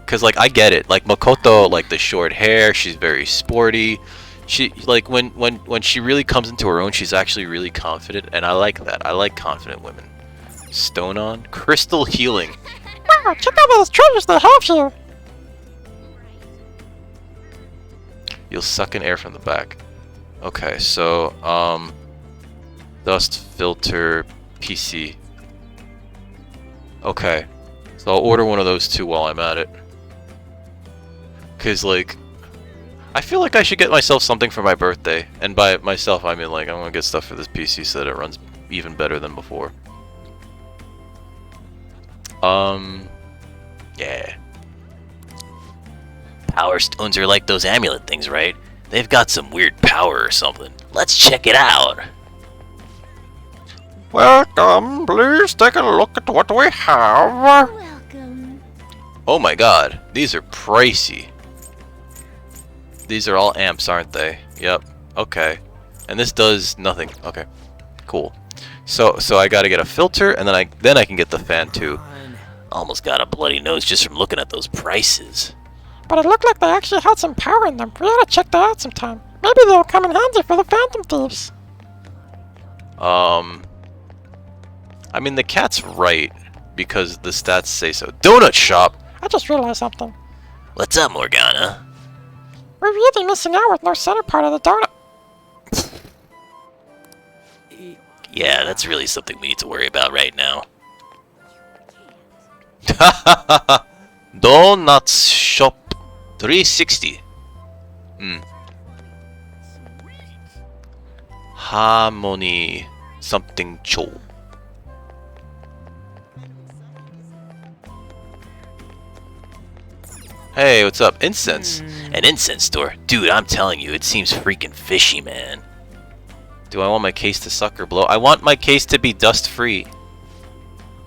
Cause like I get it. Like Makoto, like the short hair, she's very sporty. She like when she really comes into her own, she's actually really confident, and I like that. I like confident women. Stone on crystal healing. Wow, check out those treasures they have here. You'll suck in air from the back. Okay, so Dust filter PC. Okay. So I'll order one of those too while I'm at it. Cause like, I feel like I should get myself something for my birthday. And by myself, I mean like, I want to get stuff for this PC so that it runs even better than before. Yeah. Power stones are like those amulet things, right? They've got some weird power or something. Let's check it out. Welcome, please take a look at what we have. Welcome. Oh my god, these are pricey. These are all amps, aren't they? Yep. Okay. And this does nothing. Okay. Cool. So I gotta get a filter, and then I can get the fan too. Almost got a bloody nose just from looking at those prices. But it looked like they actually had some power in them. We ought to check that out sometime. Maybe they'll come in handy for the Phantom Thieves. I mean the cat's right because the stats say so. Donut shop. I just realized something. What's up, Morgana? We're really missing out with no center part of the donut. Yeah, that's really something we need to worry about right now. Donuts shop 360. Harmony something cho. Hey, what's up? Incense. An incense store? Dude, I'm telling you, it seems freaking fishy, man. Do I want my case to suck or blow? I want my case to be dust free.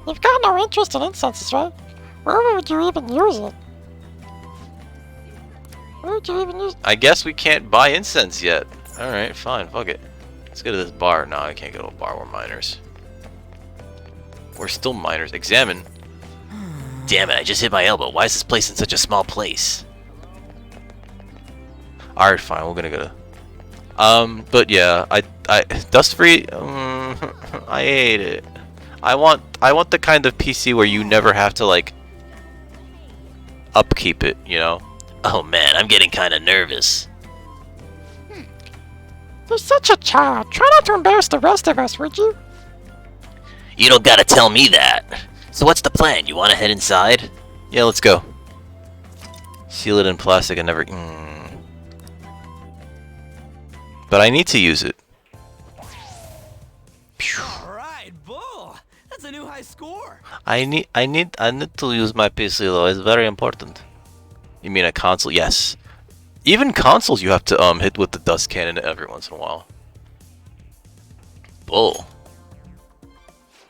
You've got no interest in incenses, right? Where would you even use it? Where would you even use it? I guess we can't buy incense yet. Alright, fine, fuck it. Let's go to this bar. No, I can't go to a bar. We're minors. We're still minors. Examine. Damn it, I just hit my elbow. Why is this place in such a small place? Alright, fine, we're gonna go to... but yeah, I dust free, I hate it. I want the kind of PC where you never have to, like, upkeep it, you know? Oh man, I'm getting kinda nervous. You're such a child. Try not to embarrass the rest of us, would you? You don't gotta tell me that. So what's the plan? You wanna head inside? Yeah, let's go. Seal it in plastic and never... But I need to use it. Alright, Bull! That's a new high score! I need to use my PC though, it's very important. You mean a console? Yes. Even consoles you have to hit with the dust cannon every once in a while. Bull.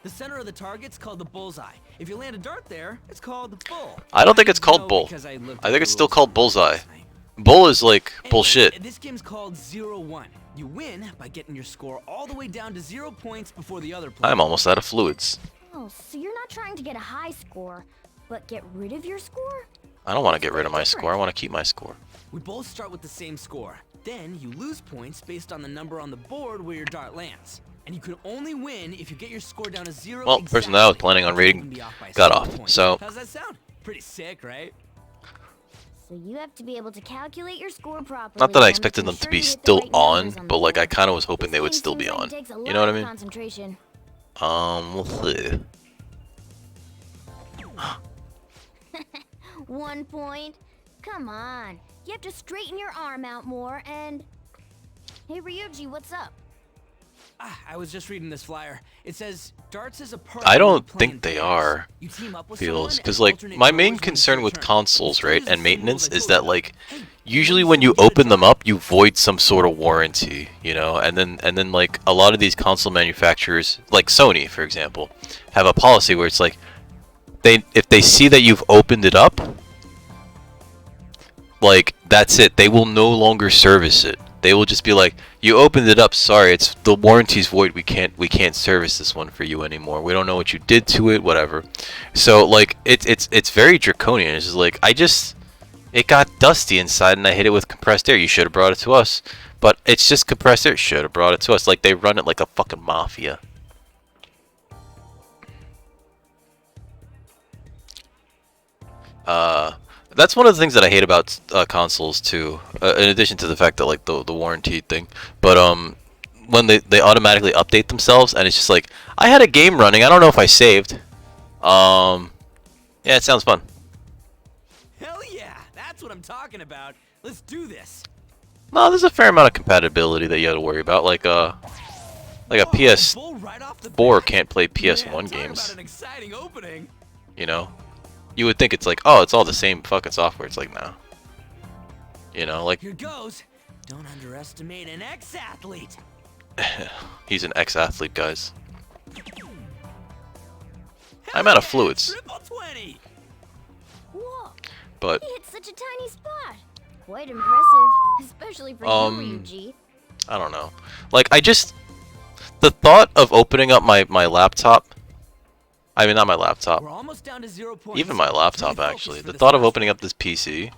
The center of the target's called the bullseye. If you land a dart there, it's called the bull. I don't think it's called bull. I think it's still called bullseye. Bull is like bullshit. This game's called 0-1. You win by getting your score all the way down to 0 points before the other player. I'm almost out of fluids. Oh, so you're not trying to get a high score, but get rid of your score? I don't want to get rid of my score. I want to keep my score. We both start with the same score. Then you lose points based on the number on the board where your dart lands. And you can only win if you get your score down to 0. Well, the person that I was planning on raiding got off, so... How's that sound? Pretty sick, right? So you have to be able to calculate your score properly. Not that I expected them to be still on, but like I kind of was hoping they would still be on. You know what I mean? Concentration. We'll see. 1 point? Come on. You have to straighten your arm out more and... Hey Ryuji, what's up? I was just reading this flyer. It says darts is a part. I don't think they are, feels, because like my main concern with consoles, right, and maintenance is that like usually when you open them up, you void some sort of warranty, you know, and then like a lot of these console manufacturers, like Sony, for example, have a policy where it's like if they see that you've opened it up, like that's it. They will no longer service it. They will just be like, you opened it up, sorry, it's the warranty's void, we can't service this one for you anymore. We don't know what you did to it, whatever. So like it's very draconian. It's just like it got dusty inside and I hit it with compressed air. You should have brought it to us. But it's just compressed air, should have brought it to us. Like they run it like a fucking mafia. That's one of the things that I hate about consoles too. In addition to the fact that like the warranty thing, but when they automatically update themselves, and it's just like, I had a game running, I don't know if I saved. Yeah, it sounds fun. Hell yeah, that's what I'm talking about. Let's do this. No, there's a fair amount of compatibility that you have to worry about, like a PS4 can't play PS1 games. You know? You would think it's like, oh, it's all the same fucking software. It's like, no. You know, like... Here goes. Don't underestimate an ex-athlete. He's an ex-athlete, guys. I'm out of fluids. Whoa. But... He hit such a tiny spot. Quite impressive, especially for you, Ryuji. I don't know. Like, the thought of opening up my laptop... I mean, not my laptop. We're almost down to 0 points. Even my laptop, actually. The thought of opening up this PC...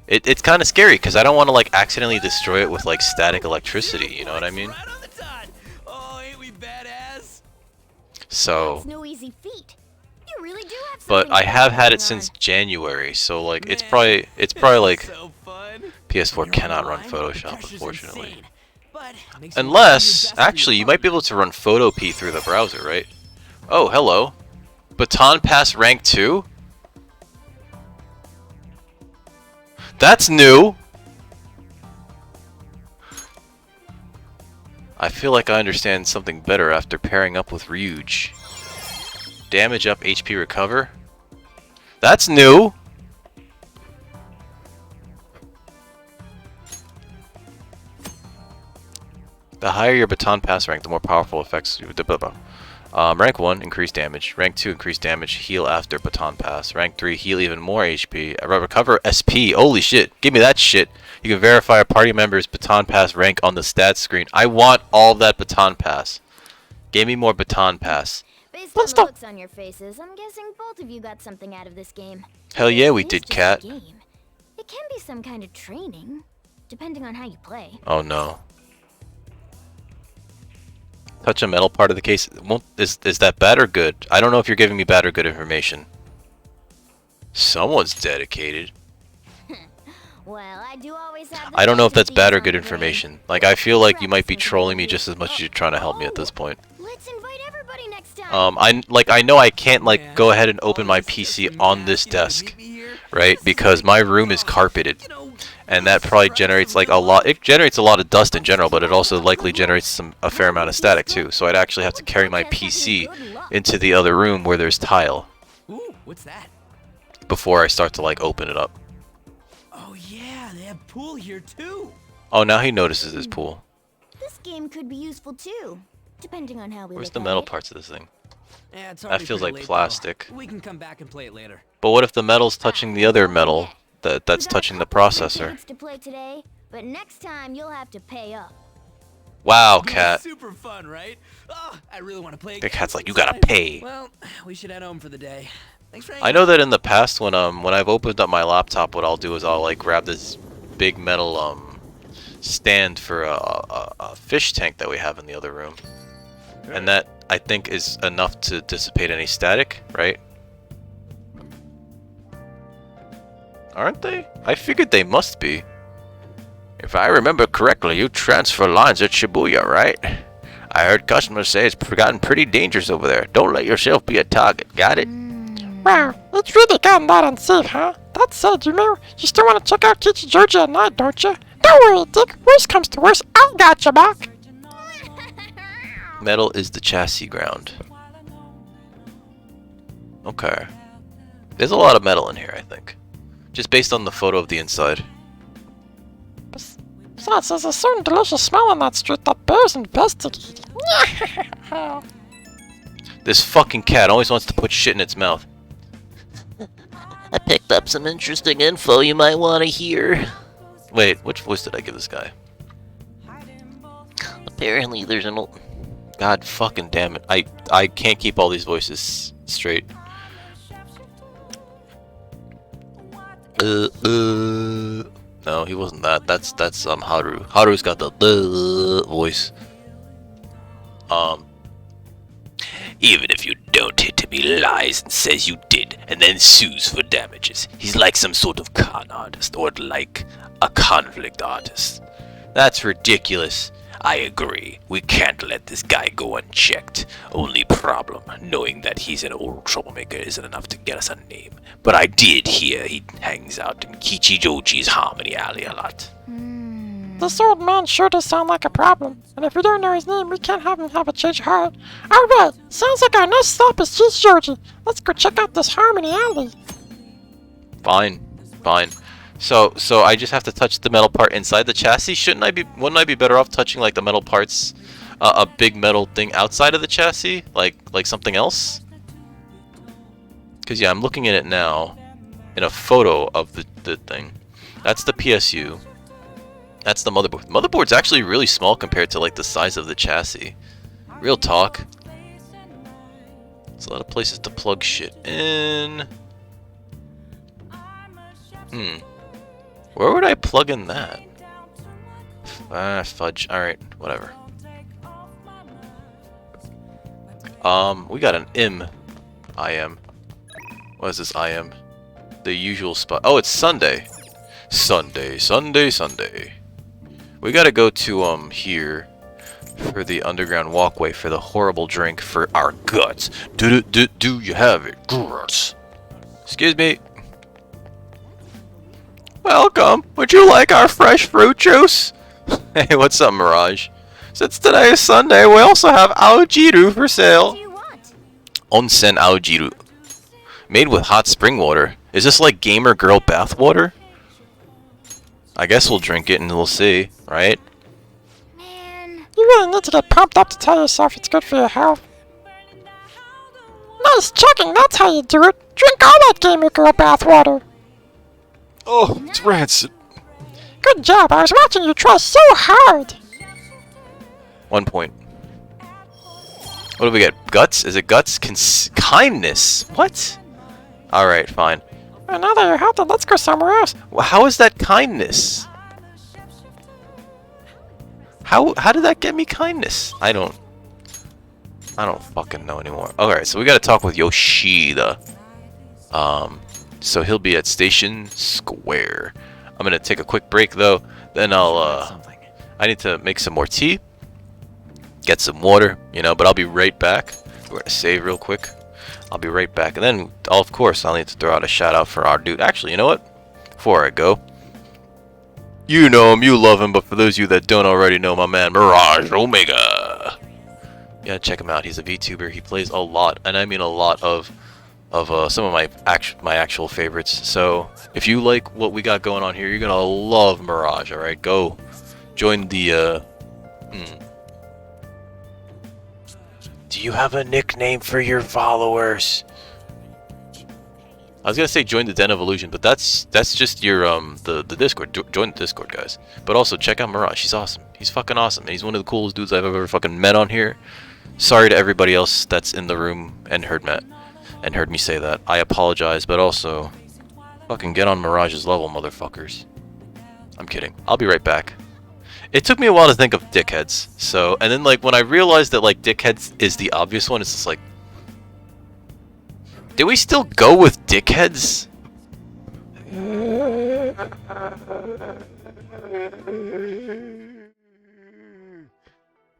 It's kind of scary, because I don't want to, like, accidentally destroy it with, like, static electricity, you know what I mean? Oh, ain't we badass? So... That's no easy feat. You really do have But I have had it since January, so, like, it's probably like... PS4 cannot run Photoshop, unfortunately. Unless, actually, you might be able to run Photopea through the browser, right? Oh, hello. Baton Pass Rank 2? That's new! I feel like I understand something better after pairing up with Ryuj. Damage up, HP recover? That's new! The higher your baton pass rank, the more powerful effects you... rank 1, increased damage. Rank 2, increased damage. Heal after baton pass. Rank 3, heal even more HP. Recover SP. Holy shit. Give me that shit. You can verify a party member's baton pass rank on the stats screen. I want all that baton pass. Give me more baton pass. Based on the looks on your faces, I'm guessing both of you got something out of this game. Hell yeah, we did, Cat. It can be some kind of training, depending on how you play. Oh no. Touch a metal part of the case. Is that bad or good? I don't know if you're giving me bad or good information. Someone's dedicated. Well, I do always have I don't know if that's bad or good information. Like, I feel like you might be trolling me just as much as you're trying to help me at this point. Let's invite everybody next time. I know I can't, like, go ahead and open my PC on this desk, right? Because my room is carpeted. And that probably generates, like, a lot. It generates a lot of dust in general, but it also likely generates a fair amount of static, too. So I'd actually have to carry my PC into the other room where there's tile. Ooh, what's that? Before I start to, like, open it up. Oh yeah, they have pool here too. Oh, now he notices his pool. This game could be useful too, depending on how we Where's look the at metal it. parts of this thing? Yeah, it's That feels like late, plastic. though. We can come back and play it later. But what if the metal's touching the other metal that's touching the processor? To play today, but next time you'll have to pay up. Wow, Cat. Super fun, right? Oh, I really want to play. The Cat's like, you gotta pay. Well, we should head home for the day. Thanks for I know that in the past when I've opened up my laptop, what I'll do is I'll like grab this big metal stand for a fish tank that we have in the other room, and that I think is enough to dissipate any static, right? Aren't they? I figured they must be. If I remember correctly, you transfer lines at Shibuya, right? I heard customers say it's gotten pretty dangerous over there. Don't let yourself be a target, got it? Wow, it's really gotten that unsafe, huh? That said, you still want to check out Kichijoji at night, don't you? Don't worry, Dick. Worst comes to worst, I got your back. Metal is the chassis ground. Okay. There's a lot of metal in here, I think. Just based on the photo of the inside. Besides, there's a certain delicious smell on that street that bears investigating. This fucking cat always wants to put shit in its mouth. I picked up some interesting info you might want to hear. Wait, which voice did I give this guy? Apparently there's an old... God fucking damn it. I can't keep all these voices straight. No, he wasn't that. That's Haru. Haru's got the voice. Even if you don't hit him, he lies and says you did, and then sues for damages. He's like some sort of con artist, or like a conflict artist. That's ridiculous. I agree. We can't let this guy go unchecked. Only problem, knowing that he's an old troublemaker isn't enough to get us a name. But I did hear he hangs out in Kichijoji's Harmony Alley a lot. This old man sure does sound like a problem, and if we don't know his name, we can't have him have a change of heart. Alright, sounds like our next stop is Kichijoji. Let's go check out this Harmony Alley. Fine. So I just have to touch the metal part inside the chassis? Wouldn't I be better off touching like the metal parts, a big metal thing outside of the chassis? Like something else? Cause yeah, I'm looking at it now in a photo of the thing. That's the PSU. That's the motherboard. Motherboard's actually really small compared to like the size of the chassis. Real talk. There's a lot of places to plug shit in. Where would I plug in that? Fudge. Alright, whatever. We got an IM. What is this IM? The usual spot. Oh, it's Sunday. Sunday. We gotta go to, here for the underground walkway for the horrible drink for our guts. Do you have it? Guts. Excuse me. Welcome. Would you like our fresh fruit juice? Hey, what's up, Mirage? Since today is Sunday, we also have aojiru for sale. Onsen aojiru. Made with hot spring water. Is this like gamer girl bath water? I guess we'll drink it and we'll see, right? You really need to get pumped up to tell yourself it's good for your health. Nice chugging, that's how you do it. Drink all that gamer girl bathwater. Oh, it's rancid. Good job, I was watching you try so hard. 1 point. What do we get? Guts? Is it guts? Kindness? What? Alright, fine. Well, now that you're healthy, let's go somewhere else. Well, how is that kindness? How did that get me kindness? I don't fucking know anymore. Alright, so we gotta talk with Yoshida. So he'll be at Station Square. I'm gonna take a quick break though. Then I need to make some more tea. Get some water, you know, but I'll be right back. We're gonna save real quick. I'll be right back. And then, of course, I'll need to throw out a shout out for our dude. Actually, you know what? Before I go, you know him, you love him, but for those of you that don't already know, my man, Mirage Omega. Yeah, check him out. He's a VTuber. He plays a lot, and I mean a lot of some of my actual favorites. So if you like what we got going on here, you're gonna love Mirage. All right, go join the. Do you have a nickname for your followers? I was gonna say join the Den of Illusion, but that's just your the Discord. Join the Discord, guys. But also check out Mirage. He's awesome. He's fucking awesome, and he's one of the coolest dudes I've ever fucking met on here. Sorry to everybody else that's in the room and heard me say that. I apologize, but also fucking get on Mirage's level, motherfuckers. I'm kidding. I'll be right back. It took me a while to think of dickheads. So, and then like when I realized that like dickheads is the obvious one, it's just like, do we still go with dickheads?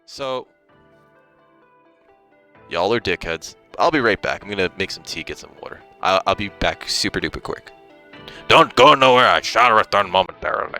So, y'all are dickheads. I'll be right back. I'm gonna make some tea, get some water. I'll be back super duper quick. Don't go nowhere, I shall return momentarily.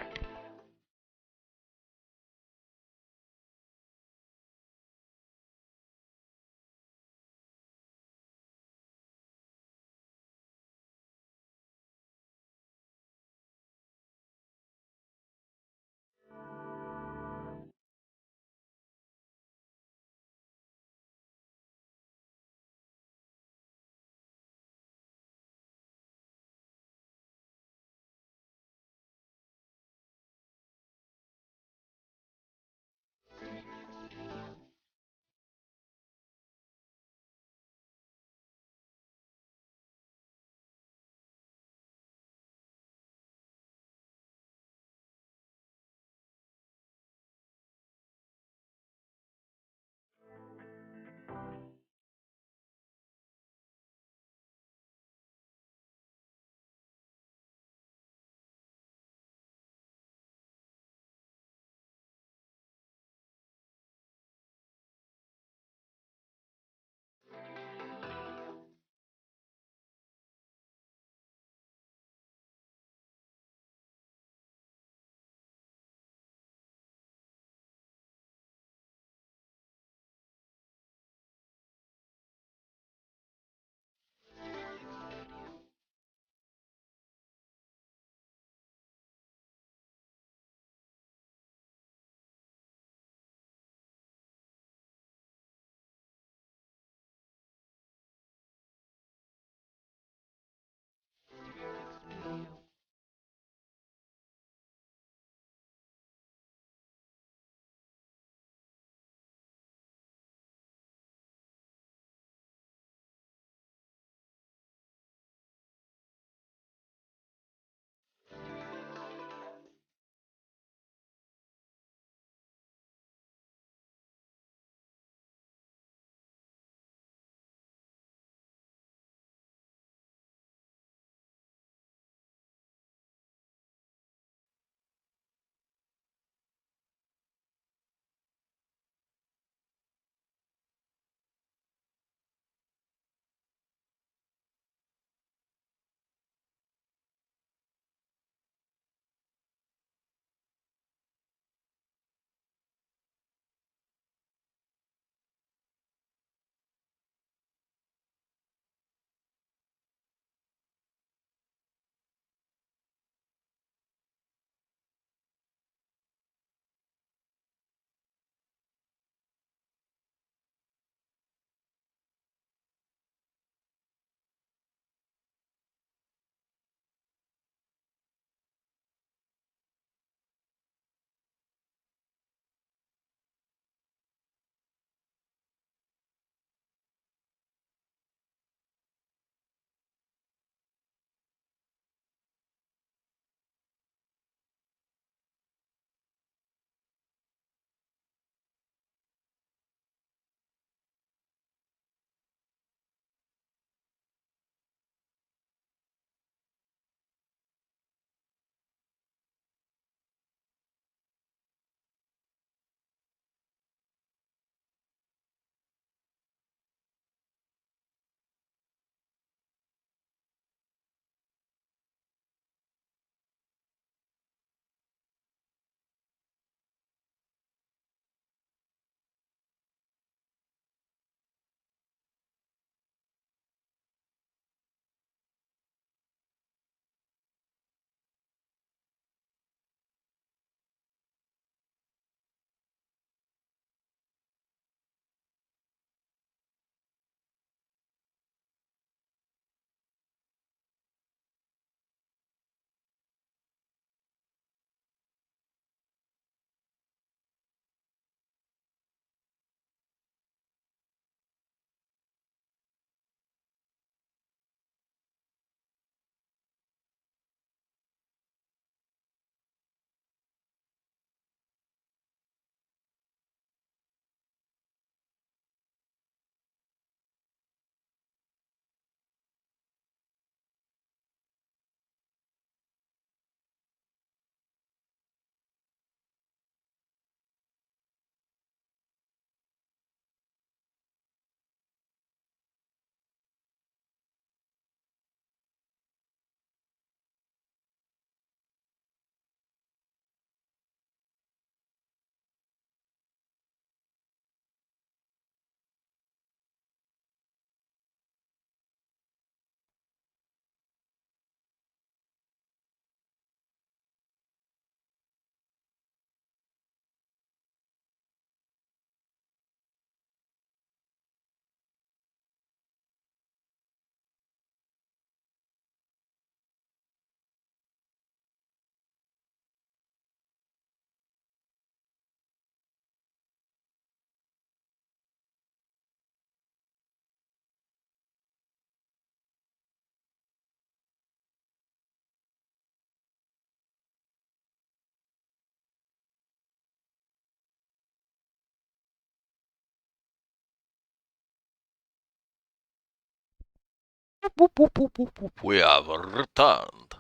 We have returned.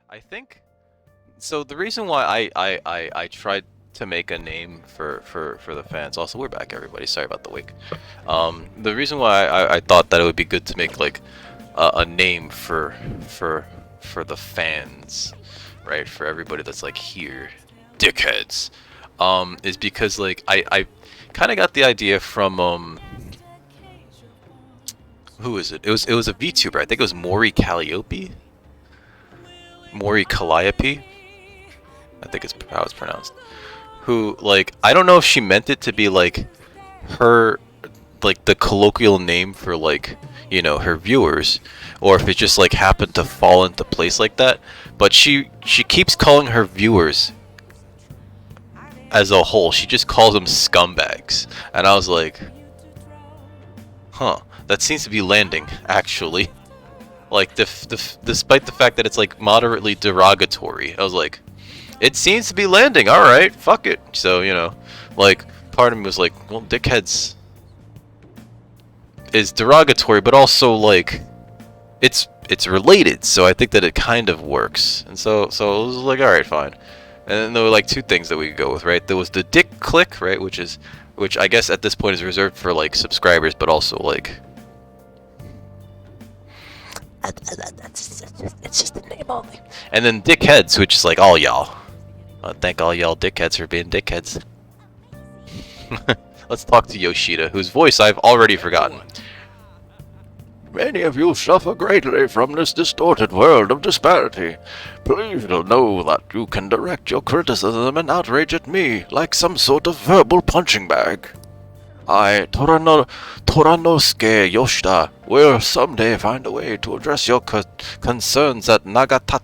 I think. So the reason why I tried to make a name for the fans. Also, we're back, everybody. Sorry about the wake. The reason why I thought that it would be good to make like a name for the fans, right? For everybody that's like here, dickheads, is because like I kind of got the idea from who is it? It was a VTuber. I think it was Maury Calliope. Maury Calliope. I think it's how it's pronounced. Who, like, I don't know if she meant it to be like her, like the colloquial name for like, you know, her viewers, or if it just like happened to fall into place like that. But she keeps calling her viewers as a whole. She just calls them scumbags, and I was like, huh, that seems to be landing actually. Like despite the fact that it's like moderately derogatory, I was like, it seems to be landing. All right, fuck it. So, you know, like, part of me was like, well, dickheads is derogatory, but also like it's related. So I think that it kind of works. And so it was like, all right, fine. And then there were like two things that we could go with, right? There was the dick click, right, which I guess at this point is reserved for like subscribers, but also like it's just the name only. And then dickheads, which is like all y'all. Thank all y'all dickheads for being dickheads. Let's talk to Yoshida, whose voice I've already forgotten. Many of you suffer greatly from this distorted world of disparity. Please know that you can direct your criticism and outrage at me like some sort of verbal punching bag. I, Toranosuke Yoshida, will someday find a way to address your concerns at Nagatacho.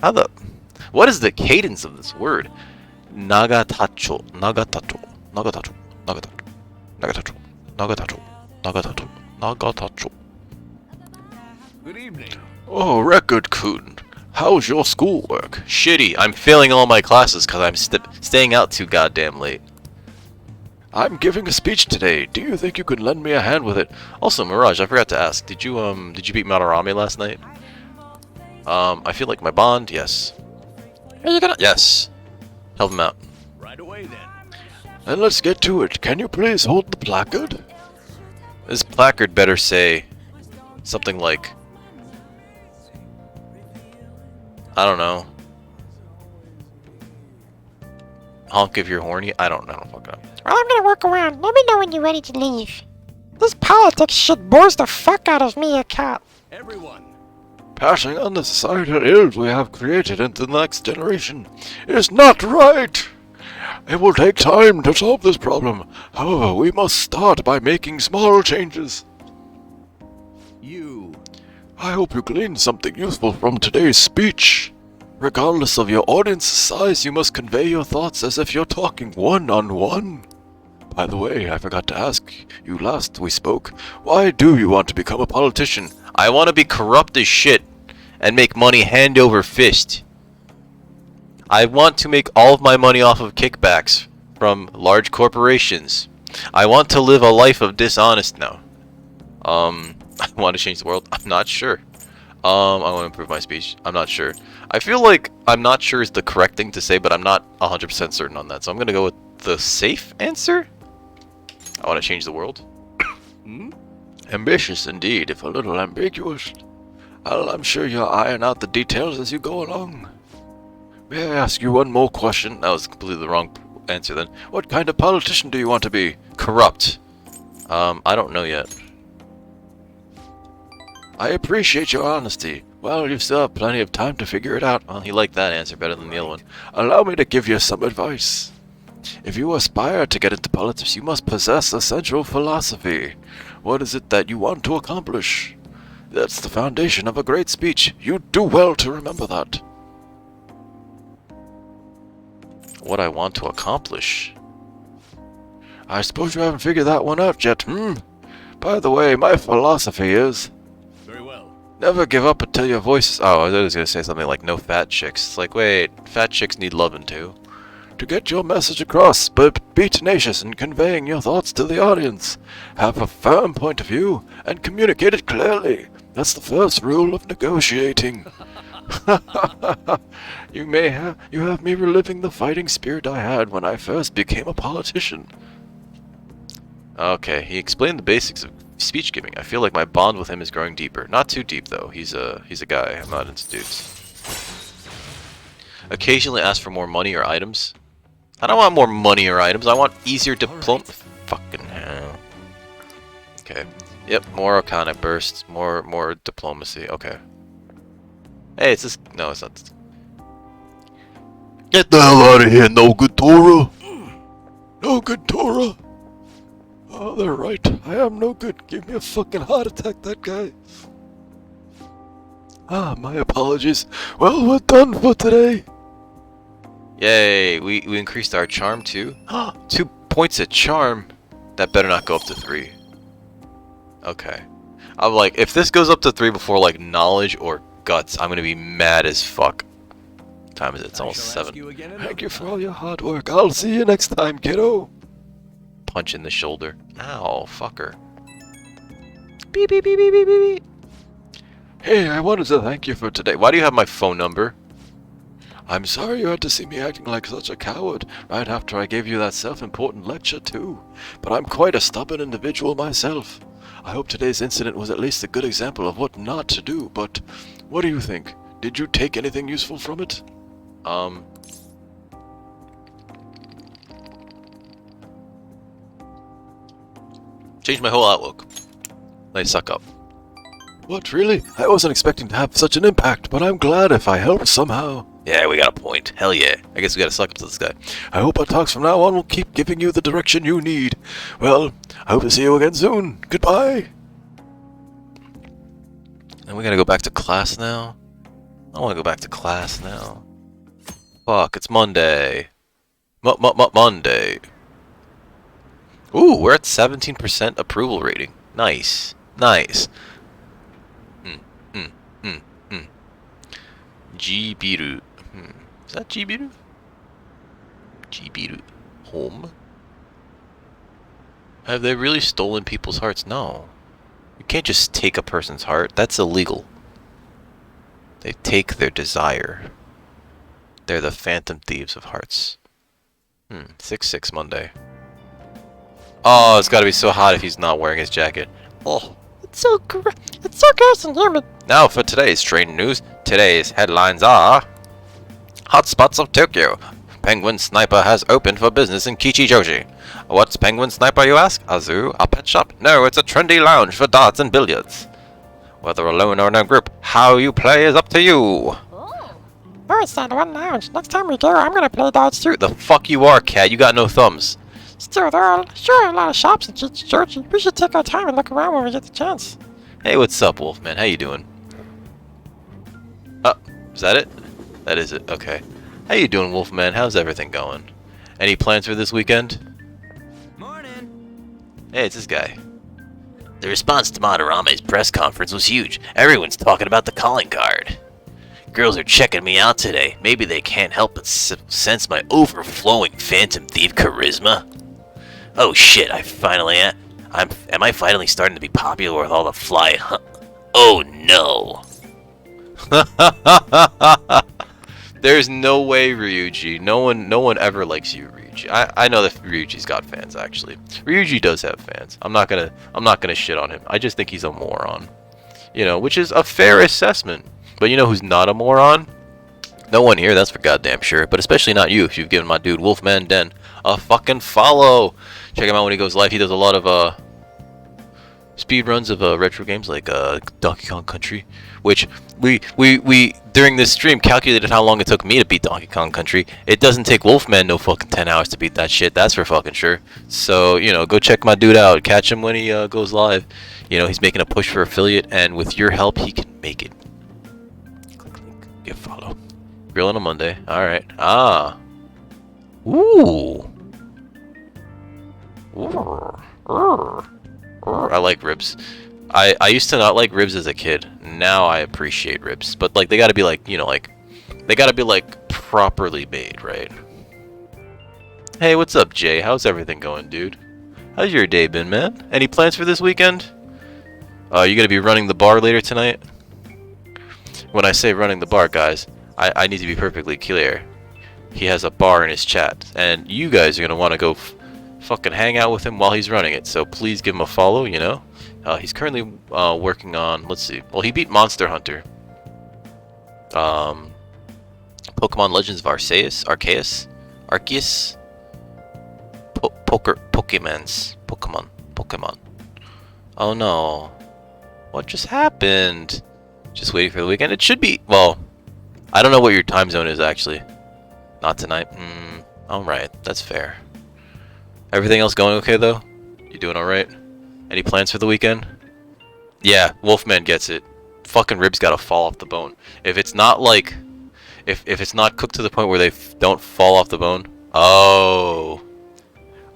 How the... What is the cadence of this word? Nagatacho. Good evening. Oh, Record-kun. How's your schoolwork? Shitty. I'm failing all my classes because I'm staying out too goddamn late. I'm giving a speech today. Do you think you could lend me a hand with it? Also, Mirage, I forgot to ask. Did you beat Madarame last night? I feel like my bond. Yes. Are you gonna? Yes. Help him out. Right away then. Then let's get to it. Can you please hold the placard? This placard better say something like, I don't know. Honk if you're horny. I don't know. Fuck up. Well, I'm gonna work around. Let me know when you're ready to leave. This politics shit bores the fuck out of me, a cat. Everyone. Passing on the societal ills we have created into the next generation is not right. It will take time to solve this problem. However, we must start by making small changes. I hope you gleaned something useful from today's speech. Regardless of your audience's size, you must convey your thoughts as if you're talking one-on-one. By the way, I forgot to ask you last we spoke, why do you want to become a politician? I want to be corrupt as shit and make money hand over fist. I want to make all of my money off of kickbacks from large corporations. I want to live a life of dishonest now. I want to change the world. I'm not sure. I want to improve my speech. I'm not sure. I feel like I'm not sure is the correct thing to say, but I'm not 100% certain on that. So I'm going to go with the safe answer. I want to change the world. Ambitious indeed, if a little ambiguous. I'm sure you'll iron out the details as you go along. May I ask you one more question? That was completely the wrong answer then. What kind of politician do you want to be? Corrupt. I don't know yet. I appreciate your honesty. Well, you still have plenty of time to figure it out. Well, he liked that answer better than the other one. Allow me to give you some advice. If you aspire to get into politics, you must possess a central philosophy. What is it that you want to accomplish? That's the foundation of a great speech. You do well to remember that. What I want to accomplish? I suppose you haven't figured that one out yet, By the way, my philosophy is... Very well. Never give up until your voice is... Oh, I was going to say something like no fat chicks. It's like, wait, fat chicks need loving too. to get your message across, but be tenacious in conveying your thoughts to the audience. Have a firm point of view and communicate it clearly. That's the first rule of negotiating. You have me reliving the fighting spirit I had when I first became a politician. Okay, he explained the basics of speech giving. I feel like my bond with him is growing deeper. Not too deep though. He's a guy. I'm not into dudes. Occasionally ask for more money or items. I don't want more money or items. I want easier diploma. Fucking hell. Okay. Yep. More Arcana bursts. More diplomacy. Okay. Hey, it's this. No, it's not. Get the hell out of here, no good Torah! No good Torah! Oh, they're right. I am no good. Give me a fucking heart attack, that guy. Ah, my apologies. Well, we're done for today. Yay! We increased our charm too. 2 points of charm. That better not go up to 3. Okay. I'm like, if this goes up to 3 before like knowledge or guts, I'm gonna be mad as fuck. What time is it? It's almost 7. Thank you for all your hard work. I'll see you next time, kiddo. Punch in the shoulder. Ow, fucker. Beep, beep, beep, beep, beep, beep. Hey, I wanted to thank you for today. Why do you have my phone number? I'm sorry you had to see me acting like such a coward right after I gave you that self-important lecture too. But I'm quite a stubborn individual myself. I hope today's incident was at least a good example of what not to do, but what do you think? Did you take anything useful from it? Changed my whole outlook. They suck up. What, really? I wasn't expecting to have such an impact, but I'm glad if I helped somehow. Yeah, we got a point. Hell yeah. I guess we gotta suck up to this guy. I hope our talks from now on will keep giving you the direction you need. Well, I hope to see you again soon. Goodbye. And we gotta go back to class now? I wanna go back to class now. Fuck, it's Monday. Monday. Ooh, we're at 17% approval rating. Nice. Nice. G-Biru. Is that G-Biru? G-Biru. Home? Have they really stolen people's hearts? No. You can't just take a person's heart. That's illegal. They take their desire. They're the phantom thieves of hearts. 6-6 Monday. Oh, it's gotta be so hot if he's not wearing his jacket. Oh. It's so gross and humid. Now for today's train news. Today's headlines are... Hotspots of Tokyo. Penguin Sniper has opened for business in Kichijoji. What's Penguin Sniper, you ask? A zoo? A pet shop? No, it's a trendy lounge for darts and billiards. Whether alone or in a group, how you play is up to you. Oh, it's that one lounge. Next time we go, I'm gonna play darts too. The fuck you are, cat. You got no thumbs. Still, there are sure a lot of shops in Kichijoji. We should take our time and look around when we get the chance. Hey, what's up, Wolfman? How you doing? Is that it? That is it. Okay. How you doing, Wolfman? How's everything going? Any plans for this weekend? Morning. Hey, it's this guy. The response to Madarame's press conference was huge. Everyone's talking about the calling card. Girls are checking me out today. Maybe they can't help but sense my overflowing Phantom Thief charisma. Oh shit, am I finally starting to be popular with all the fly Oh no. There's no way, Ryuji. No one ever likes you, Ryuji. I know that Ryuji's got fans actually. Ryuji does have fans. I'm not gonna shit on him. I just think he's a moron. You know, which is a fair assessment. But you know who's not a moron? No one here, that's for goddamn sure. But especially not you if you've given my dude Wolfman Den a fucking follow. Check him out when he goes live. He does a lot of speed runs of retro games like Donkey Kong Country, which we during this stream calculated how long it took me to beat Donkey Kong Country. It doesn't take Wolfman no fucking 10 hours to beat that shit. That's for fucking sure. So, you know, go check my dude out. Catch him when he goes live. You know, he's making a push for affiliate, and with your help, he can make it. Click link. Give follow. Grill on a Monday. Alright. Ah. Ooh. I like ribs. I used to not like ribs as a kid. Now I appreciate ribs. But like they gotta be like, you know, like they gotta be like properly made, right? Hey, what's up, Jay? How's everything going, dude? How's your day been, man? Any plans for this weekend? You gonna be running the bar later tonight? When I say running the bar, guys, I need to be perfectly clear. He has a bar in his chat, and you guys are gonna want to go fucking hang out with him while he's running it. So please give him a follow. You know, he's currently working on. Let's see. Well, he beat Monster Hunter. Pokemon Legends of Arceus, Arceus. Pokemon. Oh no. What just happened? Just waiting for the weekend. It should be, well, I don't know what your time zone is actually. Not tonight. Alright, that's fair. Everything else going okay though? You doing alright? Any plans for the weekend? Yeah, Wolfman gets it. Fucking ribs gotta fall off the bone. If it's not like, if it's not cooked to the point where they don't fall off the bone. Oh.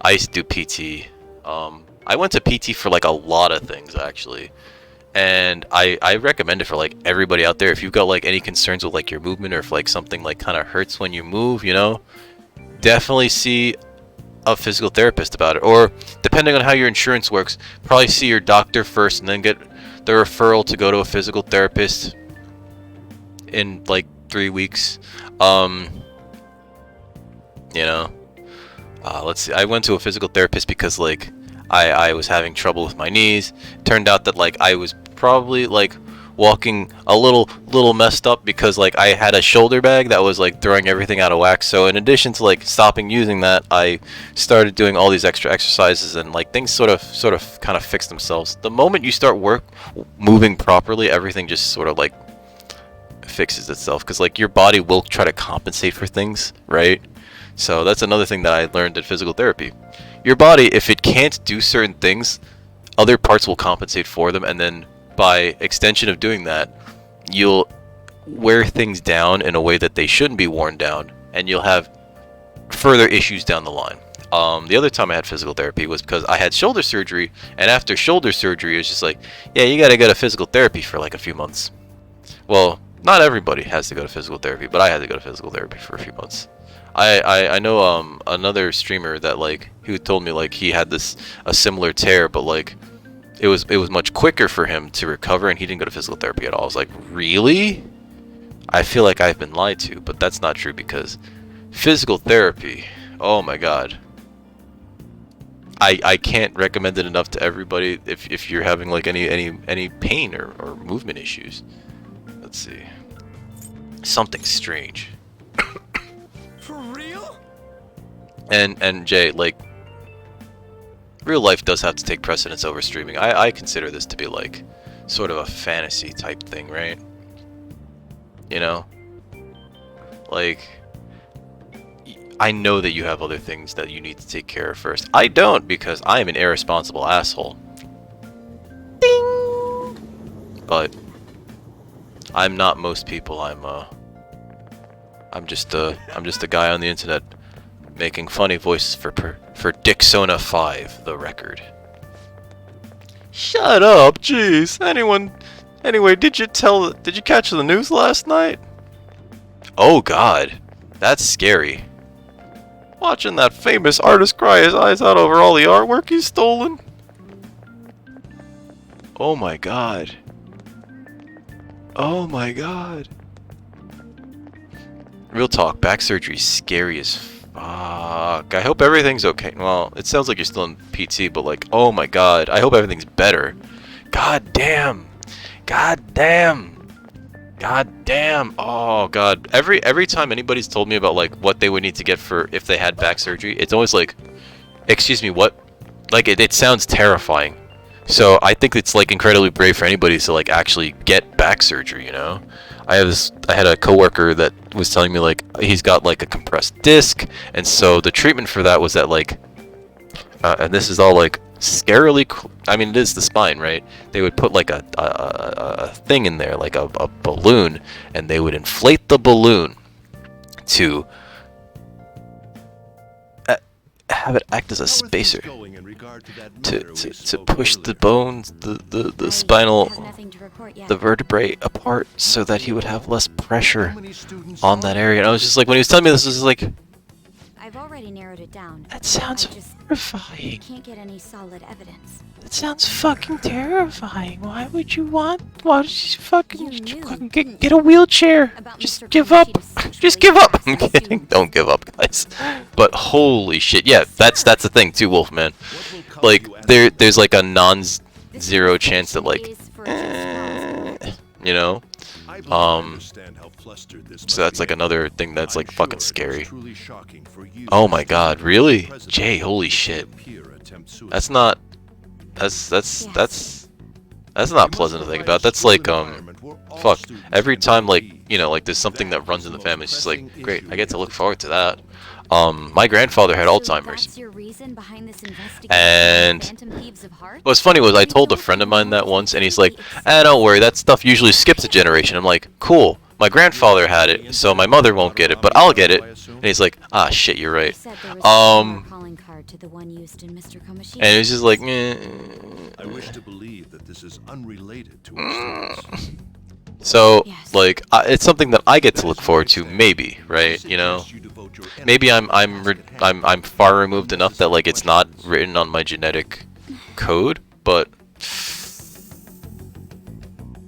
I used to do PT. I went to PT for like a lot of things actually. And I recommend it for like everybody out there. If you've got like any concerns with like your movement, or if like something like kind of hurts when you move, you know, definitely see a physical therapist about it. Or depending on how your insurance works, probably see your doctor first and then get the referral to go to a physical therapist in like 3 weeks. You know, let's see. I went to a physical therapist because like I was having trouble with my knees. Turned out that like I was probably like walking a little messed up because like I had a shoulder bag that was like throwing everything out of whack. So in addition to like stopping using that, I started doing all these extra exercises, and like things sort of kind of fix themselves. The moment you start moving properly, everything just sort of like fixes itself, because like your body will try to compensate for things, right? So that's another thing that I learned at physical therapy. Your body, if it can't do certain things, other parts will compensate for them, and then by extension of doing that, you'll wear things down in a way that they shouldn't be worn down, and you'll have further issues down the line. The other time I had physical therapy was because I had shoulder surgery, and after shoulder surgery, it was just like, yeah, you gotta go to physical therapy for like a few months. Well, not everybody has to go to physical therapy, but I had to go to physical therapy for a few months. I know another streamer that like he told me like he had a similar tear, but like it was much quicker for him to recover, and he didn't go to physical therapy at all. I was like, really? I feel like I've been lied to, but that's not true, because physical therapy, oh my god, I can't recommend it enough to everybody if you're having like any pain or movement issues. Let's see, something strange. For real? And Jay, like, real life does have to take precedence over streaming. I consider this to be like sort of a fantasy type thing, right? You know, like, I know that you have other things that you need to take care of first. I don't, because I am an irresponsible asshole. Ding! But I'm not most people. I'm just a guy on the internet making funny voices for Dixona 5, the record. Shut up, jeez. Anyway, did you catch the news last night? Oh god, that's scary. Watching that famous artist cry his eyes out over all the artwork he's stolen. Oh my god. Oh my god. Real talk, back surgery's scary as fuck. I hope everything's okay. Well, it sounds like you're still in PT, but like, oh my god, I hope everything's better. God damn. God damn. God damn. Oh god. Every time anybody's told me about like what they would need to get for if they had back surgery, it's always like, excuse me, what? Like it sounds terrifying. So I think it's like incredibly brave for anybody to like actually get back surgery, you know? I had a coworker that was telling me like he's got like a compressed disc, and so the treatment for that was that like and this is all like scarily I mean, it is the spine, right? They would put like a thing in there, like a balloon, and they would inflate the balloon to have it act as a spacer to push the bones, the spinal, the vertebrae apart, so that he would have less pressure on that area. And I was just like, when he was telling me this, was like, already narrowed it down. That sounds horrifying. Can't get any solid evidence. That sounds fucking terrifying. Why would you want? Why would you fucking get a wheelchair? Just give up. Just give up. I'm kidding. Don't give up, guys. But holy shit, yeah, that's the thing too, Wolfman. Like there's like a non-zero chance that like, you know, so that's like another thing that's like fucking scary. Oh my god, really? Jay, holy shit. That's not pleasant to think about. That's like fuck. Every time like, you know, like there's something that runs in the family, it's just like, great, I get to look forward to that. My grandfather had Alzheimer's. And what's funny was I told a friend of mine that once, and he's like, don't worry, that stuff usually skips a generation. I'm like, cool. My grandfather had it, so my mother won't get it, but I'll get it. And he's like, ah, shit, you're right. And it's just like, I wish to believe that this is unrelated to our stories. So, like, it's something that I get to look forward to, maybe, right? You know, maybe I'm far removed enough that like it's not written on my genetic code, but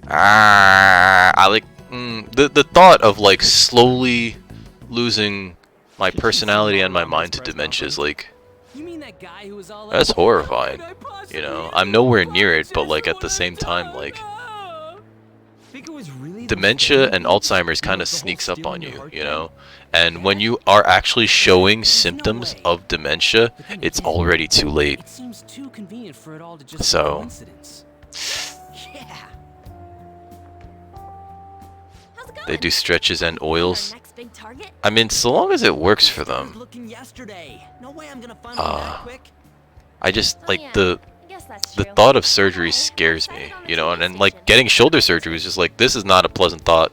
I like the thought of like slowly losing my personality and my mind to dementia is like, that's horrifying. You know, I'm nowhere near it, but like at the same time, like, dementia and Alzheimer's kind of sneaks up on you, you know? And when you are actually showing symptoms of dementia, it's already too late. So, they do stretches and oils. I mean, so long as it works for them. I just, like, the thought of surgery scares me, you know, and like getting shoulder surgery was just like, this is not a pleasant thought.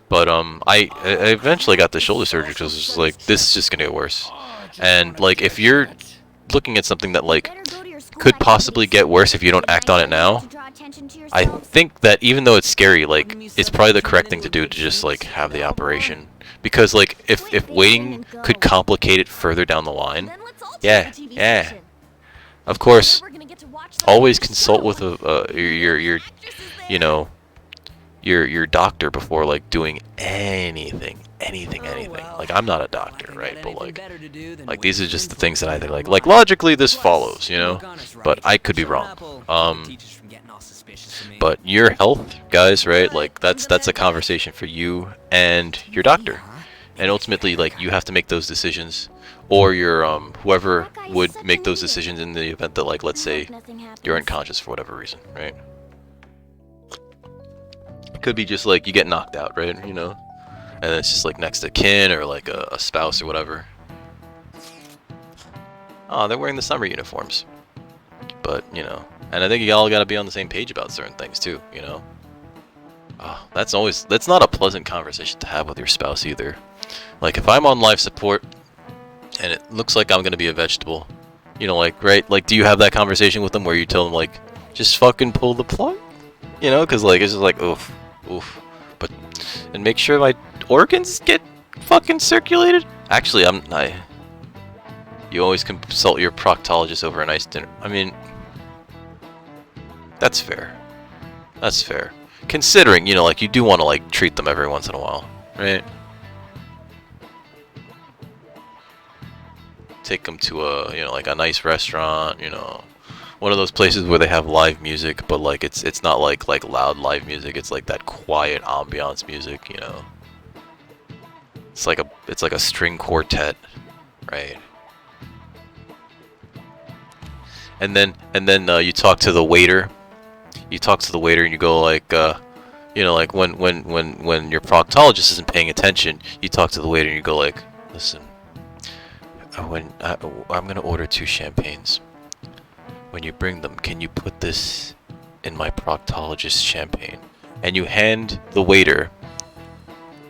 But I eventually got the shoulder surgery because it was just like, this is just gonna get worse. And like, if you're looking at something that like could possibly get worse if you don't act on it now, I think that even though it's scary, like, it's probably the correct thing to do to just like have the operation. Because like, if waiting could complicate it further down the line, yeah. Of course, always consult with your you know, your doctor before like doing anything. Like, I'm not a doctor, right? But like these are just the things that I think like logically this follows, you know, but I could be wrong. But your health, guys, right? Like that's a conversation for you and your doctor, and ultimately like you have to make those decisions. Or your whoever would make those decisions in the event that, like, let's say you're unconscious for whatever reason, right? It could be just like you get knocked out, right? You know, and it's just like next to kin or like a spouse or whatever. Oh, they're wearing the summer uniforms, but you know, and I think you all got to be on the same page about certain things too, you know. Oh, that's not a pleasant conversation to have with your spouse either. Like, if I'm on life support and it looks like I'm gonna be a vegetable, you know, like, right? Like, do you have that conversation with them where you tell them, like, just fucking pull the plug? You know, because, like, it's just like, oof. But, and make sure my organs get fucking circulated? Actually, you always consult your proctologist over a nice dinner. I mean, that's fair. That's fair. Considering, you know, like, you do want to, like, treat them every once in a while, right? Take them to a, you know, like a nice restaurant, you know, one of those places where they have live music, but like it's not like loud live music. It's like that quiet ambiance music, you know. It's like a string quartet, right? And then you talk to the waiter. You talk to the waiter and you go like, you know, like when your proctologist isn't paying attention, you talk to the waiter and you go like, listen. I'm gonna order 2 champagnes. When you bring them, can you put this in my proctologist's champagne? And you hand the waiter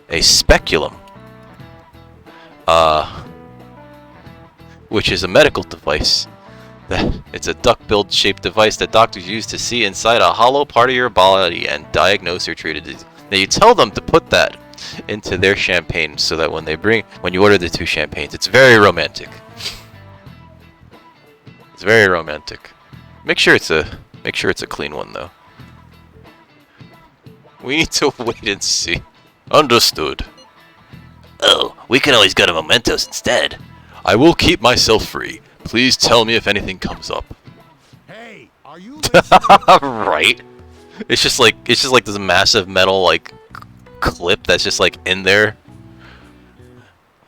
a speculum, which is a medical device. It's a duck-billed shaped device that doctors use to see inside a hollow part of your body and diagnose or treat a disease. Now you tell them to put that into their champagne so that when you order the 2 champagnes, it's very romantic. very romantic. Make sure it's a clean one though. We need to wait and see. Understood. Oh, we can always go to Mementos instead. I will keep myself free. Please tell me if anything comes up. Hey, are you Right? It's just like this massive metal like clip that's just like in there.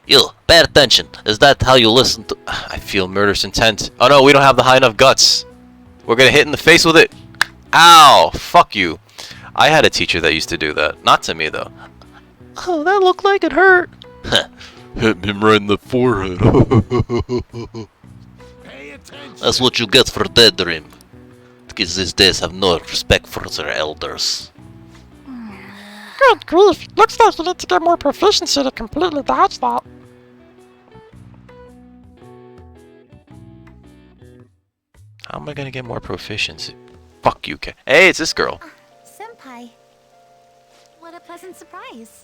You, pay attention. Is that how you listen to... I feel murderous intent. Oh no, we don't have the high enough guts. We're gonna hit in the face with it. Ow! Fuck you. I had a teacher that used to do that. Not to me though. Oh, that looked like it hurt. Hit him right in the forehead. That's what you get for daydream. Kids these days have no respect for their elders. Good grief. Looks like you need to get more proficiency to completely dodge that. How am I gonna get more proficiency? Fuck you, Kat. Hey, it's this girl. Senpai. What a pleasant surprise.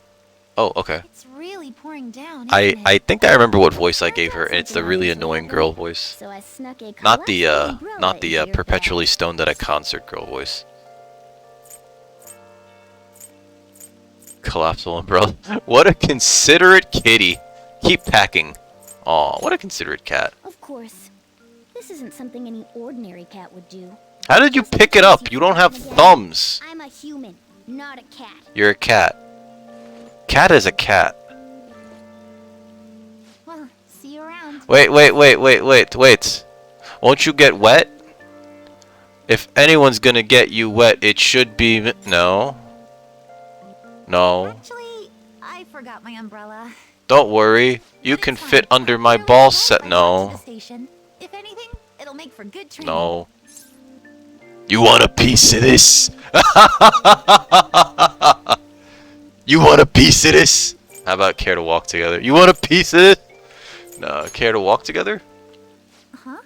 Oh, okay. It's really pouring down. I think I remember what voice I gave her, and it's the really annoying girl voice. So I snuck a Not the perpetually stoned at a concert girl voice. Collapsible umbrella. What a considerate kitty. Keep packing. Aw, what a considerate cat. Of course. This isn't something any ordinary cat would do. How did you pick it up? You don't have thumbs. I'm a human, not a cat. You're a cat. Cat is a cat. Well, see you around. Wait. Won't you get wet? If anyone's gonna get you wet, it should be... No. No. Actually, I forgot my umbrella. Don't worry. You can fit under my ball set. No. If anything, it'll make for good training. No. You want a piece of this? You want a piece of this? How about care to walk together? You want a piece of this? No. Care to walk together? Huh?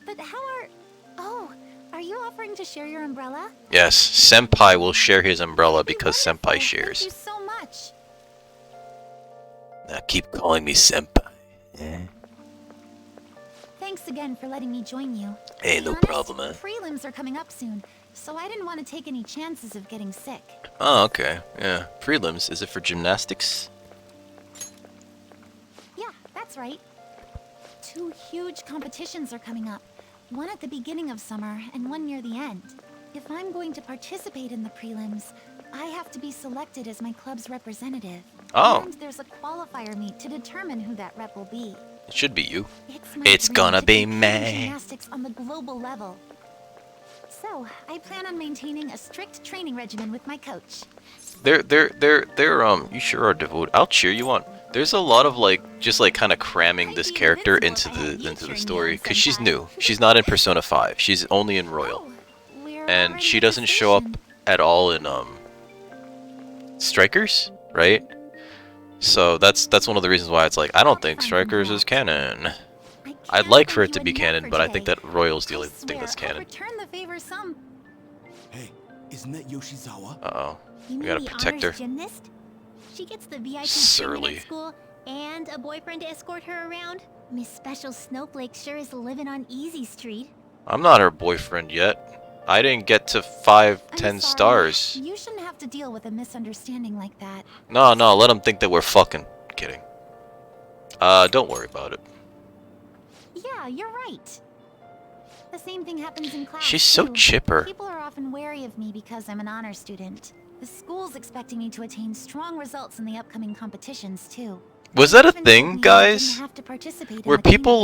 But how are... Oh, are you offering to share your umbrella? Yes. Senpai will share his umbrella because Senpai shares. Thank you so much. Now keep calling me senpai. Thanks again for letting me join you. Hey, no problem, man. Prelims are coming up soon, so I didn't want to take any chances of getting sick. Oh, okay. Yeah. Prelims. Is it for gymnastics? Yeah, that's right. 2 huge competitions are coming up. One at the beginning of summer and one near the end. If I'm going to participate in the prelims, I have to be selected as my club's representative. Oh. And there's a qualifier meet to determine who that rep will be. It should be you. It's gonna be me. Gymnastics on the global level. So, I plan on maintaining a strict training regimen with my coach. You sure are devoted. I'll cheer you on. There's a lot of just kind of cramming this character into the story because she's new. She's not in Persona 5. She's only in Royal, and she doesn't show up at all in Strikers, right? So that's one of the reasons why it's like I don't think Strikers is canon. I'd like for it to be canon, but I think that Royal's the only thing that's canon. Return the favor some. Hey, isn't that Yoshizawa? Uh-oh. We gotta protect her. Gymnast? She gets the VIP Surly. treatment at school and a boyfriend to escort her around. Miss Special Snowflake sure is living on Easy Street. I'm not her boyfriend yet. I didn't get to 5-10 stars. You shouldn't have to deal with a misunderstanding like that. No, let them think that we're fucking kidding. Don't worry about it. Yeah, you're right. The same thing happens in class. She's so too. chipper. People are often wary of me because I'm an honor student. The school's expecting me to attain strong results in the upcoming competitions too. Was that a thing, guys? Were people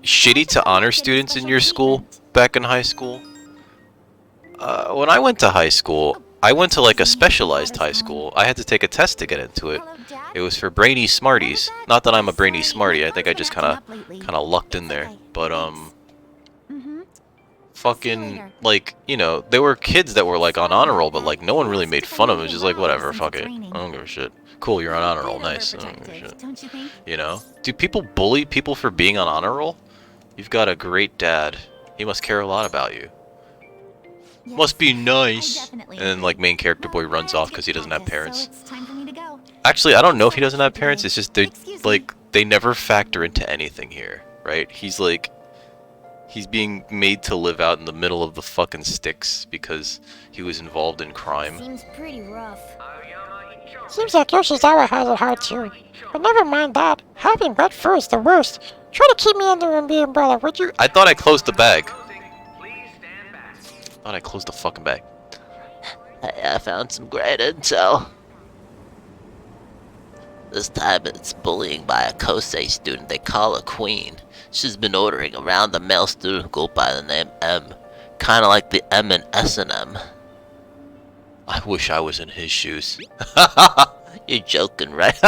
shitty to honor students in your school back in high school? When I went to high school, I went to a specialized high school. I had to take a test to get into it. It was for brainy smarties. Not that I'm a brainy smarty. I think I just kind of lucked in there. But fucking there were kids that were on honor roll, but no one really made fun of them. It was just whatever, fuck it. I don't give a shit. Cool, you're on honor roll, nice. I don't give a shit. Don't you think? You know? Do people bully people for being on honor roll? You've got a great dad. He must care a lot about you. Yes, must be nice. And then main character boy runs off because he doesn't have parents. So it's time for me to go. Actually, I don't know if he doesn't have parents. It's just they never factor into anything here, right? He's He's being made to live out in the middle of the fucking sticks because he was involved in crime. Seems pretty rough. Seems like Yoshizawa has it hard too. But never mind that. Having wet fur is the worst. Try to keep me under the umbrella, would you? I thought I closed the bag. Thought I closed the fucking bag. I found some great intel. This time it's bullying by a Kosei student they call a queen. She's been ordering around the male student go by the name M. Kinda like the M in S&M. I wish I was in his shoes. You're joking, right?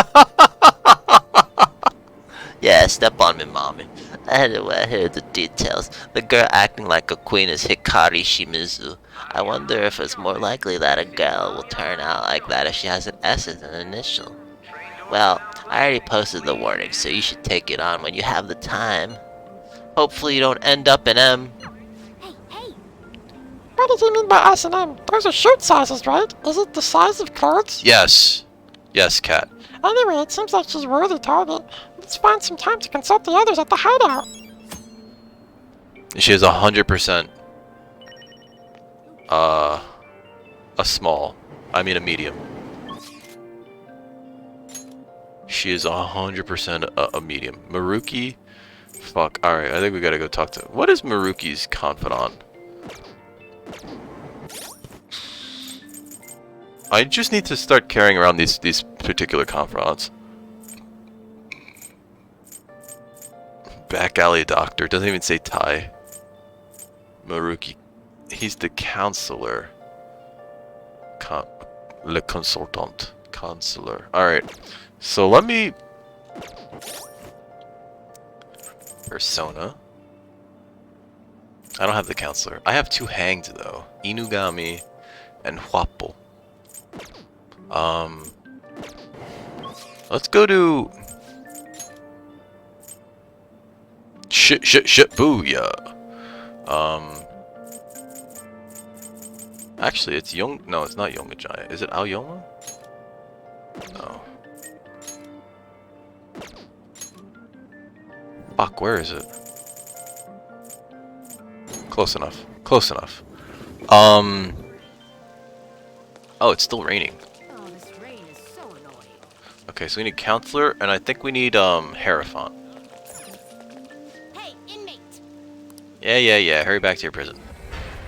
Yeah, step on me, mommy. Anyway, here are the details. The girl acting like a queen is Hikari Shimizu. I wonder if it's more likely that a girl will turn out like that if she has an S as an initial. Well, I already posted the warning, so you should take it on when you have the time. Hopefully you don't end up in M. What does he mean by S&M? Those are shirt sizes, right? Is it the size of clothes? Yes. Yes, Cat. Anyway, it seems like she's a worthy target. Let's find some time to consult the others at the hideout. She is 100% a small. I mean a medium. She is 100% a medium. Maruki? Fuck. Alright, I think we gotta go talk to... What is Maruki's confidant? I just need to start carrying around these particular confidants. Back alley doctor. Doesn't even say Thai. Maruki. He's the counselor. Le consultant. Counselor. Alright. So let me... Persona. I don't have the counselor. I have two hanged though. Inugami and Huapo. Let's go to... Shit, booyah. Actually, it's Young... No, it's not Yonga Giant. Is it Aoyama? No. Fuck, where is it? Close enough. Close enough. Oh, it's still raining. Oh, this rain is so annoying. Okay, so we need counselor, and I think we need Hierophant. Hey, inmate! Yeah. Hurry back to your prison.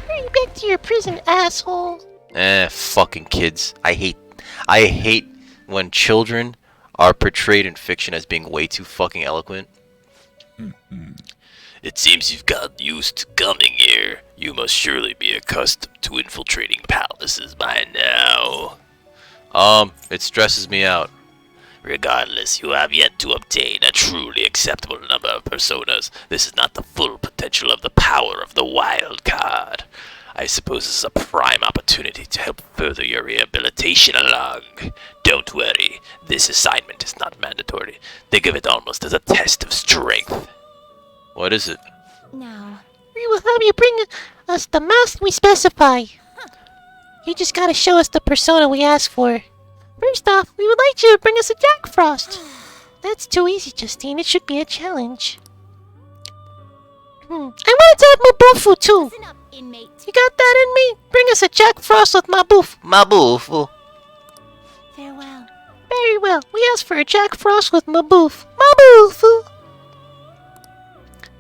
Hurry back to your prison, asshole. Fucking kids. I hate when children are portrayed in fiction as being way too fucking eloquent. It seems you've gotten used to coming here. You must surely be accustomed to infiltrating palaces by now. It stresses me out. Regardless, you have yet to obtain a truly acceptable number of personas. This is not the full potential of the power of the wild card. I suppose this is a prime opportunity to help further your rehabilitation along. Don't worry, this assignment is not mandatory. Think of it almost as a test of strength. What is it? Now, we will have you bring us the mask we specify. You just gotta show us the persona we ask for. First off, we would like you to bring us a Jack Frost. That's too easy, Justine. It should be a challenge. I wanted to have Mabufu too. Listen up, inmate. You got that in me? Bring us a Jack Frost with Mabufu. Mabufu. Farewell. Very well. We asked for a Jack Frost with Mabufu. Mabufu.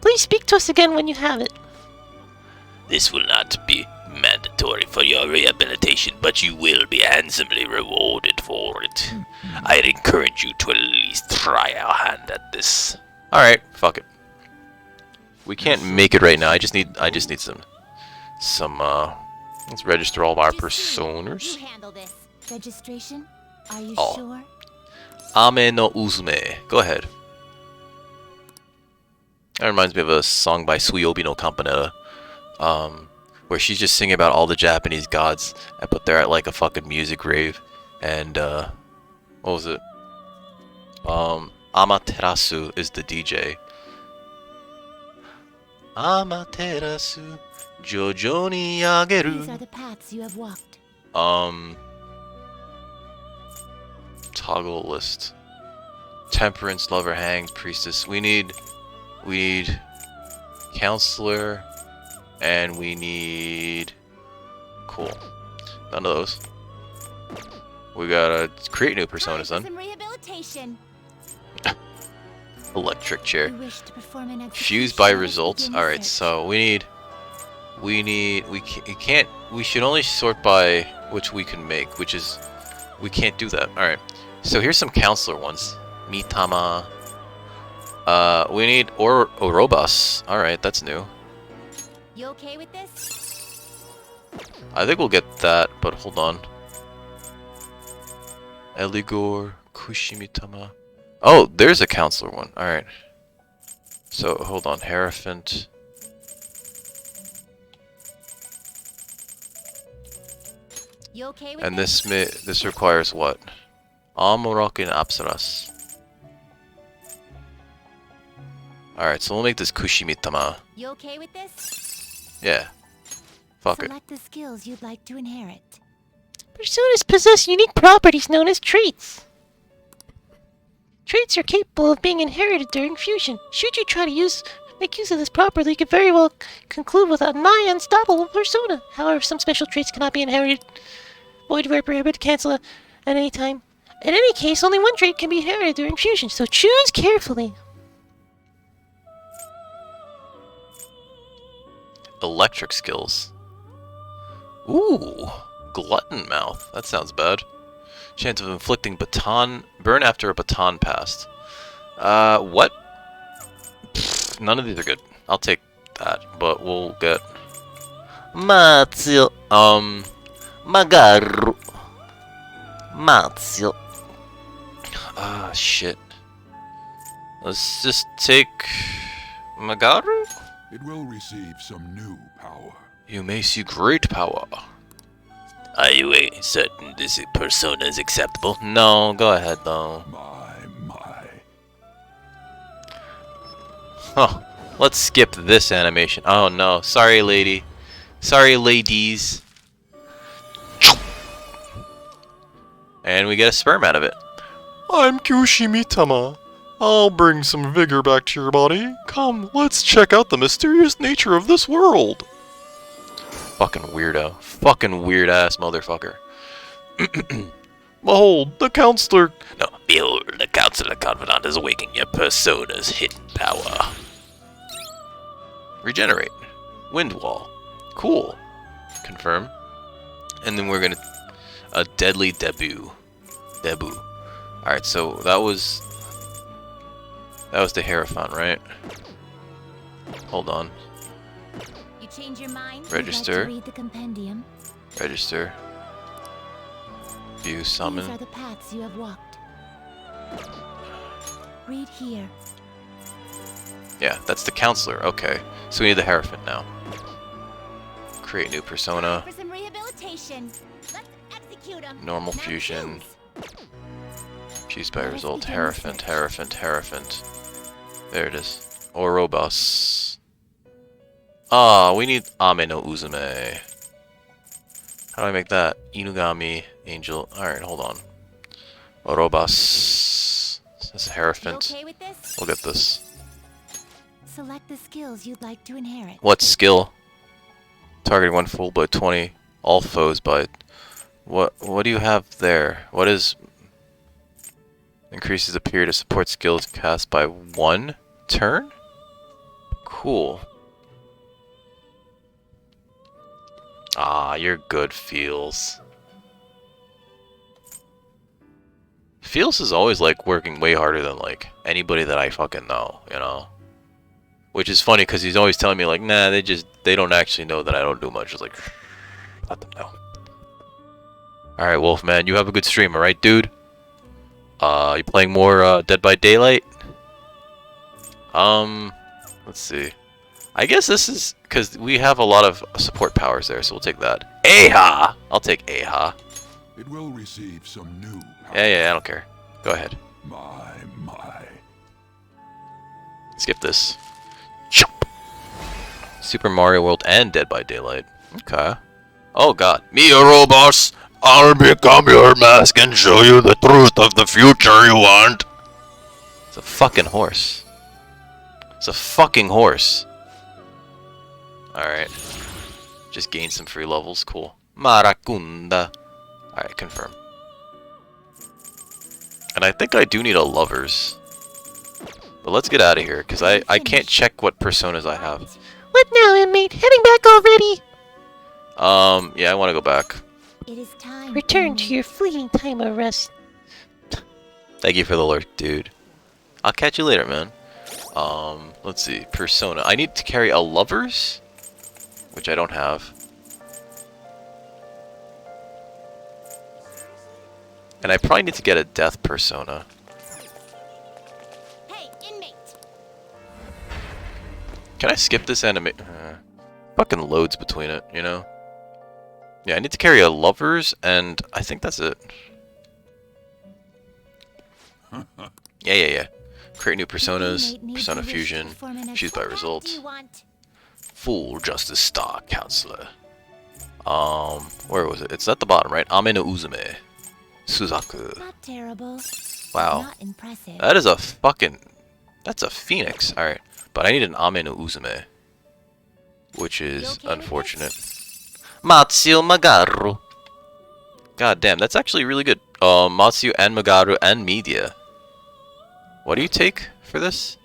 Please speak to us again when you have it. This will not be mandatory for your rehabilitation, but you will be handsomely rewarded for it. I'd encourage you to at least try our hand at this. Alright, fuck it. We can't make it right now. I just need some let's register all of our personas. You handle this. Registration? Are you Oh. sure? Ame no Uzume. Go ahead. That reminds me of a song by Suyobi no Campanella. Where she's just singing about all the Japanese gods, but they're at like a fucking music rave, and what was it? Amaterasu is the DJ. Amaterasu, Jojo ni ageru. These are the paths you have walked. Toggle list. Temperance, lover, hanged, priestess. We need Counselor, and we need... Cool. None of those. We gotta create new personas then. Some rehabilitation. Electric chair. You wish to perform an Fused by execution, results. begin Alright, search. so we should only sort by which we can make, which is, we can't do that. Alright, so here's some counselor ones. Mitama. We need Orobas. Alright, that's new. You okay with this? I think we'll get that, but hold on. Eligor, Kushimitama. Oh, there's a counselor one. Alright. So, hold on. Hierophant. You okay with And this requires what? Amorok and Apsaras. Alright, so we'll make this Kushimitama. You okay with this? Yeah. Fuck it. Select the skills you'd like to inherit. Personas possess unique properties known as traits. Traits are capable of being inherited during fusion. Should you try to make use of this properly, you could very well conclude with a nigh unstoppable persona. However, some special traits cannot be inherited. Void Reprobate cancel at any time. In any case, only one trait can be inherited during fusion, so choose carefully. Electric skills. Ooh. Glutton mouth. That sounds bad. Chance of inflicting burn after a baton passed. What? Pfft, none of these are good. I'll take that, but we'll get Mazio. Magaru. Mazio. Ah, shit. Let's just take Magaru? It will receive some new power. You may see great power. Are you certain this persona is acceptable? No, go ahead though. My. Huh. Let's skip this animation. Oh no. Sorry, lady. Sorry, ladies. And we get a sperm out of it. I'm Kushimitama. I'll bring some vigor back to your body. Come, let's check out the mysterious nature of this world. Fucking weirdo. Fucking weird ass motherfucker. Behold, the counselor. No, behold, the counselor confidant is awakening your persona's hidden power. Regenerate. Wind wall. Cool. Confirm. And then we're gonna... A deadly debut. Alright, so that was... That was the Hierophant, right? Hold on. You change your mind? Register. You'd like to read the compendium? Register. View summon. These are the paths you have walked. Read here. Yeah, that's the counselor. Okay. So we need the Hierophant now. Create new persona. For some rehabilitation. Let's execute 'em. Normal Now fusion. choose. Fused by Let us result. begin Hierophant, search. Hierophant. There it is. Orobas. Ah, we need Ame no Uzume. How do I make that? Inugami, Angel. Alright, hold on. Orobas. This is Hierophant. You okay with this? We'll get this. Select the skills you'd like to inherit. What skill? Targeting one fool by 20. All foes by... What do you have there? What is... Increases the period of support skills cast by 1 turn? Cool. Ah, you're good, Feels. Feels is always like working way harder than like anybody that I fucking know, you know? Which is funny because he's always telling me like, nah, they don't actually know that I don't do much. It's like, let them know. Alright, Wolfman, you have a good stream, alright, dude? You playing more Dead by Daylight? Let's see. I guess this is because we have a lot of support powers there, so we'll take that. Aha! I'll take Aha. It will receive some new power. Yeah, I don't care. Go ahead. My. Skip this. Jump. Super Mario World and Dead by Daylight. Okay. Oh god. Me, Orobas. I'll become your mask and show you the truth of the future you want. It's a fucking horse. It's a fucking horse. Alright. Just gain some free levels. Cool. Maracunda. Alright, confirm. And I think I do need a lovers. But let's get out of here, because I can't check what personas I have. What now, inmate? Heading back already? Yeah, I want to go back. It is time. Return to your fleeting time of rest. Thank you for the alert, dude. I'll catch you later, man. Let's see. Persona. I need to carry a lovers, which I don't have. And I probably need to get a death persona. Hey, inmate. Can I skip this anime? Fucking loads between it, you know? Yeah, I need to carry a lovers, and I think that's it. Yeah. Create new personas, persona fusion, choose by results. Full Justice Star Counselor. Where was it? It's at the bottom, right? Ame no Uzume. Suzaku. Not terrible. Wow. Not impressive. That is a fucking... That's a phoenix. Alright. But I need an Ame no Uzume. Which is unfortunate. Matsuo Magaru. God damn, that's actually really good. Matsuo and Magaru and Media. What do you take for this?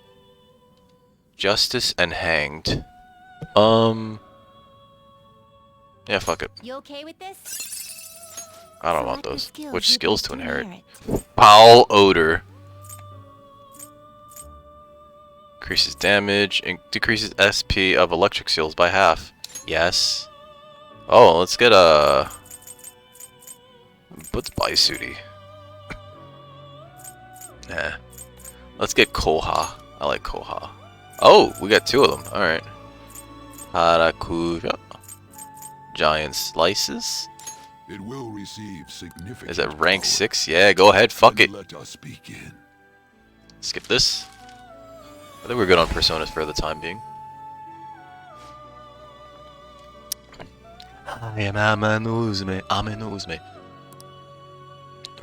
Justice and Hanged. Yeah, fuck it. You okay with this? I don't want those. Which skills to inherit? Foul Odor. Increases damage and decreases SP of electric seals by half. Yes. Oh, let's get a... What's Baisuri? Nah. Let's get Koha. I like Koha. Oh, we got two of them. Alright. Harakuja. Giant Slices. It will receive significant. Is that rank 6? Yeah, go ahead. Fuck it. Let us begin. Skip this. I think we're good on personas for the time being. I am Ame no Uzume. Ame no Uzume.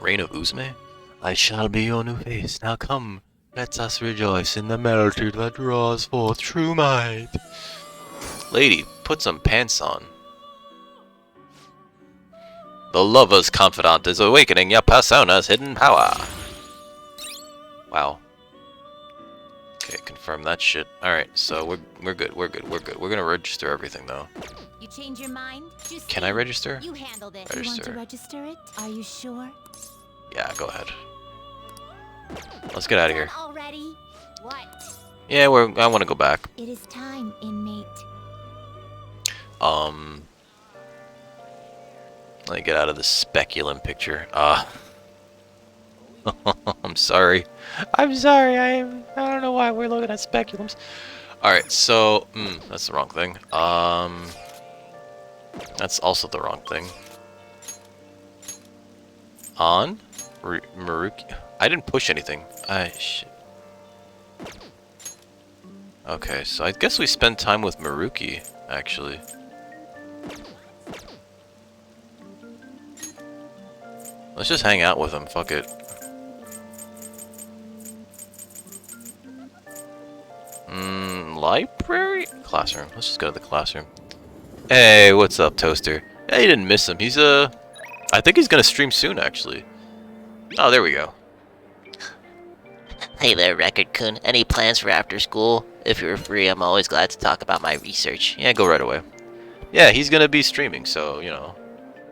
Reign of Uzume? I shall be your new face. Now come, let us rejoice in the melody that draws forth true might. Lady, put some pants on. The lover's confidant is awakening your persona's hidden power. Wow. Okay, confirm that shit. Alright, so we're good. We're gonna register everything though. You change your mind? Just Can I register? You handled it. Register. You want to register it? Are you sure? Yeah, go ahead. Let's get out of here. Already? What? Yeah, I want to go back. It is time, inmate. Let me get out of the speculum picture. I'm sorry. I'm sorry. I don't know why we're looking at speculums. Alright, so... that's the wrong thing. That's also the wrong thing. On? Maruki? I didn't push anything. Shit. Okay, so I guess we spend time with Maruki, actually. Let's just hang out with him, fuck it. Library? Classroom. Let's just go to the classroom. Hey, what's up, Toaster? Yeah, you didn't miss him. He's, I think he's gonna stream soon, actually. Oh, there we go. Hey there, Record-kun. Any plans for after school? If you're free, I'm always glad to talk about my research. Yeah, go right away. Yeah, he's gonna be streaming, so, you know.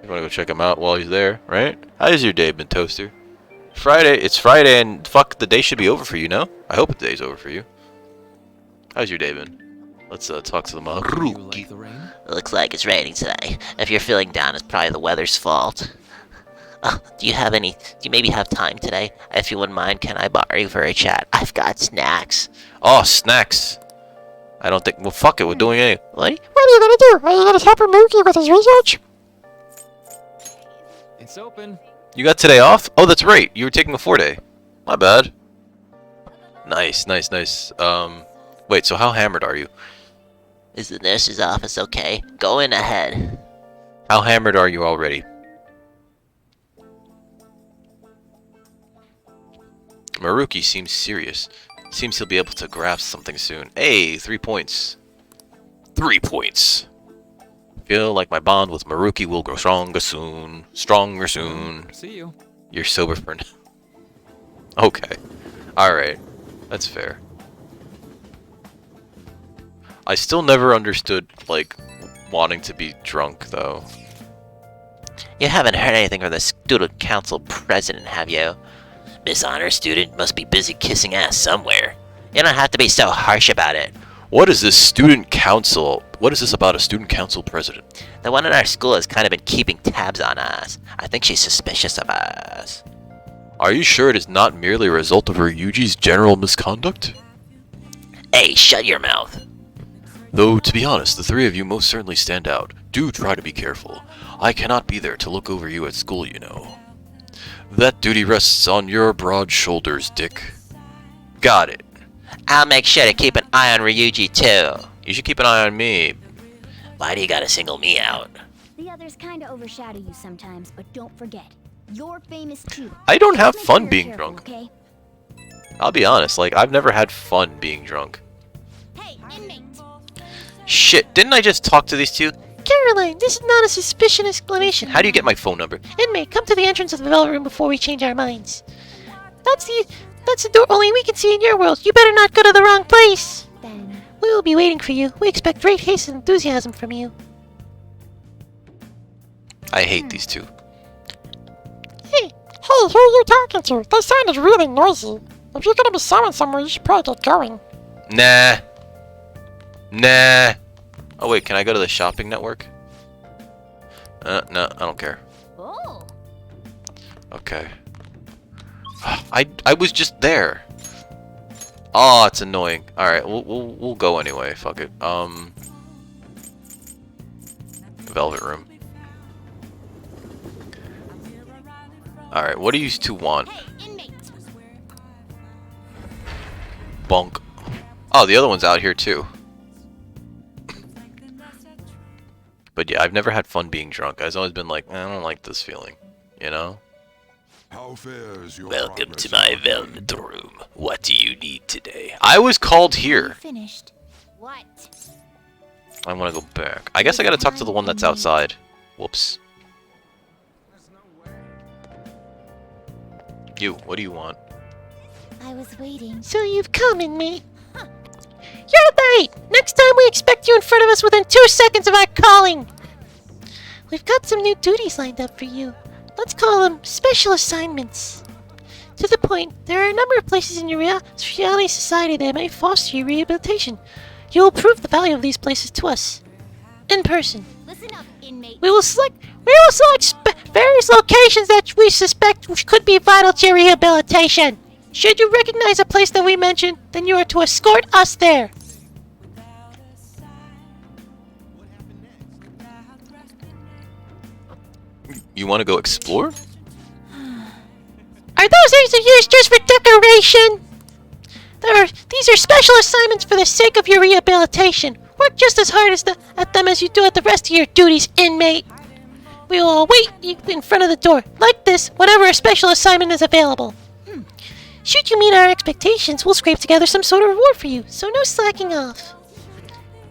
You wanna go check him out while he's there, right? How's your day been, Toaster? Friday. It's Friday, and fuck, the day should be over for you, no? I hope the day's over for you. How's your day been? Let's talk to the Maruki. Looks like it's raining today. If you're feeling down, it's probably the weather's fault. Do you maybe have time today? If you wouldn't mind, can I borrow you for a chat? I've got snacks. Oh, snacks. I don't think... Well, fuck it. We're doing it. What are you gonna do? Are you gonna help Maruki with his research? It's open. You got today off? Oh, that's right. You were taking a 4-day. My bad. Nice. Wait, so how hammered are you? Is the nurse's office okay? Go in ahead. How hammered are you already? Maruki seems serious. Seems he'll be able to grasp something soon. Hey, 3 points. 3 points. Feel like my bond with Maruki will grow stronger soon. Stronger soon. See you. You're sober for now. Okay. Alright. That's fair. I still never understood, like, wanting to be drunk, though. You haven't heard anything from the student council president, have you? Miss Honor student must be busy kissing ass somewhere. You don't have to be so harsh about it. What is this student council? What is this about a student council president? The one in our school has kind of been keeping tabs on us. I think she's suspicious of us. Are you sure it is not merely a result of Ryuji's general misconduct? Hey, shut your mouth. Though, to be honest, the 3 of you most certainly stand out. Do try to be careful. I cannot be there to look over you at school, you know. That duty rests on your broad shoulders, Dick. Got it. I'll make sure to keep an eye on Ryuji, too. You should keep an eye on me. Why do you gotta single me out? The others kinda overshadow you sometimes, but don't forget, you're famous too. I don't have Make fun sure being you're careful, drunk. Okay? I'll be honest, like, I've never had fun being drunk. Hey, inmate! Shit, didn't I just talk to these 2? Caroline, this is not a suspicion explanation. How do you get my phone number? Inmate, come to the entrance of the Velvet Room before we change our minds. That's the door only we can see in your world. You better not go to the wrong place. Then We will be waiting for you. We expect great haste and enthusiasm from you. I hate these 2. Hey, who are you talking to? They sounded really noisy. If you're gonna be summoned somewhere, you should probably get going. Nah. Nah. Oh wait, can I go to the shopping network? No, I don't care. Oh. Okay. I was just there. Oh, it's annoying. All right, we'll go anyway. Fuck it. Velvet Room. All right, what do you 2 want? Bonk. Oh, the other one's out here too. But yeah, I've never had fun being drunk. I've always been like, I don't like this feeling, you know? How fares your Welcome to my Velvet Room. What do you need today? I was called here. Finished. What? I want to go back. I guess I gotta talk to the one that's outside. Whoops. You, what do you want? I was waiting. So you've come, inmate. You're late! Next time we expect you in front of us within 2 seconds of our calling! We've got some new duties lined up for you. Let's call them special assignments. To the point, there are a number of places in your reality society that may foster your rehabilitation. You will prove the value of these places to us. In person. Listen up, inmate. We will select various locations that we suspect could be vital to your rehabilitation. Should you recognize a place that we mentioned, then you are to escort us there. You want to go explore? Are those eggs of yours just for decoration? These are special assignments for the sake of your rehabilitation. Work just as hard at them as you do at the rest of your duties, inmate. We will await you in front of the door, like this, whenever a special assignment is available. Should you meet our expectations, we'll scrape together some sort of reward for you, so no slacking off.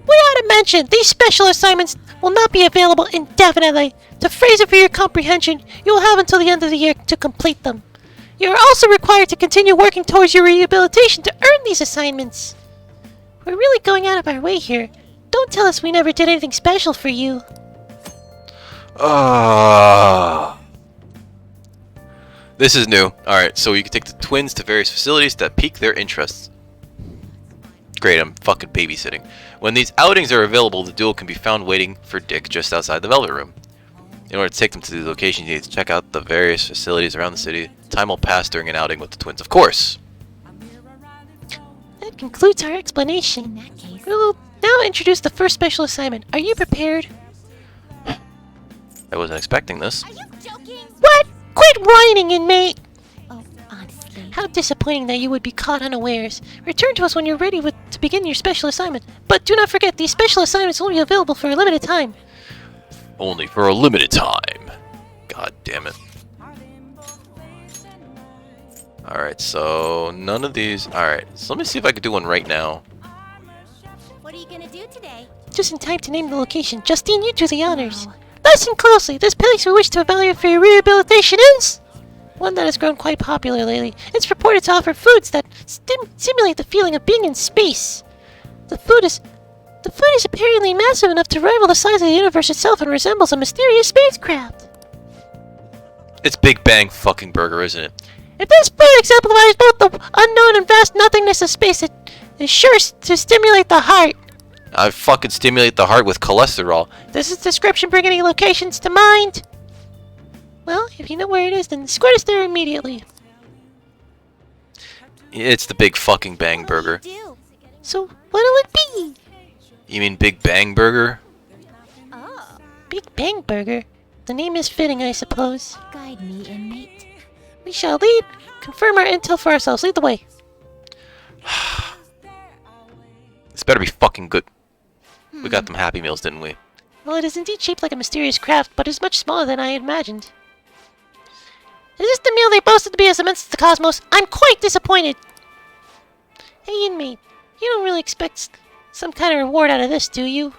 We ought to mention, these special assignments will not be available indefinitely. To phrase it for your comprehension, you will have until the end of the year to complete them. You are also required to continue working towards your rehabilitation to earn these assignments. We're really going out of our way here. Don't tell us we never did anything special for you. This is new. Alright, so you can take the twins to various facilities that pique their interests. Great, I'm fucking babysitting. When these outings are available, the duo can be found waiting for Dick just outside the Velvet Room. In order to take them to these locations, you need to check out the various facilities around the city. Time will pass during an outing with the twins, of course. That concludes our explanation. We will now introduce the first special assignment. Are you prepared? I wasn't expecting this. What? Quit whining, inmate! Oh, honestly. How disappointing that you would be caught unawares. Return to us when you're ready to begin your special assignment. But do not forget, these special assignments will be available for a limited time. Only for a limited time. God damn it. Alright, so none of these. Alright, so let me see if I can do one right now. What are you gonna do today? To just in time to name the location. Justine, you do the honors. Listen closely. This place we wish to evaluate for your rehabilitation is one that has grown quite popular lately. It's reported to offer foods that simulate the feeling of being in space. The food is apparently massive enough to rival the size of the universe itself and resembles a mysterious spacecraft. It's Big Bang fucking Burger, isn't it? If this food exemplifies both the unknown and vast nothingness of space, it is sure to stimulate the heart. I fucking stimulate the heart with cholesterol. Does this description bring any locations to mind? Well, if you know where it is, then escort us there immediately. It's the Big fucking Bang Burger. So, what'll it be? You mean Big Bang Burger? Big Bang Burger? The name is fitting, I suppose. Guide me, inmate. We shall lead. Confirm our intel for ourselves. Lead the way. This better be fucking good. We got them Happy Meals, didn't we? Well, it is indeed shaped like a mysterious craft, but is much smaller than I had imagined. Is this the meal they boasted to be as immense as the cosmos? I'm quite disappointed! Hey, inmate, you don't really expect some kind of reward out of this, do you?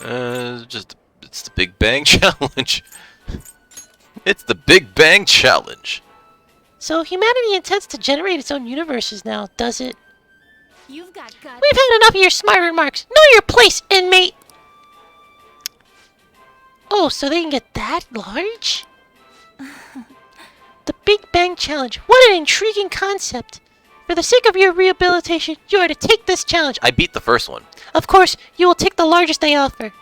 It's the Big Bang Challenge. It's the Big Bang Challenge. So humanity intends to generate its own universes now, does it? You've got guts. We've had enough of your smart remarks. Know your place, inmate! Oh, so they can get that large? The Big Bang Challenge. What an intriguing concept. For the sake of your rehabilitation, you are to take this challenge. I beat the first one. Of course, you will take the largest they offer.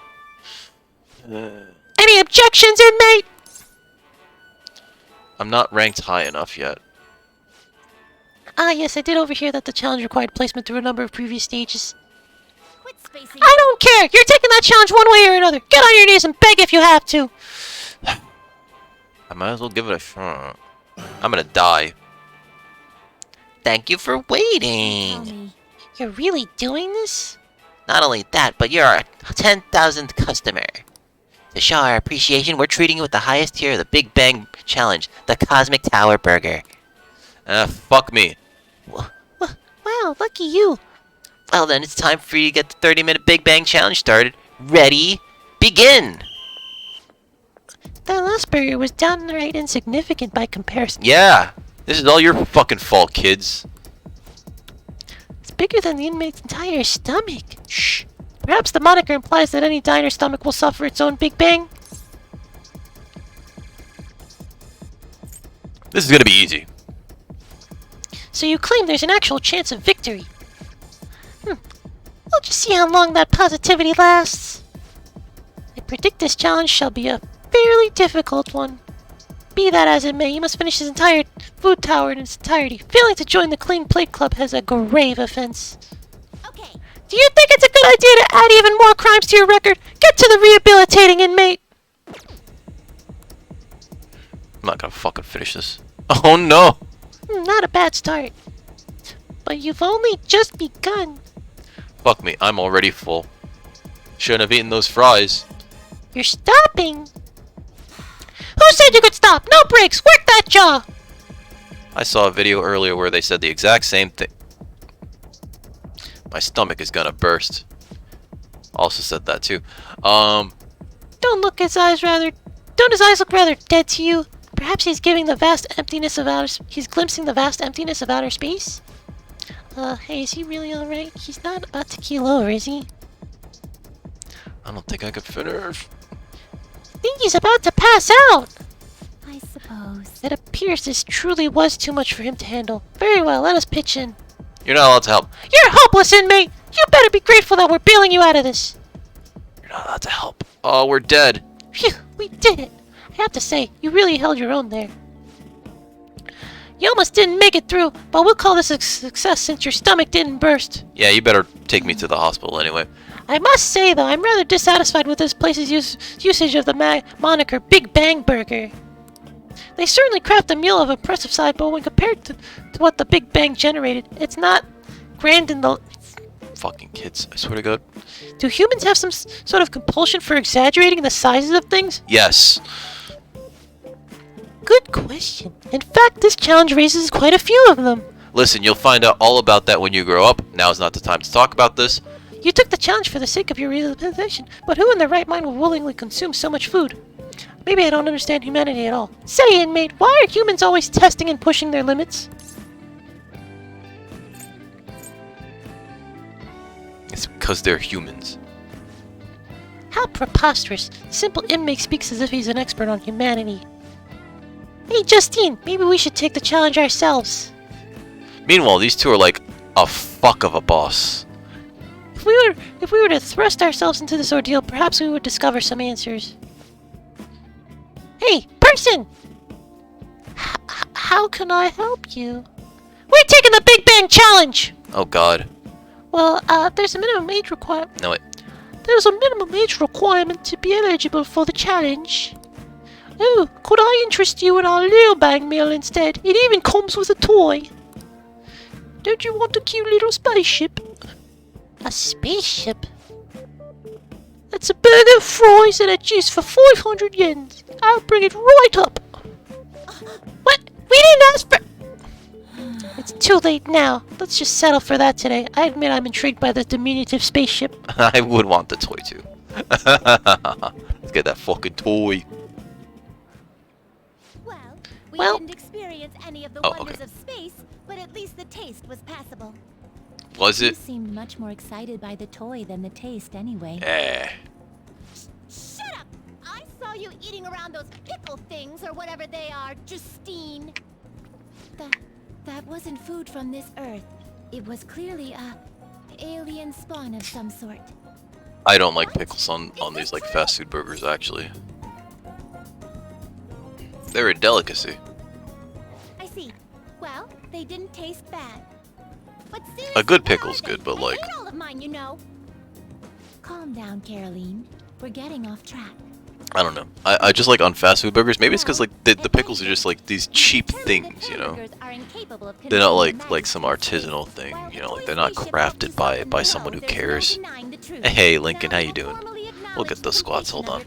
Any objections, inmate? I'm not ranked high enough yet. Ah, yes, I did overhear that the challenge required placement through a number of previous stages. I don't care! You're taking that challenge one way or another! Get on your knees and beg if you have to! I might as well give it a shot. I'm gonna die. Thank you for waiting. You're really doing this? Not only that, but you're our 10,000th customer. To show our appreciation, we're treating you with the highest tier of the Big Bang Challenge, the Cosmic Tower Burger. Fuck me. Wow, lucky you. Well then, it's time for you to get the 30-minute Big Bang Challenge started. Ready? Begin! That last burger was downright insignificant by comparison. Yeah! This is all your fucking fault, kids. It's bigger than the inmate's entire stomach. Shh. Perhaps the moniker implies that any diner stomach will suffer its own Big Bang. This is gonna be easy. So you claim there's an actual chance of victory. We'll just see how long that positivity lasts. I predict this challenge shall be a fairly difficult one. Be that as it may, you must finish this entire food tower in its entirety. Failing to join the Clean Plate Club has a grave offense. Okay. Do you think it's a good idea to add even more crimes to your record? Get to the rehabilitating, inmate! I'm not gonna fucking finish this. Oh no! Not a bad start. But you've only just begun. Fuck me, I'm already full. Shouldn't have eaten those fries. You're stopping. Who said you could stop? No breaks! Work that jaw! I saw a video earlier where they said the exact same thing. My stomach is gonna burst. Also said that too. Don't his eyes look rather dead to you? Perhaps he's glimpsing the vast emptiness of outer space? Hey, is he really alright? He's not a tequila, or is he? I don't think I could finish. I think he's about to pass out! I suppose. It appears this truly was too much for him to handle. Very well, let us pitch in. You're not allowed to help. You're hopeless, inmate! You better be grateful that we're bailing you out of this! You're not allowed to help. Oh, we're dead. Phew, we did it! I have to say, you really held your own there. You almost didn't make it through, but we'll call this a success since your stomach didn't burst. Yeah, you better take me to the hospital anyway. I must say, though, I'm rather dissatisfied with this place's usage of the moniker Big Bang Burger. They certainly craft a meal of impressive size, but when compared to what the Big Bang generated, it's not grand in the... Fucking kids, I swear to God. Do humans have some sort of compulsion for exaggerating the sizes of things? Yes. Good question. In fact, this challenge raises quite a few of them. Listen, you'll find out all about that when you grow up. Now's not the time to talk about this. You took the challenge for the sake of your rehabilitation, but who in their right mind would willingly consume so much food? Maybe I don't understand humanity at all. Say, inmate, why are humans always testing and pushing their limits? It's because they're humans. How preposterous. Simple inmate speaks as if he's an expert on humanity. Hey, Justine, maybe we should take the challenge ourselves. Meanwhile, these two are like a fuck of a boss. If we were to thrust ourselves into this ordeal, perhaps we would discover some answers. Hey, person! How can I help you? We're taking the Big Bang Challenge! Oh god. Well, there's a minimum age requirement. No, wait. There's a minimum age requirement to be eligible for the challenge. Oh, could I interest you in our Lil Bang meal instead? It even comes with a toy. Don't you want a cute little spaceship? A spaceship? That's a burger, fries, and a juice for 500 yens. I'll bring it right up. What? We didn't ask for... It's too late now. Let's just settle for that today. I admit I'm intrigued by the diminutive spaceship. I would want the toy too. Let's get that fucking toy. We didn't experience any of the wonders okay. of space, but at least the taste was passable. Was You it? seemed much more excited by the toy than the taste anyway. Shut up! I saw you eating around those pickle things or whatever they are, Justine. That wasn't food from this Earth. It was clearly a alien spawn of some sort. I don't like pickles on these like fast food burgers actually. They're a delicacy. I see. Well, they didn't taste bad. But seriously, A good pickle's good, but like... I ate all of mine, you know. Calm down, Caroline. We're getting off track. I don't know. I just like on fast food burgers. Maybe it's because like the pickles are just like these cheap things, you know. They're not like some artisanal thing, you know. Like they're not crafted by someone who cares. Hey, Lincoln, how you doing? We'll get those squats. Hold on.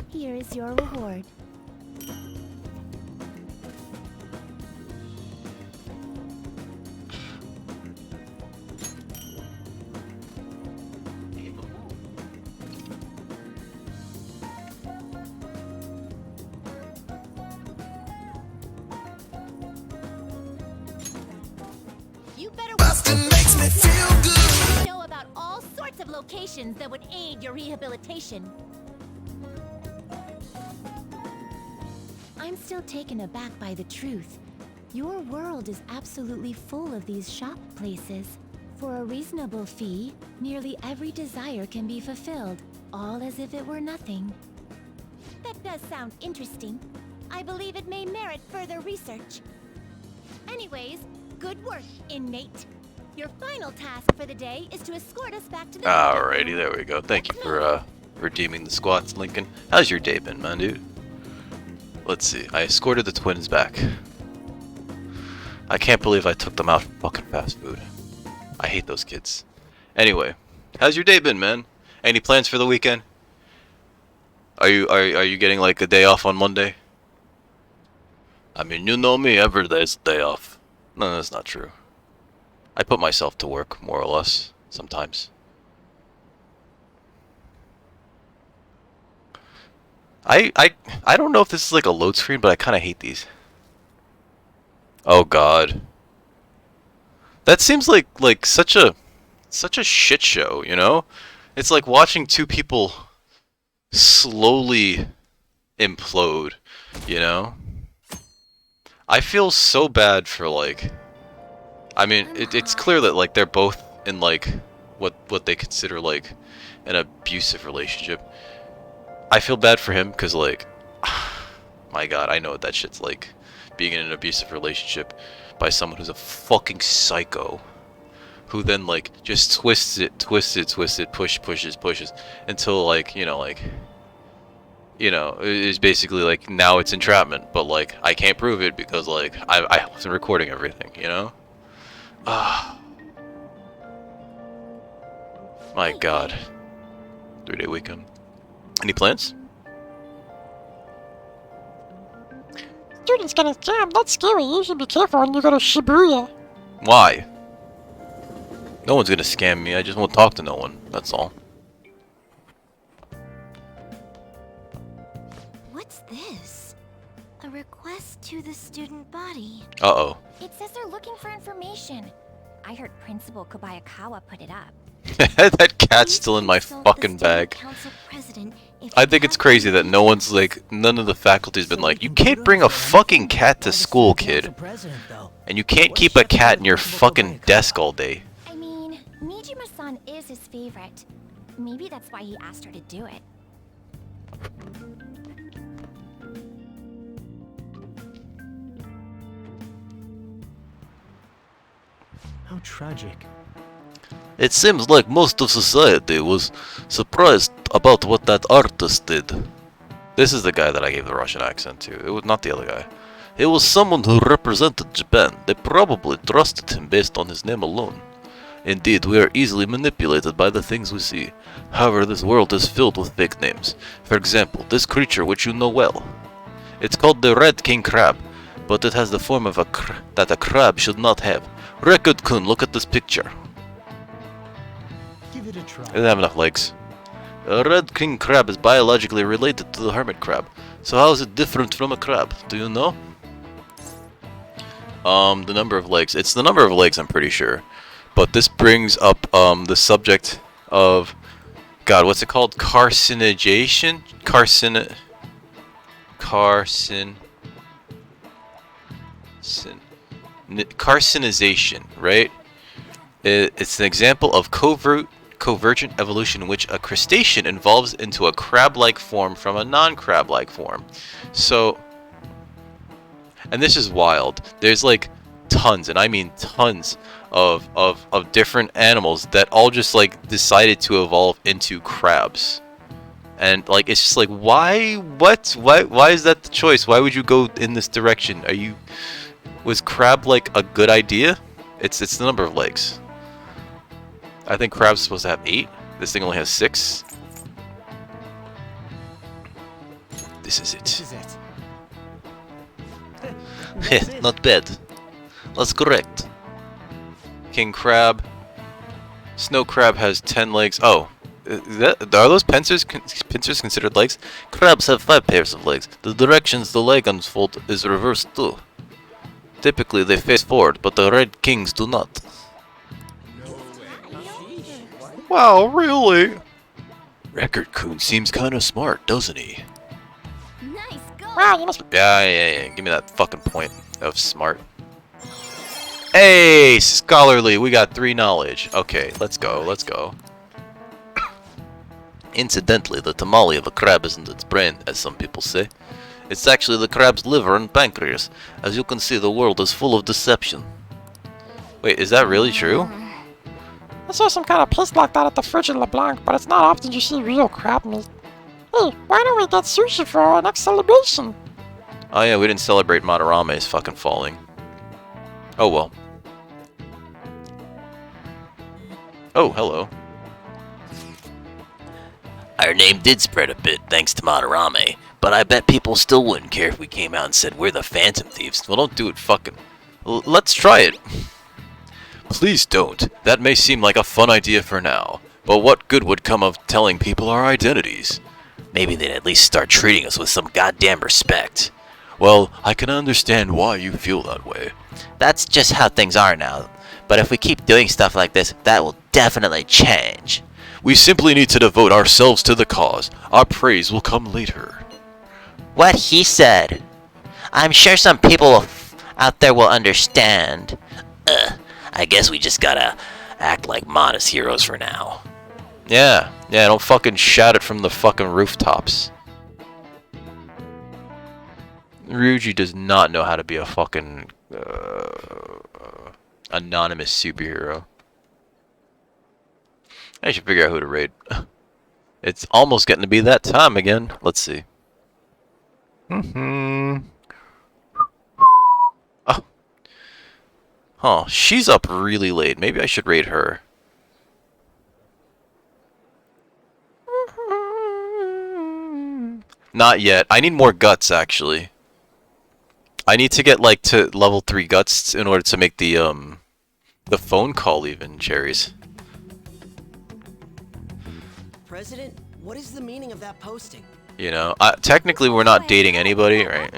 Here is your reward. You better makes me feel good. Know about all sorts of locations that would aid your rehabilitation. I'm still taken aback by the truth. Your world is absolutely full of these shop places. For a reasonable fee, nearly every desire can be fulfilled, all as if it were nothing. That does sound interesting. I believe it may merit further research. Anyways, good work, inmate. Your final task for the day is to escort us back to the... Alrighty, there we go. Thank you for redeeming the squats, Lincoln. How's your day been, man, dude? Let's see. I escorted the twins back. I can't believe I took them out for fucking fast food. I hate those kids. Anyway, how's your day been, man? Any plans for the weekend? Are you getting like a day off on Monday? I mean, you know me, every day's a day off. No, that's not true. I put myself to work, more or less, sometimes. I don't know if this is like a load screen, but I kind of hate these. Oh god. That seems like such a shit show, you know? It's like watching two people slowly implode, you know? I feel so bad for like... I mean, it's clear that like they're both in like what they consider like an abusive relationship. I feel bad for him because like, my god, I know what that shit's like. Being in an abusive relationship by someone who's a fucking psycho. Who then like just twists it, pushes until like, you know, is basically like now it's entrapment, but like I can't prove it because like I wasn't recording everything, you know? My god. 3-day weekend. Any plans? Students getting scammed, that's scary. You should be careful when you go to Shibuya. Why? No one's gonna scam me, I just won't talk to no one, that's all. What's this? A request to the student body. Uh-oh. It says they're looking for information. I heard Principal Kobayakawa put it up. That cat's still in my fucking bag. I think it's crazy that no one's like, none of the faculty's been like, you can't bring a fucking cat to school, kid. And you can't keep a cat in your fucking desk all day. I mean, Nijima-san is his favorite. Maybe that's why he asked her to do it. How tragic. It seems like most of society was surprised about what that artist did. This is the guy that I gave the Russian accent to. It was not the other guy. It was someone who represented Japan. They probably trusted him based on his name alone. Indeed, we are easily manipulated by the things we see. However, this world is filled with fake names. For example, this creature which you know well. It's called the Red King Crab, but it has the form of that a crab should not have. Record-kun, look at this picture. Give it a try. It doesn't have enough legs. A red king crab is biologically related to the hermit crab. So how is it different from a crab? Do you know? The number of legs. It's the number of legs, I'm pretty sure. But this brings up the subject of, God, what's it called? Carcinization? Carcinization, right? It's an example of convergent evolution in which a crustacean evolves into a crab-like form from a non-crab-like form. So, and this is wild. There's like tons, and I mean tons, of different animals that all just like decided to evolve into crabs. And like it's just like, why is that the choice? Why would you go in this direction? Was crab like a good idea? It's the number of legs. I think crab's supposed to have 8. This thing only has 6. This is it. Heh, not bad. That's correct. King crab. Snow crab has 10 legs. Oh, are those pincers considered legs? Crabs have 5 pairs of legs. The directions the leg unfold is reversed too. Typically they face forward, but the red kings do not. Wow, really? Record-kun seems kinda smart, doesn't he? Nice go. Wow, you must. Yeah. Give me that fucking point of smart. Hey, scholarly. We got 3 knowledge. Okay, let's go. Incidentally, the tamale of a crab isn't its brain, as some people say. It's actually the crab's liver and pancreas. As you can see, the world is full of deception. Wait, is that really true? I saw some kind of paste like that at the fridge in LeBlanc, but it's not often you see real crab meat. Hey, why don't we get sushi for our next celebration? Oh yeah, we didn't celebrate Matarame's fucking falling. Oh well. Oh, hello. Our name did spread a bit thanks to Madarame, but I bet people still wouldn't care if we came out and said we're the Phantom Thieves. Well, don't do it fucking... Let's try it. Please don't. That may seem like a fun idea for now, but what good would come of telling people our identities? Maybe they'd at least start treating us with some goddamn respect. Well, I can understand why you feel that way. That's just how things are now. But if we keep doing stuff like this, that will definitely change. We simply need to devote ourselves to the cause. Our praise will come later. What he said. I'm sure some people out there will understand. I guess we just gotta act like modest heroes for now. Yeah, don't fucking shout it from the fucking rooftops. Ryuji does not know how to be a fucking anonymous superhero. I should figure out who to raid. It's almost getting to be that time again. Let's see. Oh. Huh, she's up really late. Maybe I should raid her. Not yet. I need more guts, actually. I need to get, like, to level 3 guts in order to make the the phone call even, Cherries. President, what is the meaning of that posting? You know, technically we're not dating anybody, right?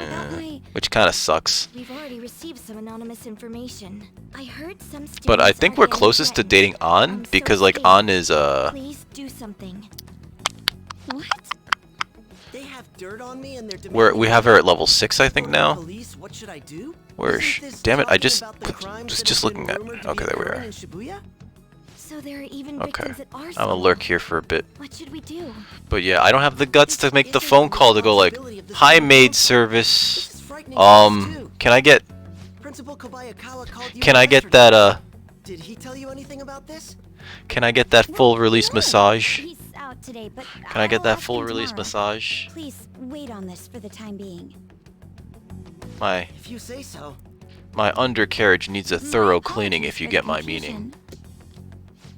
Which kind of sucks. We've already received some anonymous information. I heard some students But I think are we're getting closest to threatened. dating An, I'm so because like scared. An is Please do something. What? They have dirt on me and they're we have her at level 6, I think now. Police, what should I do? Where is she? Damn it! I just was just looking at. Okay, there we are. So there are even Okay, victims at our I'm gonna school. lurk here for a bit. What should we do? But yeah, I don't have the guts to make the phone call to go like, "Hi, maid service. Can I get? Principal Kobayakawa called you Can I get that? Did he tell you anything about this? Can I get that full release massage? He's out today, but Can I get I'll that ask full him release tomorrow. massage? Please wait on this for the time being. My If you say so. my undercarriage needs a thorough cleaning, if you get my meaning.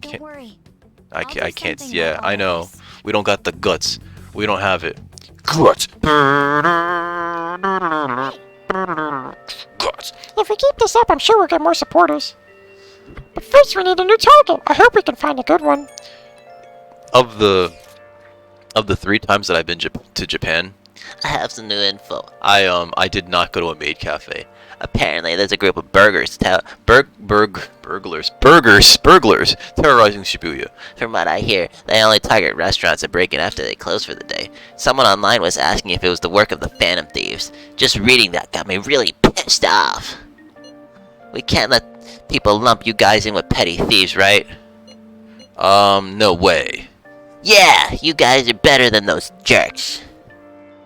Don't worry. I I'll can't. do something Yeah, about I all know. this. We don't got the guts. We don't have it. Guts. Guts. If we keep this up, I'm sure we'll get more supporters. But first, we need a new target. I hope we can find a good one. Of the 3 times that I've been to Japan, I have some new info. I did not go to a maid cafe. Apparently, there's a group of burglars burglars terrorizing Shibuya. From what I hear, they only target restaurants and break in after they close for the day. Someone online was asking if it was the work of the Phantom Thieves. Just reading that got me really pissed off. We can't let people lump you guys in with petty thieves, right? No way. Yeah, you guys are better than those jerks.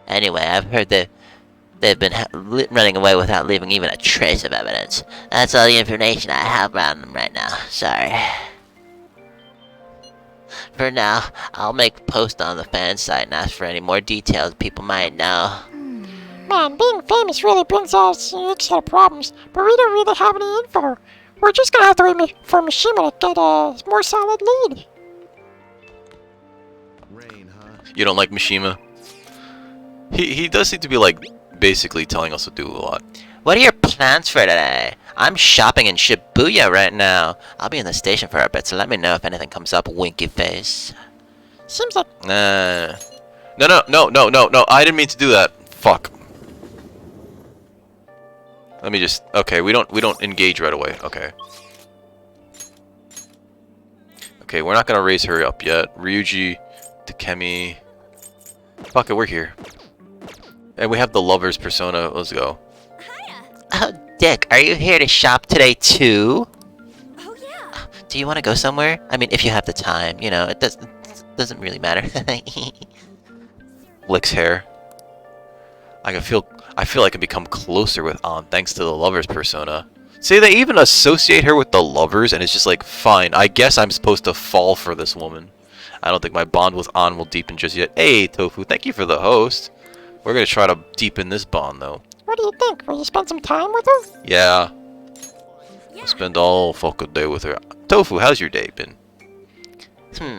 Anyway, I've heard that they've been running away without leaving even a trace of evidence. That's all the information I have on them right now. Sorry. For now, I'll make a post on the fan site and ask for any more details people might know. Man, being famous really brings us a huge set of problems, but we don't really have any info. We're just gonna have to wait for Mishima to get a more solid lead. You don't like Mishima? He does seem to be like basically telling us to do a lot. What are your plans for today? I'm shopping in Shibuya right now. I'll be in the station for a bit, so let me know if anything comes up, winky face. Seems like... No, I didn't mean to do that. Fuck. Let me just... Okay, we don't engage right away. Okay. Okay, we're not gonna raise her up yet. Ryuji, Takemi... Fuck it, we're here. And we have the lover's persona. Let's go. Oh, Dick, are you here to shop today too? Oh, yeah. Do you want to go somewhere? I mean, if you have the time, you know, it doesn't really matter. Licks hair. I feel I can become closer with An thanks to the lover's persona. See, they even associate her with the lovers, and it's just like, fine, I guess I'm supposed to fall for this woman. I don't think my bond with An will deepen just yet. Hey, Tofu, thank you for the host. We're gonna try to deepen this bond, though. What do you think? Will you spend some time with her? Yeah. I'll spend all fucking day with her. Tofu, how's your day been?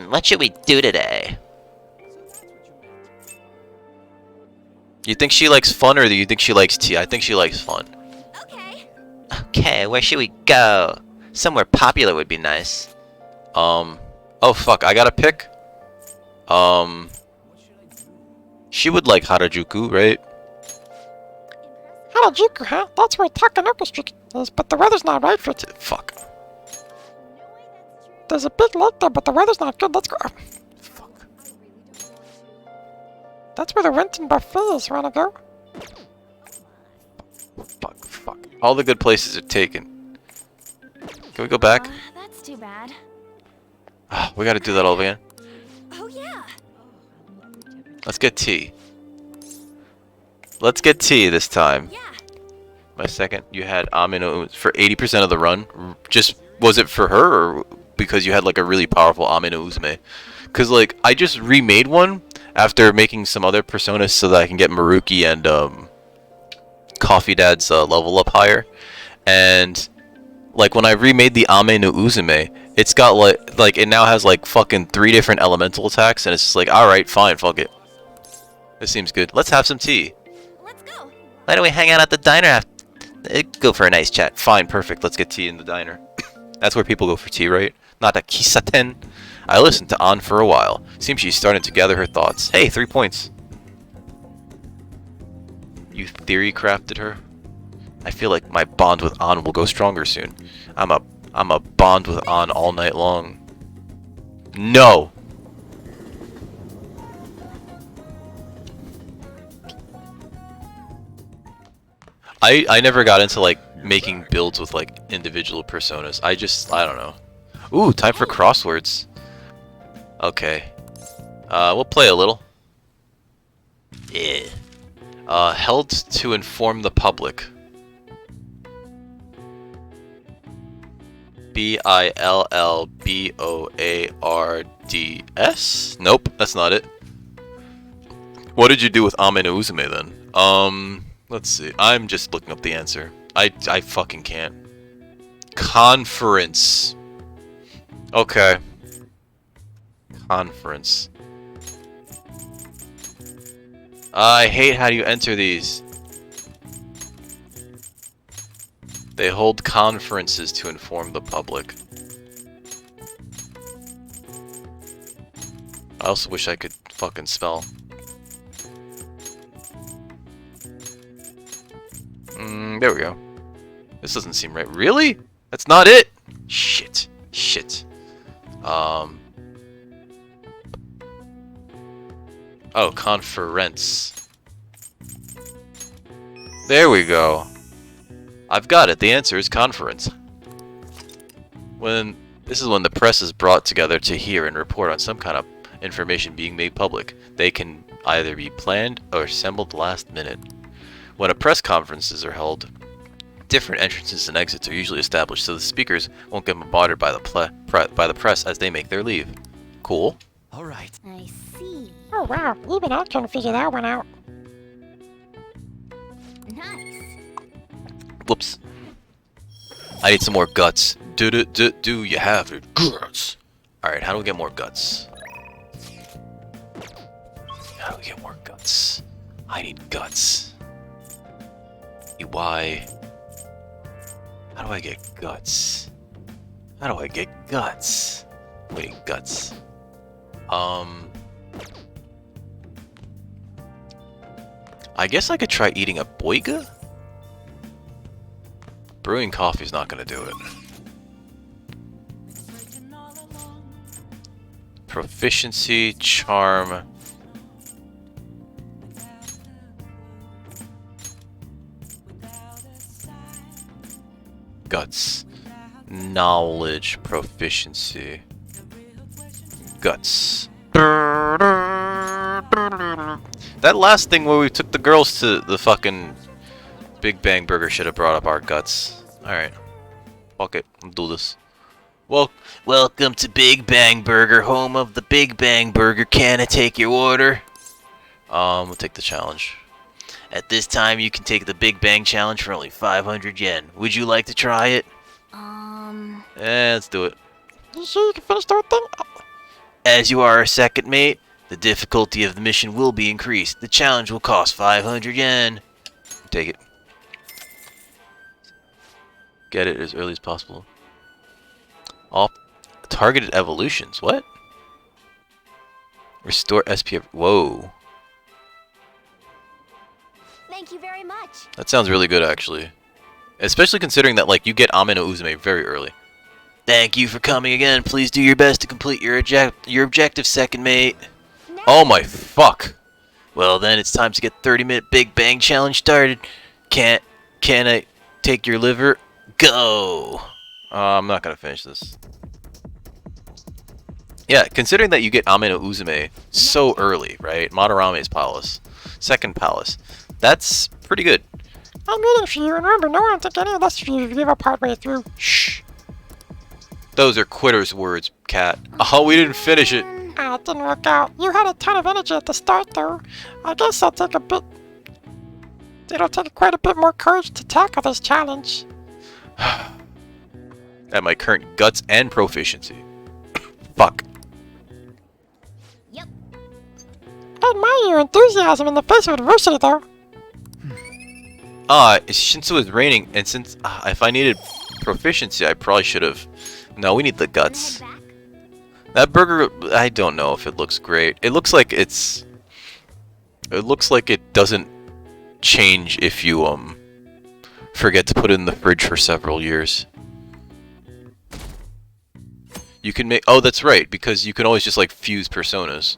What should we do today? You think she likes fun, or do you think she likes tea? I think she likes fun. Okay, where should we go? Somewhere popular would be nice. Oh fuck, I gotta pick. She would like Harajuku, right? Harajuku, huh? That's where Takanoka Street is, but the weather's not right for it. Fuck. There's a big lake there, but the weather's not good. Let's go. Fuck. That's where the Renton Buffet is. Wanna go? Fuck. All the good places are taken. Can we go back? That's too bad. We gotta do that all again. Oh yeah. Let's get tea. Let's get tea this time. Yeah. My second, you had Amino for 80% of the run. Just, was it for her, or because you had like a really powerful Amino Uzume? Because like, I just remade one after making some other personas so that I can get Maruki and Coffee Dad's level up higher. And like when I remade the Ame no Uzume, it's got like it now has like fucking 3 different elemental attacks, and it's just like, alright, fine, fuck it. This seems good. Let's have some tea. Let's go. Why don't we hang out at the diner after? Go for a nice chat. Fine, perfect. Let's get tea in the diner. That's where people go for tea, right? Not a kisaten. I listened to An for a while. Seems she's starting to gather her thoughts. Hey, 3 points. You theory crafted her? I feel like my bond with An will go stronger soon. I'm a bond with An all night long. No! I never got into like making builds with like individual personas. I don't know. Ooh, time for crosswords. Okay. We'll play a little. Yeah. Held to inform the public. Billboards? Nope, that's not it. What did you do with Ame no Uzume then? Let's see. I'm just looking up the answer. I fucking can't. Conference. Okay. Conference. I hate how you enter these. They hold conferences to inform the public. I also wish I could fucking spell. There we go. This doesn't seem right. Really? That's not it? Shit. Shit. Oh, conference. There we go. I've got it. The answer is conference. This is when the press is brought together to hear and report on some kind of information being made public. They can either be planned or assembled last minute. When a press conferences are held, different entrances and exits are usually established so the speakers won't get bombarded by the press as they make their leave. Cool. All right. I see. Oh wow, even I couldn't figure that one out. Nice. Whoops. I need some more guts. Do you have it? Guts. Alright, how do we get more guts? How do we get more guts? I need guts. Why? How do I get guts? How do I get guts? Wait, guts. I guess I could try eating a boiga? Brewing coffee's not gonna do it. Proficiency, charm. Guts. Knowledge, proficiency. Guts. That last thing where we took the girls to the fucking Big Bang Burger should have brought up our guts. Alright. Fuck it. I'll do this. Well, welcome to Big Bang Burger, home of the Big Bang Burger. Can I take your order? We'll take the challenge. At this time, you can take the Big Bang Challenge for only 500 yen. Would you like to try it? Let's do it. You sure you can finish the whole thing? As you are our second mate, the difficulty of the mission will be increased. The challenge will cost 500 yen. Take it. Get it as early as possible. All targeted evolutions. What? Restore SPF. Whoa. Thank you very much. That sounds really good, actually. Especially considering that, like, you get Ame no Uzume very early. Thank you for coming again. Please do your best to complete your objective, second mate. No. Oh my fuck. Well, then it's time to get 30-minute Big Bang Challenge started. Can I take your liver? Go! I'm not gonna finish this. Yeah, considering that you get Ame no Uzume so early, right? Madarame's palace. Second palace. That's pretty good. I'm reading for you, and remember, no one will take any of this for you if you give up partway through. Shh. Those are quitter's words, cat. Oh, we didn't finish it. Ah, it didn't work out. You had a ton of energy at the start, though. I guess it'll take quite a bit more courage to tackle this challenge. At my current guts and proficiency. Fuck. Yep. I admire your enthusiasm in the face of adversity, though. Since it was raining, and since if I needed Proficiency, I probably should have... No, we need the guts. That burger, I don't know if it looks great. It looks like it's... It looks like it doesn't change if you, forget to put it in the fridge for several years. You can make... Oh, that's right, because you can always just, like, fuse personas.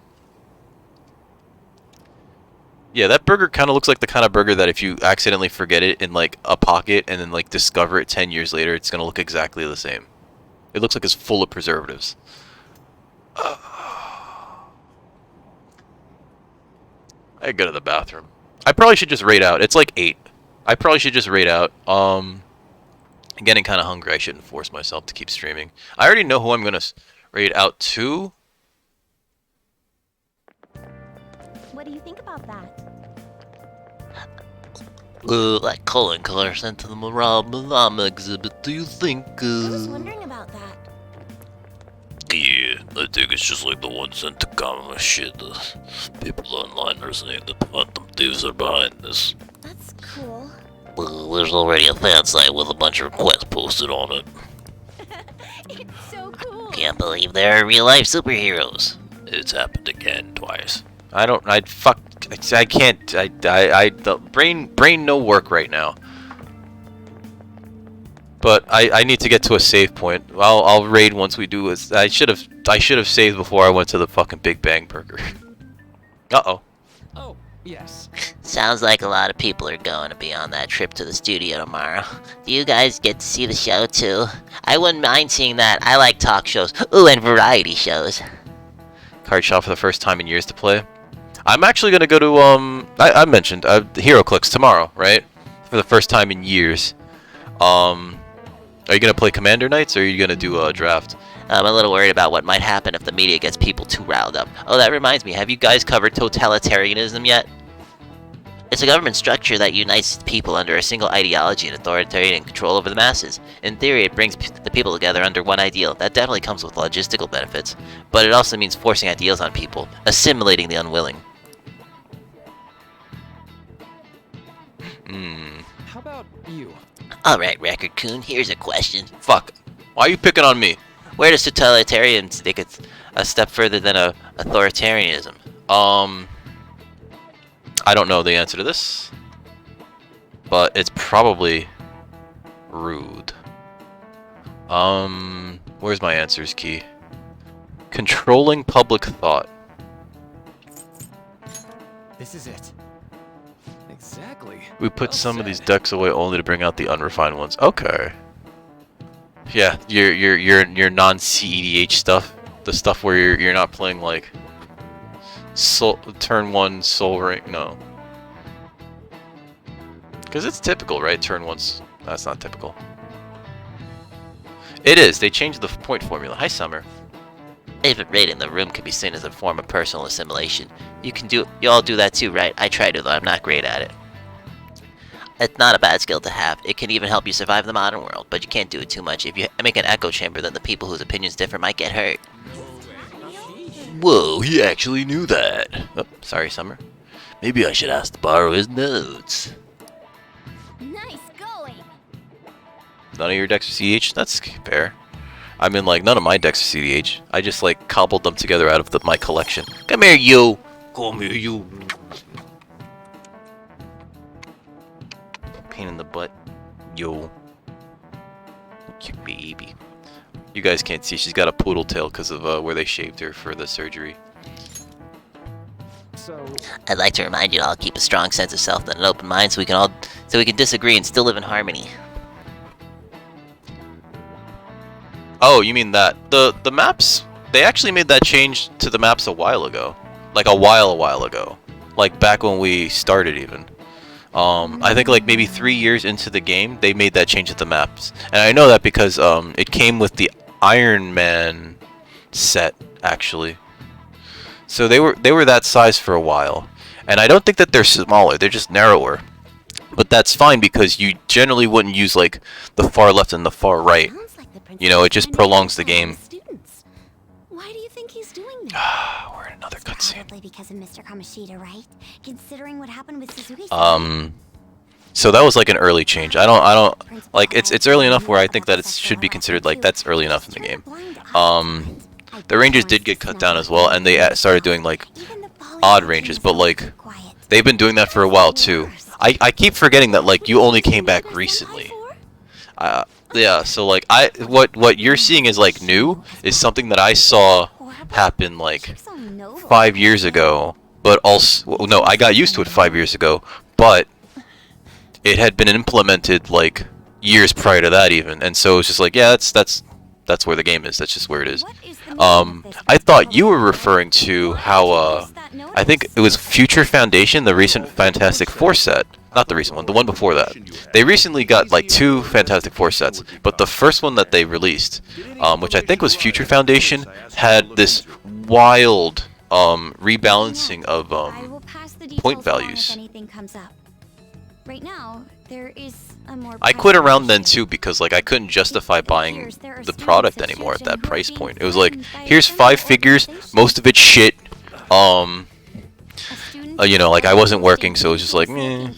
Yeah, that burger kind of looks like the kind of burger that if you accidentally forget it in, like, a pocket and then, like, discover it 10 years later, it's gonna look exactly the same. It looks like it's full of preservatives. I go to the bathroom. I probably should just raid out. It's like 8. I probably should just raid out. I'm getting kind of hungry. I shouldn't force myself to keep streaming. I already know who I'm gonna raid out to. What do you think about that? That color sent to the Morale exhibit. Do you think, I was wondering about that. Yeah, I think it's just like the one sent to common shit. The people online are saying that Phantom Thieves are behind this. That's cool. Well, there's already a fan site with a bunch of requests posted on it. It's so cool. Can't believe there are real-life superheroes. It's happened again twice. I can't, the brain no work right now. But I need to get to a save point. I'll raid once we do this. I should have saved before I went to the fucking Big Bang Burger. Uh-oh. Oh, yes. Sounds like a lot of people are going to be on that trip to the studio tomorrow. Do you guys get to see the show too? I wouldn't mind seeing that. I like talk shows. Ooh, and variety shows. Card shop for the first time in years to play. I'm actually gonna go to I mentioned HeroClix tomorrow, right? For the first time in years. Are you gonna play Commander Knights or are you gonna do a draft? I'm a little worried about what might happen if the media gets people too riled up. Oh, that reminds me, have you guys covered totalitarianism yet? It's a government structure that unites people under a single ideology and authoritarian control over the masses. In theory, it brings the people together under one ideal. That definitely comes with logistical benefits. But it also means forcing ideals on people, assimilating the unwilling. How about you? Alright, Record Coon, here's a question. Fuck. Why are you picking on me? Where does totalitarian take it a step further than authoritarianism? I don't know the answer to this. But it's probably rude. Where's my answers key? Controlling public thought. This is it. Exactly. We put some of these decks away only to bring out the unrefined ones. Okay. Yeah, your non-CEDH stuff, the stuff where you're not playing like turn 1 Soul Ring. No, because it's typical, right? Turn 1's that's not typical. It is. They changed the point formula. Hi, Summer. Even raiding the room can be seen as a form of personal assimilation. You all do that too, right? I try to, though I'm not great at it. It's not a bad skill to have. It can even help you survive the modern world, but you can't do it too much. If you make an echo chamber, then the people whose opinions differ might get hurt. Whoa, he actually knew that. Oh, sorry, Summer. Maybe I should ask to borrow his notes. Nice going. None of your decks are CEDH? That's fair. I mean, like, none of my decks are CEDH. I just, like, cobbled them together out of my collection. Come here, you! Come here, you! Pain in the butt. Yo. Cute baby. You guys can't see, she's got a poodle tail because of where they shaved her for the surgery. So I'd like to remind you to all keep a strong sense of self and an open mind so we can disagree and still live in harmony. Oh, you mean that. The maps, they actually made that change to the maps a while ago. Like a while ago. Like back when we started even. I think like maybe 3 years into the game, they made that change to the maps. And I know that because it came with the Iron Man set, actually. So they were that size for a while. And I don't think that they're smaller, they're just narrower. But that's fine because you generally wouldn't use like the far left and the far right. You know, it just prolongs the game. Why do you think he's doing that? We're in another cutscene. Probably because of Mr. Kamoshida, right? Considering what happened with Suzuki. So that was like an early change. I don't like it's early enough where I think that it should be considered like that's early enough in the game. The ranges did get cut down as well, and they started doing like odd ranges, but like they've been doing that for a while too. I keep forgetting that like you only came back recently. Yeah, so like what you're seeing is like new is something that I saw happen like 5 years ago, but also well, no, I got used to it 5 years ago, but it had been implemented like years prior to that even, and so it's just like yeah, that's where the game is. That's just where it is. I thought you were referring to how I think it was Future Foundation, the recent Fantastic Four set. Not the recent one, the one before that. They recently got like 2 Fantastic Four sets, but the first one that they released, which I think was Future Foundation, had this wild rebalancing of point values. Right now, there is a more I quit around then too because like I couldn't justify buying the product anymore at that price point. It was like, here's 5 figures, most of it's shit. You know, like I wasn't working, so it was just like, meh.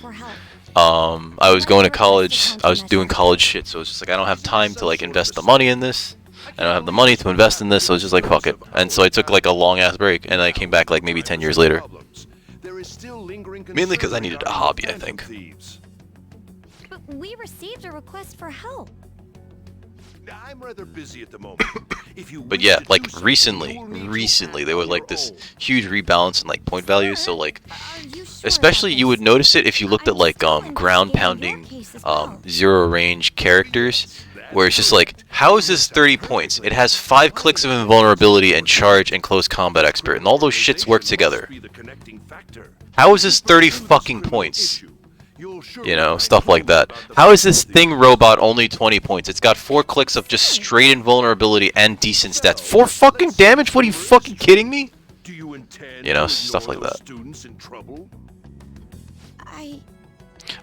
I was going to college. I was doing college shit, so it's just like I don't have time to like invest the money in this. I don't have the money to invest in this, so it's just like fuck it. And so I took like a long ass break, and I came back like maybe 10 years later. Mainly because I needed a hobby, I think. But we received a request for help. I'm rather busy at the moment. But yeah, like recently there was like this huge rebalance in like point values. So like, especially you would notice it if you looked at like ground pounding zero range characters, where it's just like, how is this 30 points? It has 5 clicks of invulnerability and charge and close combat expert, and all those shits work together. How is this 30 fucking points? You know, stuff like that. How is this thing robot only 20 points? It's got 4 clicks of just straight invulnerability and decent stats. 4 fucking damage? What are you fucking kidding me? You know, stuff like that.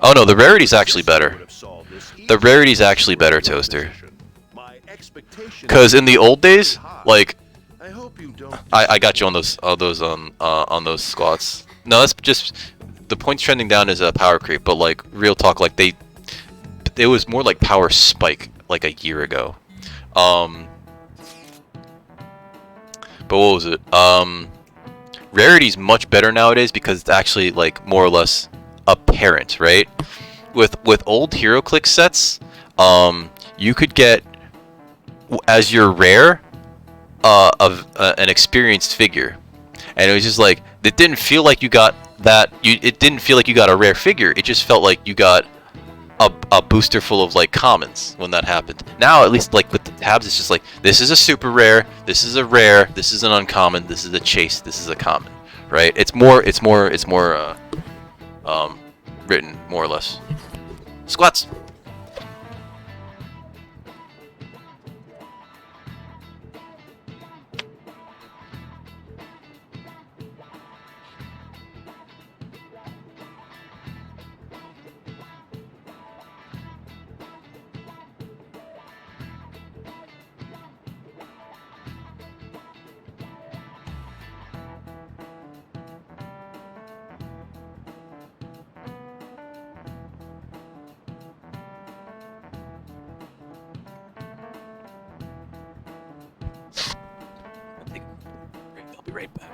Oh no, the rarity's actually better. The rarity's actually better, Toaster. Cause in the old days, like, I got you on those squats. No, that's just the points trending down is a power creep, but like real talk, like it was more like power spike like a year ago. But what was it? Rarity's much better nowadays because it's actually like more or less apparent, right? With old hero click sets, you could get as your rare an experienced figure, and it was just like it didn't feel like you got that. It didn't feel like you got a rare figure. It just felt like you got a booster full of like commons when that happened. Now at least like with the tabs, it's just like this is a super rare, this is a rare, this is an uncommon, this is a chase, this is a common, right? It's more written more or less. Squats. I'll be right back.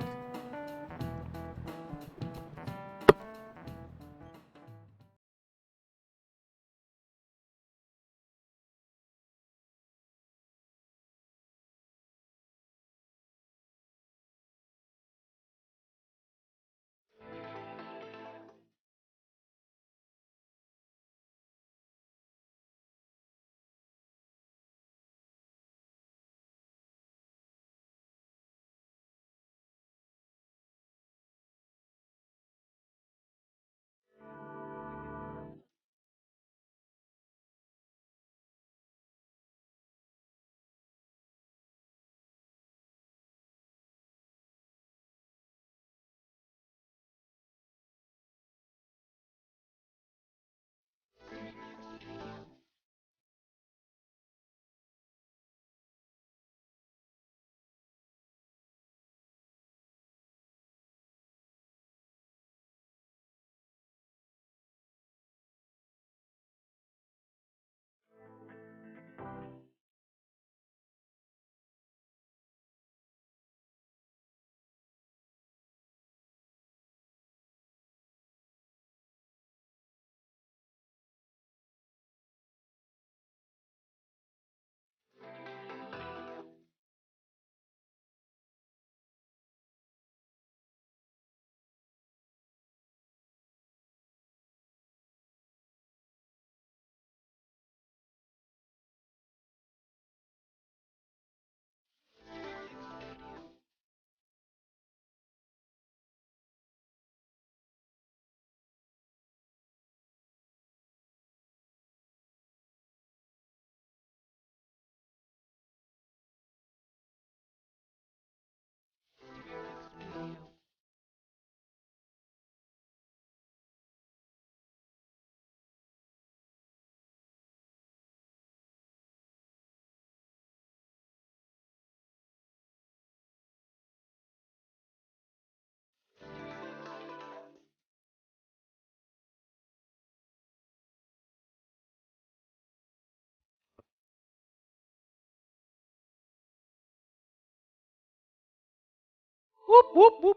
Whoop, whoop, whoop.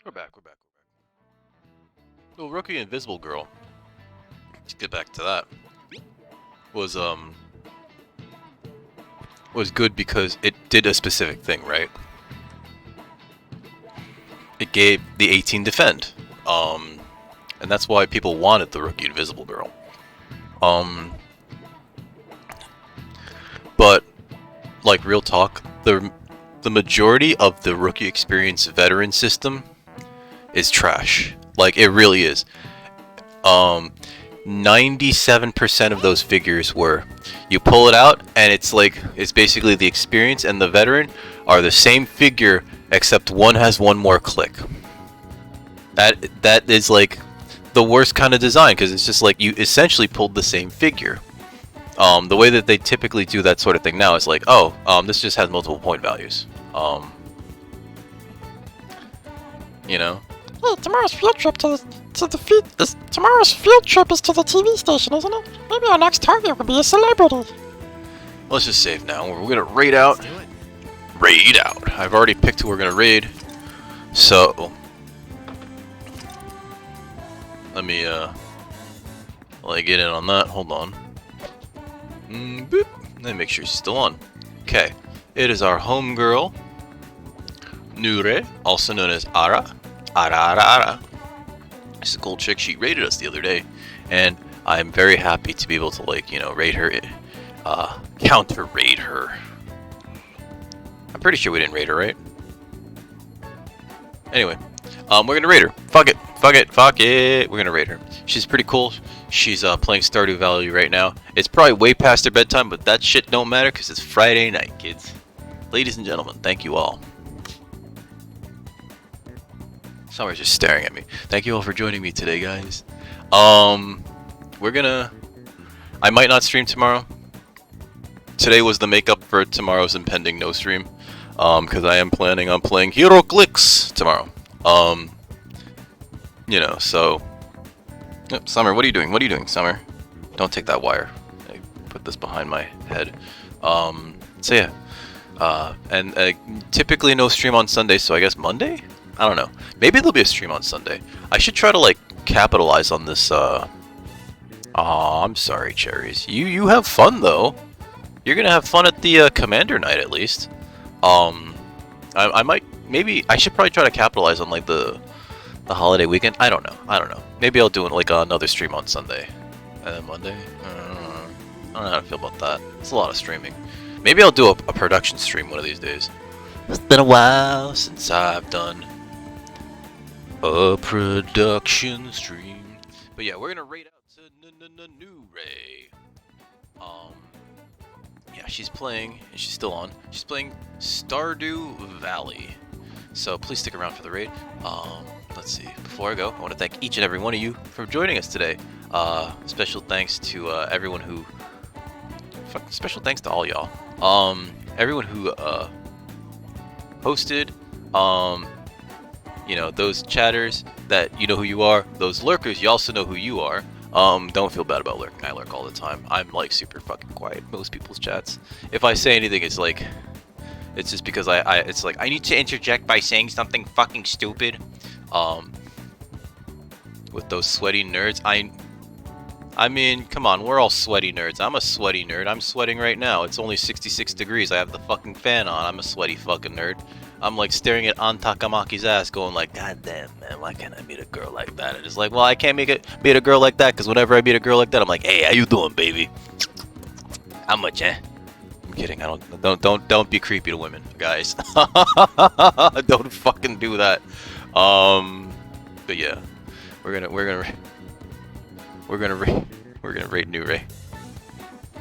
We're back. Oh, Rookie Invisible Girl. Let's get back to that. Was good because it did a specific thing, right? It gave the 18 defend. And that's why people wanted the Rookie Invisible Girl. But like real talk, the majority of the Rookie Experience veteran system is trash. Like it really is. 97% of those figures were you pull it out and it's basically the experience and the veteran are the same figure except one has one more click. That is like the worst kind of design because it's just like you essentially pulled the same figure. The way that they typically do that sort of thing now is like, oh, this just has multiple point values. You know. Hey, tomorrow's field trip tomorrow's field trip is to the TV station, isn't it? Maybe our next target will be a celebrity. Let's just save now. We're gonna raid out. Raid out. I've already picked who we're gonna raid. So let me get in on that. Hold on. Boop. Let me make sure she's still on. Okay. It is our homegirl, Nure, also known as Ara. Ara. She's a cool chick. She raided us the other day, and I'm very happy to be able to raid her, counter raid her. I'm pretty sure we didn't raid her, right? Anyway, we're gonna raid her. Fuck it. We're gonna raid her. She's pretty cool. She's playing Stardew Valley right now. It's probably way past her bedtime, but that shit don't matter because it's Friday night, kids. Ladies and gentlemen, thank you all. Summer's just staring at me. Thank you all for joining me today, guys. I might not stream tomorrow. Today was the makeup for tomorrow's impending no stream. Because I am planning on playing HeroClix tomorrow. So... Yep, Summer, what are you doing? What are you doing, Summer? Don't take that wire. I put this behind my head. So yeah. And typically no stream on Sunday, so I guess Monday? I don't know. Maybe there'll be a stream on Sunday. I should try to capitalize on this. I'm sorry, Cherries. You have fun though. You're gonna have fun at the Commander Night at least. I might. Maybe I should probably try to capitalize on the holiday weekend. I don't know. Maybe I'll do another stream on Sunday, and then Monday. I don't know how to feel about that. It's a lot of streaming. Maybe I'll do a production stream one of these days. It's been a while since I've done a production stream. But yeah, we're gonna raid out to New Ray. Yeah, she's playing, and she's still on. She's playing Stardew Valley. So please stick around for the raid. Let's see. Before I go, I want to thank each and every one of you for joining us today. Special thanks to everyone who. Special thanks to all y'all. Everyone who hosted. Those chatters that you know who you are. Those lurkers, you also know who you are. Don't feel bad about lurking. I lurk all the time. I'm super fucking quiet in most people's chats. If I say anything, it's just because I need to interject by saying something fucking stupid. With those sweaty nerds, I mean, come on, we're all sweaty nerds. I'm a sweaty nerd. I'm sweating right now. It's only 66 degrees. I have the fucking fan on. I'm a sweaty fucking nerd. I'm staring at Antakamaki's ass going God damn, man, why can't I meet a girl like that? And it's well, I can't meet a girl like that because whenever I meet a girl like that, I'm hey, how you doing, baby? How much, eh? I'm kidding. Don't be creepy to women, guys. Don't fucking do that. But yeah, we're gonna raid New Ray.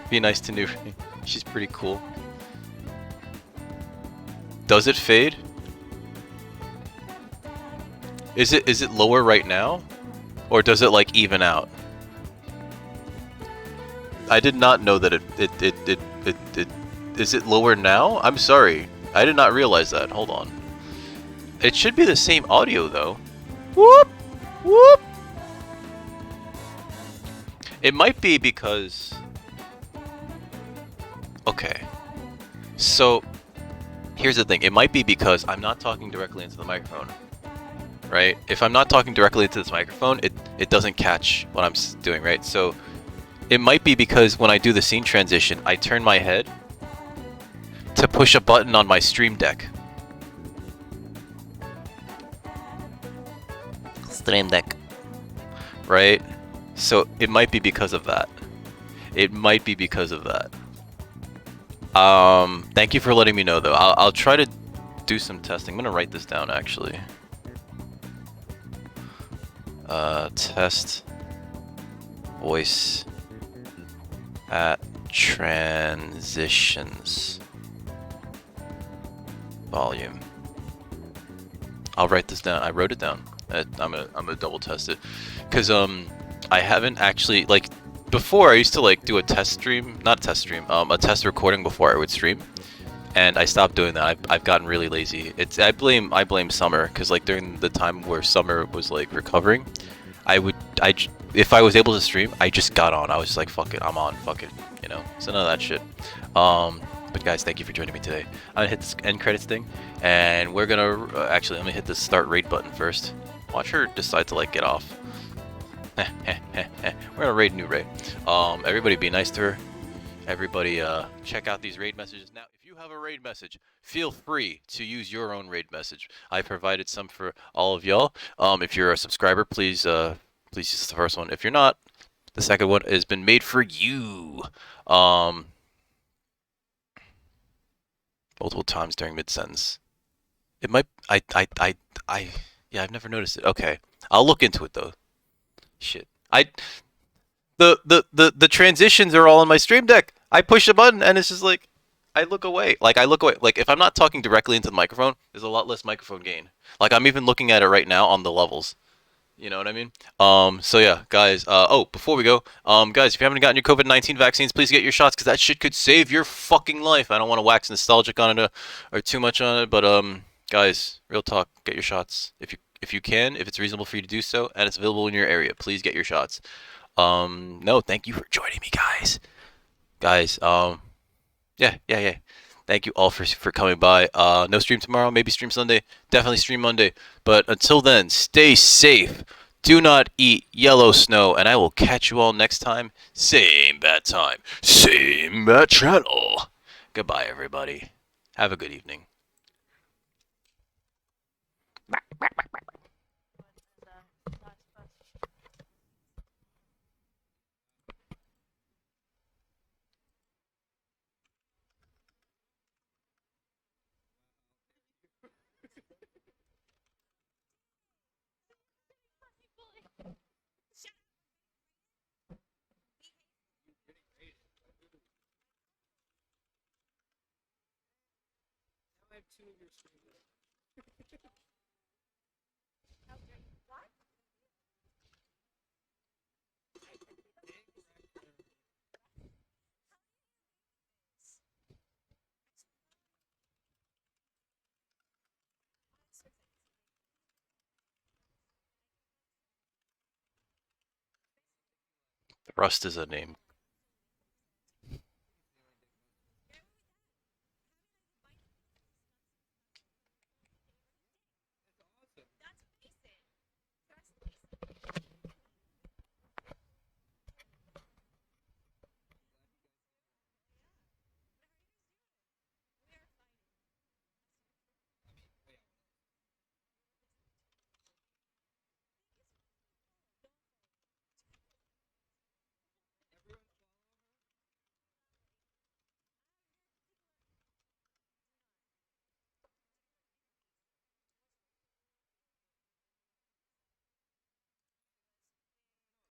Be nice to New Ray. She's pretty cool. Does it fade? Is it lower right now? Or does it even out? I did not know that it is it lower now? I'm sorry. I did not realize that. Hold on. It should be the same audio though. Whoop! Whoop! It might be because... Okay. So... here's the thing. It might be because I'm not talking directly into the microphone, right? If I'm not talking directly into this microphone, it doesn't catch what I'm doing, right? So it might be because when I do the scene transition, I turn my head to push a button on my stream deck. Stream Deck. Right? So it might be because of that. It might be because of that. Thank you for letting me know though. I'll try to do some testing. I'm gonna write this down actually. Test voice at transitions volume. I'll write this down. I wrote it down. I'm gonna double test it, cause I haven't actually, like, before I used to like do a test stream, not a test stream, a test recording before I would stream, and I stopped doing that. I've gotten really lazy. I blame Summer, cause like during the time where Summer was like recovering, if I was able to stream, I just got on. I was just like, fuck it, I'm on, fuck it, you know. So none of that shit. But guys, thank you for joining me today. I'm gonna hit this end credits thing, and we're gonna actually let me hit the start raid button first. Watch her decide to like get off. We're gonna raid new Ray. Everybody be nice to her. Everybody check out these raid messages. Now, if you have a raid message, feel free to use your own raid message. I provided some for all of y'all. If you're a subscriber, please use the first one. If you're not, the second one has been made for you. Multiple times during mid-sentence. It might, yeah, I've never noticed it. Okay, I'll look into it though. Shit, the transitions are all on my stream deck. I push a button and it's just like, I look away. Like if I'm not talking directly into the microphone, there's a lot less microphone gain. Like I'm even looking at it right now on the levels. You know what I mean? So yeah, guys, oh, before we go, guys, if you haven't gotten your COVID-19 vaccines, please get your shots, because that shit could save your fucking life. I don't want to wax nostalgic on it or too much on it, but, guys, real talk, get your shots. If you can, if it's reasonable for you to do so, and it's available in your area, please get your shots. No, thank you for joining me, guys. Guys, yeah. Thank you all for coming by. No stream tomorrow, maybe stream Sunday, definitely stream Monday. But until then, stay safe. Do not eat yellow snow, and I will catch you all next time. Same bad time, same bad channel. Goodbye, everybody. Have a good evening. Rust is a name.